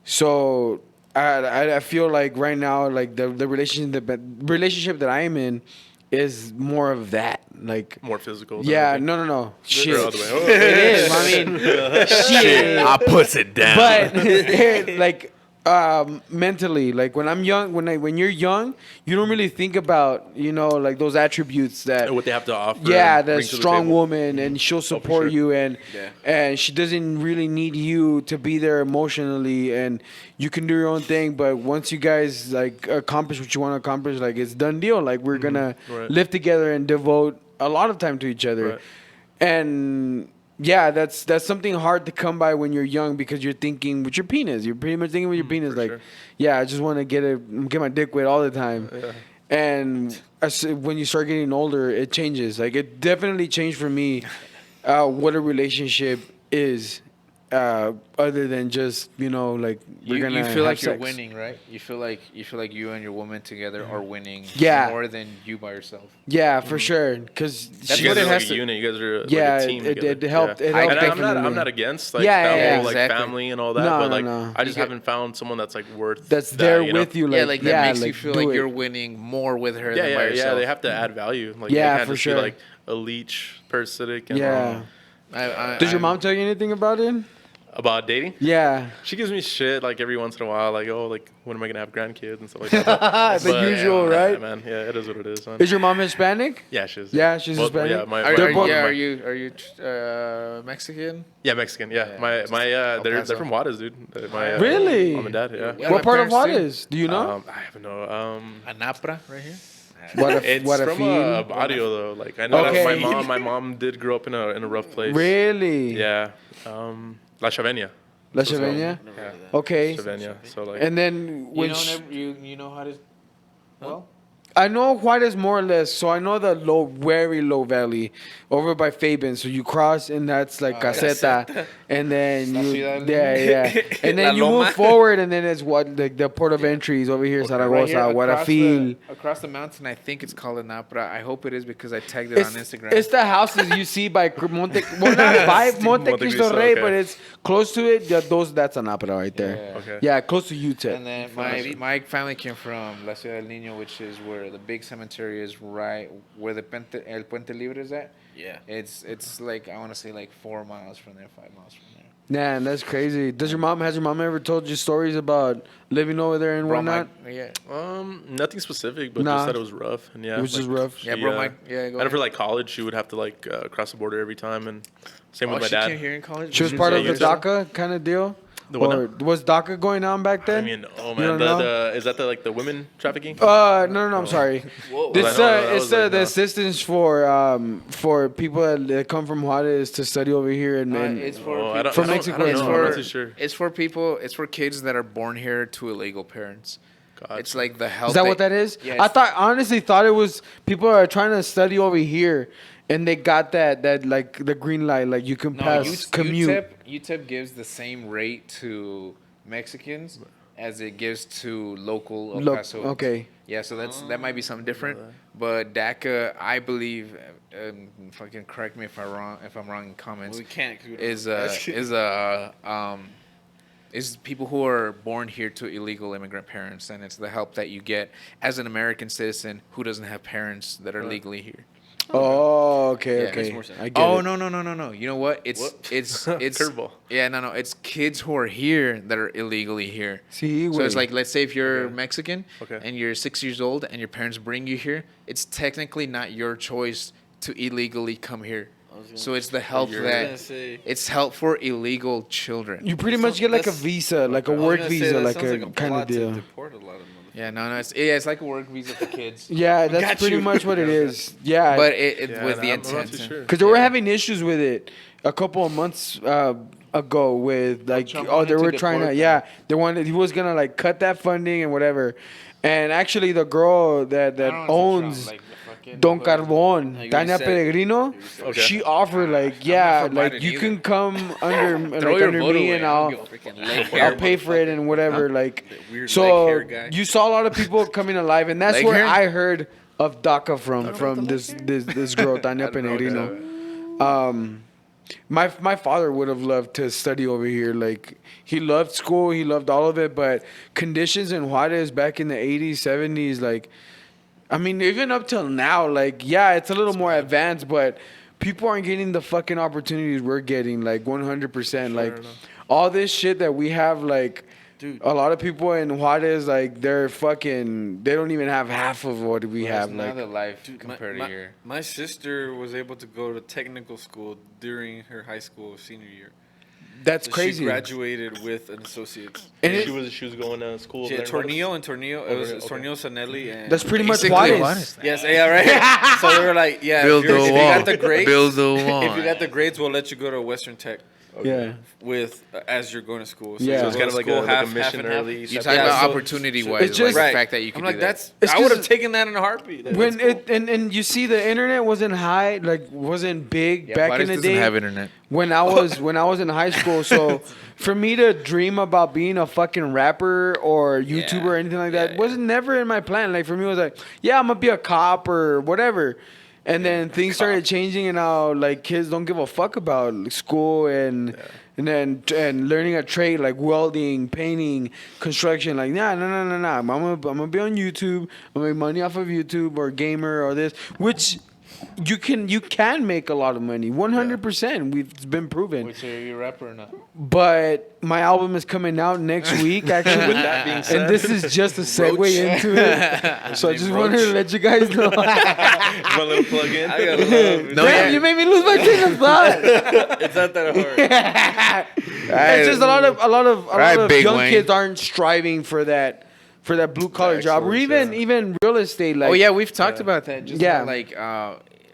So I feel like right now, like the relationship that I am in is more of that, like More physical. Yeah, no. Shit. Or other way. Oh. It is. I mean, shit. I puts it down. But like mentally, like when I'm young, when you're young, you don't really think about like those attributes that What they have to offer. Yeah, and that bring to the strong table. woman, and she'll support sure. you, and she doesn't really need you to be there emotionally, and you can do your own thing. But once you guys like accomplish what you want to accomplish, like it's done deal. Like we're gonna live together and devote a lot of time to each other, and. Yeah, that's something hard to come by when you're young because you're thinking with your penis. You're pretty much thinking with your penis, like, I just want to get my dick wet all the time. Yeah. And when you start getting older, it changes. Like it definitely changed for me what a relationship is, other than just like we're gonna you feel like you're sex. winning, right? You feel like you and your woman together are winning. Yeah. More than you by yourself. Yeah, for sure. Because you guys are like a unit. You guys are like a team it together. helped. It helped. And I'm not against like family and all that, but like I just haven't found someone that's like worth that's there that, with you. Like that makes you feel like you're winning more with her than by yourself. Yeah, they have to add value. Like they can't for just sure. be like a leech parasitic. And, Does your mom tell you anything about it? About dating? Yeah. She gives me shit like every once in a while, like, oh, like when am I gonna have grandkids and stuff like that. The usual, right? Yeah, man. Yeah, it is what it is, man. Is your mom Hispanic? Yeah, she is. Yeah, she's Hispanic. Yeah, are you Mexican? Yeah, Mexican. Yeah, they're from Juarez, dude. My really? mom and dad. Yeah. What part of Juarez? Do you know? I have no. Anapra right here. It's from barrio though. Like I know that my mom did grow up in a rough place. Really? Yeah. La Chavenia. La Chavenia? Yeah. Okay. Chavenia. So like. And then when you know how to. Well. I know Juarez more or less, so I know the very low valley over by Fabian. So you cross, and that's like Caseta, and then and then you move forward, and then it's the port of entry is over here, Zaragoza, Guarafil. Across the mountain, I think it's called Anapra. I hope it is because I tagged it on Instagram. It's the houses you see by Monte, well not by Monte Cristo Rey, but it's close to it. That's Anapra right there. Yeah. Okay. Yeah, close to UTEP. And then my family came from La Ciudad del Niño, which is where the big cemetery is, right where El Puente Libre is at. Yeah. It's like I want to say like 4 miles from there, 5 miles from there. Man, that's crazy. Has your mom ever told you stories about living over there and Bro, whatnot? yeah. Nothing specific, but Nah. just that it was rough. And yeah, It was just rough. Yeah, she, bro, yeah, go and for ahead. like college, she would have to like cross the border every time, and same with my she dad. came here in college? She was Yeah, part of you the said- DACA kind of deal? The what Or was DACA going on back I then? mean, oh You man, don't know? is that the women trafficking? No, I'm sorry. Whoa. This I know, that it's was like, the no. assistance for people that come from Juarez to study over here and It's for Oh, I don't, From I don't, Mexico, I don't it's know. for- I'm not too sure. It's for people. It's for kids that are born here to illegal parents. Gotcha. It's like the help. Is that what that is? Yeah, I honestly thought it was people are trying to study over here, and they got that like the green light, like you can pass commute. UTEP gives the same rate to Mexicans as it gives to local El Paso. Okay. Yeah, so that might be something different. But DACA, I believe, fucking correct me if I'm wrong in comments. We can't. 'Cause we don't- Is people who are born here to illegal immigrant parents, and it's the help that you get as an American citizen who doesn't have parents that are legally here. Oh, okay, Yeah. okay. Makes more sense. I get Oh it. no! You know what? It's Curveball. Yeah, no. It's kids who are here that are illegally here. See, So it's wait. like, let's say if you're Mexican Okay. and you're 6 years old and your parents bring you here, it's technically not your choice to illegally come here. So it's the help it's help for illegal children. You pretty much get like a visa, like a work visa, like a kind of deal. Deport a lot of motherfuckers. Yeah, no, it's like a work visa for kids. Yeah, that's Got pretty you. much what it is. Yeah, But it Yeah, with nah, the I'm not intent. too sure. because they were having issues with it a couple of months ago with like Trump they wanted to were trying to deport them. he was gonna like cut that funding and whatever, and actually the girl that owns Don Carbon, you Tania said- Peregrino, Okay. she offered like for like Biden you either. can come under Throw like your under vote me away. and I I'll don't give a freaking Leg I'll hair, pay for it and whatever like weird so leg hair guy. you saw a lot of people coming alive and that's Leg where hair? I heard of DACA from this girl Tania Peregrino. My father would have loved to study over here. Like he loved school, he loved all of it, but conditions in Juarez back in the 80s, 70s, like I mean, even up till now, like yeah, it's a little more advanced, but people aren't getting the fucking opportunities we're getting, like 100%. Like all this shit that we have, like Dude. a lot of people in Juarez, like they don't even have half of what we have. Now Like the life compared to here. My sister was able to go to technical school during her high school senior year. that's So crazy. She graduated with an associate's. And She was going to school. She had there in Tornillo and Tornillo. It was Okay. Tornillo Sanelli. And That's pretty much Basically, Juarez. Yes, yeah, right. So they were like, yeah, Build if you the wall. got the grades, Build the wall. if you got the grades, we'll let you go to Western Tech Yeah. with as you're going to school. So Yeah. you So go it's to kind of like school a half mission and half. early. You're separate- talking Yeah, about so- opportunity-wise, it's just- like Right. the fact that you can I'm do like, that. It's I would have just- taken that in a heartbeat. When That's cool. and you see the internet wasn't high, like wasn't big Yeah, back Juarez in the doesn't day. have internet. When I was in high school, so for me to dream about being a fucking rapper or YouTuber or anything like that wasn't never in my plan. Like for me, it was like, yeah, I'm gonna be a cop or whatever. And then things started changing, and now like kids don't give a fuck about school and then learning a trade like welding, painting, construction. Like no. I'm gonna be on YouTube. I'm gonna make money off of YouTube or gamer or this, which you can make a lot of money. 100%. It's been proven. Which are you a rapper or not? But my album is coming out next week, actually. With that being said- and this is just a segue into it. So I just wanted to let you guys know. My little plug in. I gotta love it. No, Damn, yeah. you made me lose my train of thought. It's not that hard. It's just a lot of Big young Wayne. kids aren't striving for that blue collar job or even real estate. Like Oh yeah, we've talked about that. Just Yeah. like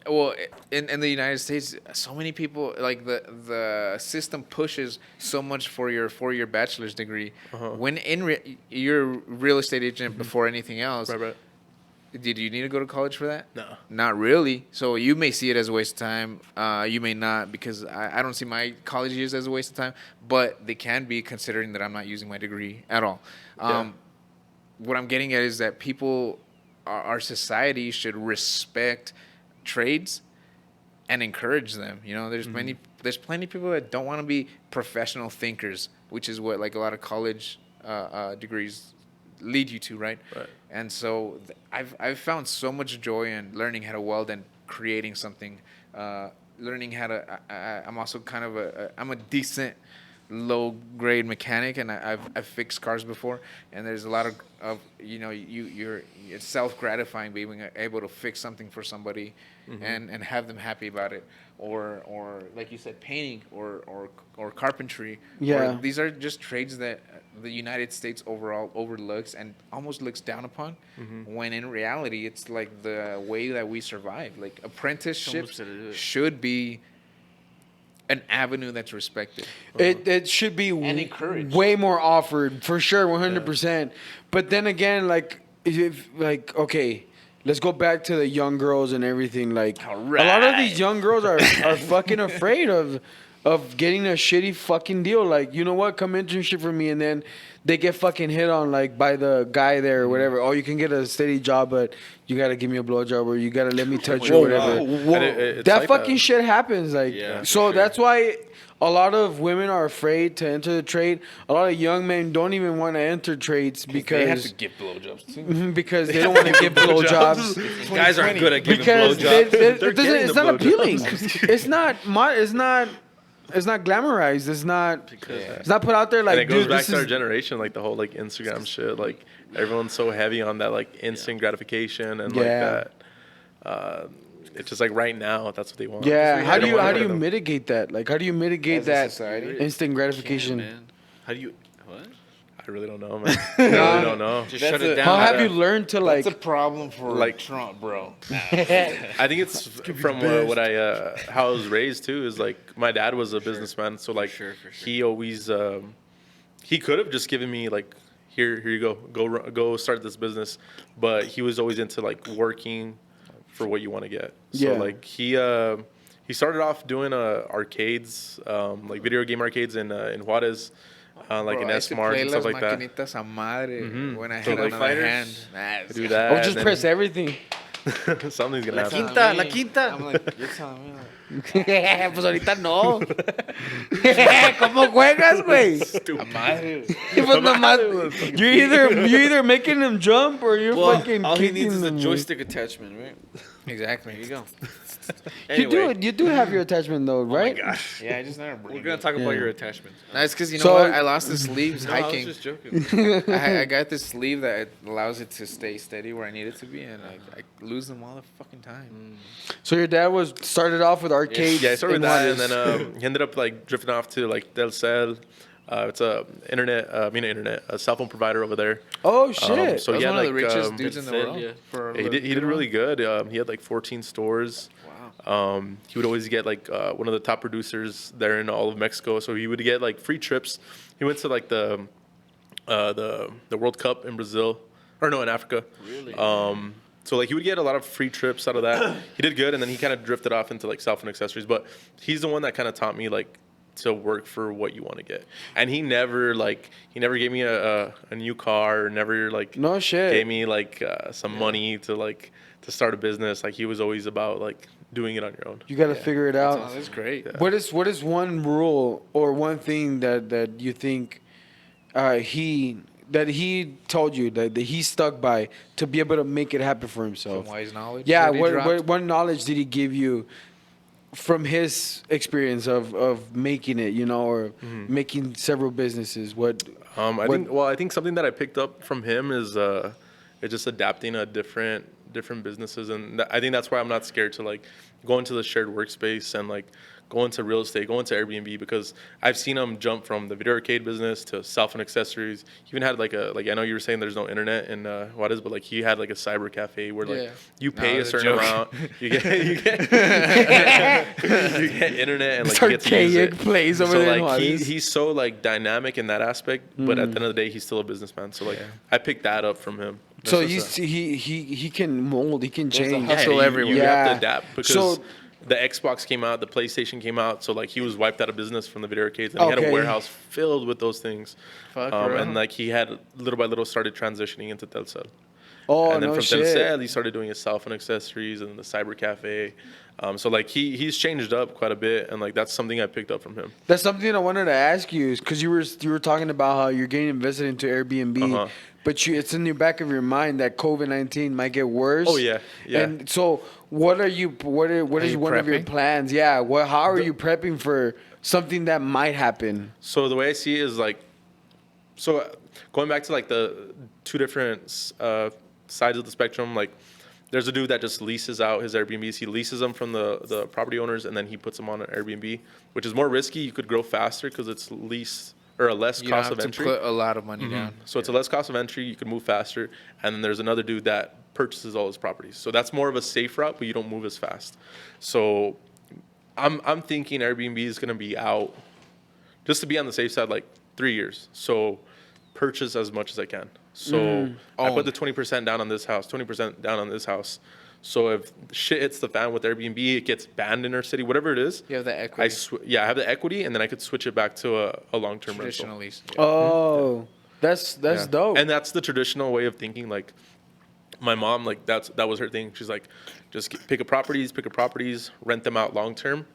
well, in the United States, so many people like the system pushes so much for your 4-year bachelor's degree. When you're a real estate agent before anything else. Right. Did you need to go to college for that? No. Not really. So you may see it as a waste of time. You may not, because I don't see my college years as a waste of time. But they can be, considering that I'm not using my degree at all. What I'm getting at is that people, our society should respect trades and encourage them. You know, there's plenty of people that don't want to be professional thinkers, which is what like a lot of college degrees lead you to, right? Right. And so I've found so much joy in learning how to weld and creating something. Learning how to. I'm also kind of I'm a decent low grade mechanic, and I've fixed cars before, and there's a lot of you're it's self gratifying being able to fix something for somebody, and have them happy about it, or like you said, painting or carpentry. Yeah. These are just trades that the United States overall overlooks and almost looks down upon, when in reality it's like the way that we survive. Like apprenticeships should be an avenue that's respected. It should be And encouraged. way more offered for sure, 100%. But then again, like if like okay, let's go back to the young girls and everything. Like a lot of these young girls are fucking afraid of getting a shitty fucking deal. Like, you know what, come internship for me, and then they get fucking hit on like by the guy there or whatever. Oh, you can get a steady job, but you gotta give me a blowjob or you gotta let me touch you or whatever. It's That like fucking shit happens. Like, Yeah, for so sure. that's why a lot of women are afraid to enter the trade. A lot of young men don't even want to enter trades They have to because give blowjobs too. because they don't want to give blowjobs. Guys aren't good at giving Because blowjobs. it's getting not the appealing. It's not glamorized. It's not put out there like, and it goes dude, back this to our is generation, like the whole like Instagram shit. Like everyone's so heavy on that like instant gratification and Yeah. like that. It's just like right now, that's what they want. yeah. They How do don't you want how to do you know. mitigate that? Like, how do you mitigate As a that society? instant gratification? Man. How do you what? I really don't know, man. I really don't know. Just That's shut it a- down. How have you learned to like? That's a problem for Like- Trump, bro. I think it's from what I how I was raised too. Is like my dad was a businessman, so like sure. he always he could have just given me like here you go start this business, but he was always into like working for what you want to get. So Yeah. like he started off doing arcades, like video game arcades in Juarez. Like Bro, an I used to S-Mart play and stuff las like that. maquinitas a madre when I So, had like, another fighters? hand. Nah, Do that. Oh, just and press then everything. something's gonna happen. quinta, la quinta. I'm like, you're telling me. Pues ahorita no. ¿Cómo juegas, güey? A madre. Pues nomás, you're either making them jump or you're Well, fucking all he kicking needs is a them. joystick attachment, right? Exactly. There you go. You do have your attachment though, right? Yeah, I just never bring We're gonna it. talk about Yeah. your attachments. That's because you know So- what? I lost the sleeves No, I was hiking. just joking. I got this sleeve that allows it to stay steady where I need it to be, and I lose them all the fucking time. So your dad started off with arcades. Yeah, I started in with that, and Juarez. then he ended up like drifting off to like Telcel. It's a cell phone provider over there. Oh shit! So I was he had one of the like richest dudes in the Telcel, world. yeah. For a he little did really good. He had like 14 stores. Wow. He would always get like one of the top producers there in all of Mexico. So he would get like free trips. He went to like the World Cup in Brazil, or no, in Africa. Really? So like he would get a lot of free trips out of that. He did good, and then he kind of drifted off into like cell phone accessories. But he's the one that kind of taught me like to work for what you want to get. And he never gave me a new car, or never like No shit. gave me like some money to start a business. Like he was always about like doing it on your own. You got to figure it out. That's great. Yeah. What is one rule or one thing that you think he told you that he stuck by to be able to make it happen for himself? From wise knowledge. Yeah, that he dropped. what knowledge did he give you from his experience of making it, or making several businesses? I think something that I picked up from him is just adapting to different businesses, and I think that's why I'm not scared to like go into the shared workspace and like go into real estate, go into Airbnb, because I've seen him jump from the video arcade business to cell phone accessories. He even had like I know you were saying there's no internet in Juarez, but like he had like a cyber cafe where like Yeah. you No, pay a it's a certain joke. amount, you get you get internet and like you get to use Archaic it. place over So there in like Juarez. he's so like dynamic in that aspect, but at the end of the day he's still a businessman. So like I picked that up from him. So That's what's up. he can mold, he can There's a change. hustle you everywhere. have Yeah. to adapt because So- the Xbox came out, the PlayStation came out, so like he was wiped out of business from the video arcades, and he had Okay. a warehouse filled with those things. Fuck, bro. And like he had little by little started transitioning into Telcel. Oh, and then no from shit. Telcel, he started doing his cell phone accessories and the cyber cafe. So like he's changed up quite a bit, and like that's something I picked up from him. That's something I wanted to ask you, is because you were talking about how you're getting invested into Airbnb, Uh-huh. but it's in the back of your mind that COVID-19 might get worse. Oh, yeah. And so, what is you one of your prepping? plans? Yeah. How are you prepping for something that might happen? So the way I see it is like, so going back to like the two different sides of the spectrum, like there's a dude that just leases out his Airbnbs. He leases them from the property owners, and then he puts them on an Airbnb, which is more risky. You could grow faster because it's lease or a less You don't cost have of to entry. put a lot of money down. So it's a less cost of entry. You can move faster. And then there's another dude that purchases all his properties. So that's more of a safe route, but you don't move as fast. So I'm thinking Airbnb is going to be out, just to be on the safe side, like 3 years. So purchase as much as I can. So I put the 20% down on this house, 20% down on this house. So if shit hits the fan with Airbnb, it gets banned in our city, whatever it is. You have the equity. I have the equity, and then I could switch it back to a long-term rental. Traditional lease. Oh, that's Yeah. dope. And that's the traditional way of thinking. Like my mom, like that was her thing. She's like, just pick up properties, rent them out long term,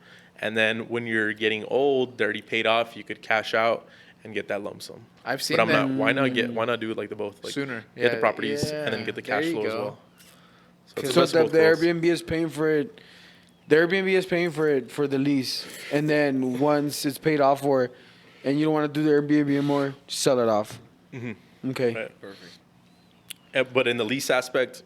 and then when you're getting old, they're already paid off. You could cash out and get that lump sum. I've seen But I'm that not. Why not do it like the both? Like sooner. Get the Yeah, properties yeah. and then get the There cash you flow as go. well. it's So best of both the worlds. Airbnb is paying for it. The Airbnb is paying for it for the lease, and then once it's paid off for, and you don't want to do the Airbnb anymore, just sell it off. Okay. Right. Perfect. But in the lease aspect,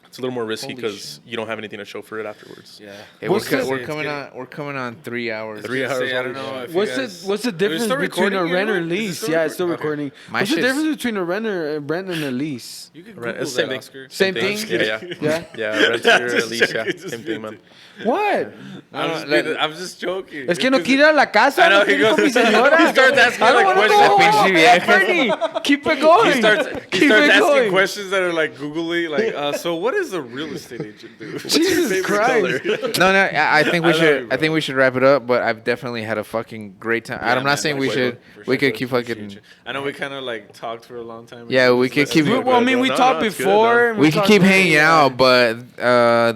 it's a little more risky Holy because you don't have anything to show for it afterwards. Yeah. Hey, What's the- we're coming on 3 hours. 3 hours. I don't know. If What's you guys, what's the Is it difference still between a recording, rent or Edward? Is it lease? still Yeah, it's still recording? recording. My What's the shit's- difference between a rent and a lease? You can Right, Google it's the same that, thing. Oscar. Same thing? Yeah. Yeah. Yeah, rent or Just lease, yeah. joking, just Same thing, man. What? I'm just joking. Es que no quiere ir a la casa. I know, no he quiere ir con goes- mi señora. he starts asking, I don't like, wanna questions. go. Pinche vieja. Fernie, keep it going. He starts Keep it asking going. questions that are like googly, like, so what does a real estate agent do? Jesus Christ. No, I think we I love should. you, I think we should wrap it up. But I've definitely had a fucking great time. Yeah, I'm not man, saying for we sure, should. for We sure. could keep fucking. I know we kind of like talked for a long time. Yeah, we could keep. Well, I mean, we No, talked it's good, before. though. and We can talked keep later, hanging yeah. out, but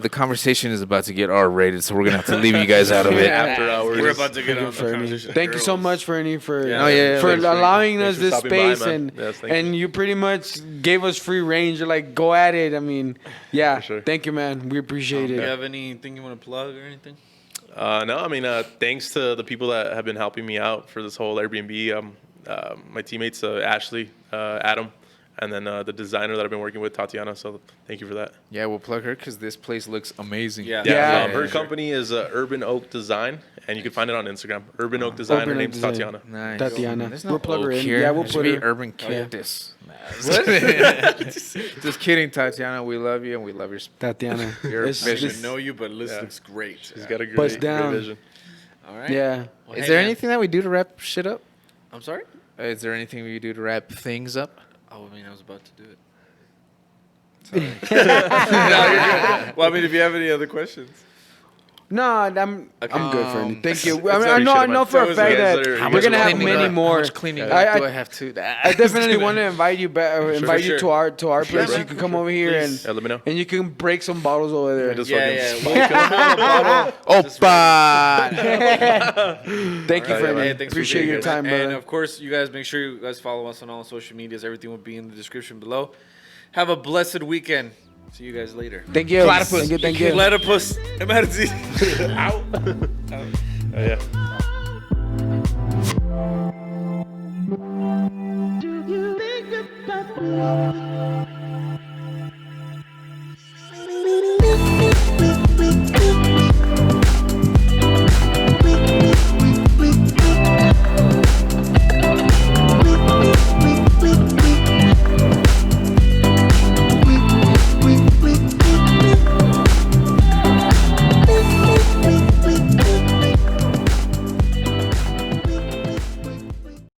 the conversation is about to get R-rated, so we're gonna have to leave you guys out of it. Yeah. After hours. We're about to get on the Fernie. conversation. Thank you so Girls. much, Fernie, for Yeah. Oh, yeah, for thanks, Fernie. allowing Thanks us for this stopping by, space, man. and Yes, thank and you pretty much gave us free range. You're like, go at it. I mean, yeah. For sure. Thank you, man. We appreciate Do you it. have anything you want to plug or anything? No, I mean, thanks to the people that have been helping me out for this whole Airbnb. My teammates, Ashley, Adam, and then the designer that I've been working with, Tatiana. So thank you for that. Yeah, we'll plug her because this place looks amazing. Yeah. Yeah. Her company is Urban Oak Design, and you can find it on Instagram. Urban Oak Design. Urban Her Oak name's Design. Tatiana. Nice. Tatiana. There's We'll no plug her oak in. here. Yeah, we'll It should put be her. Urban Cactus. Just kidding, Tatiana. We love you and we love your. Tatiana. Your It's- I vision. this- know you, but Liz Yeah. looks great. She's got a Bust great down. vision. All right. Yeah. Well, Is hey, there man. anything that we do to wrap shit up? I'm sorry? Is there anything we do to wrap things up? Oh, I mean, I was about to do it. Well, I mean, if you have any other questions. No, I'm good, Fernie. Thank you. I mean, appreciate I it, know man. for a So fact you guys that are- we're gonna have cleaning many up? more. How much cleaning I- up I- do I have to? I definitely want to invite you back, invite you sure. to our place. man. You can come over here Please. Yeah, let me know. and you can break some bottles over there. Just Yeah, fucking- yeah. Opa! Thank you, Yeah, Fernie. man. Hey, thanks for Appreciate being your here, time, man. And brother. of course, you guys make sure you guys follow us on all social medias. Everything will be in the description below. Have a blessed weekend. See you guys later. Thank you. Platypus. Thank you. Thank you. Platypus. Emergency. Yeah.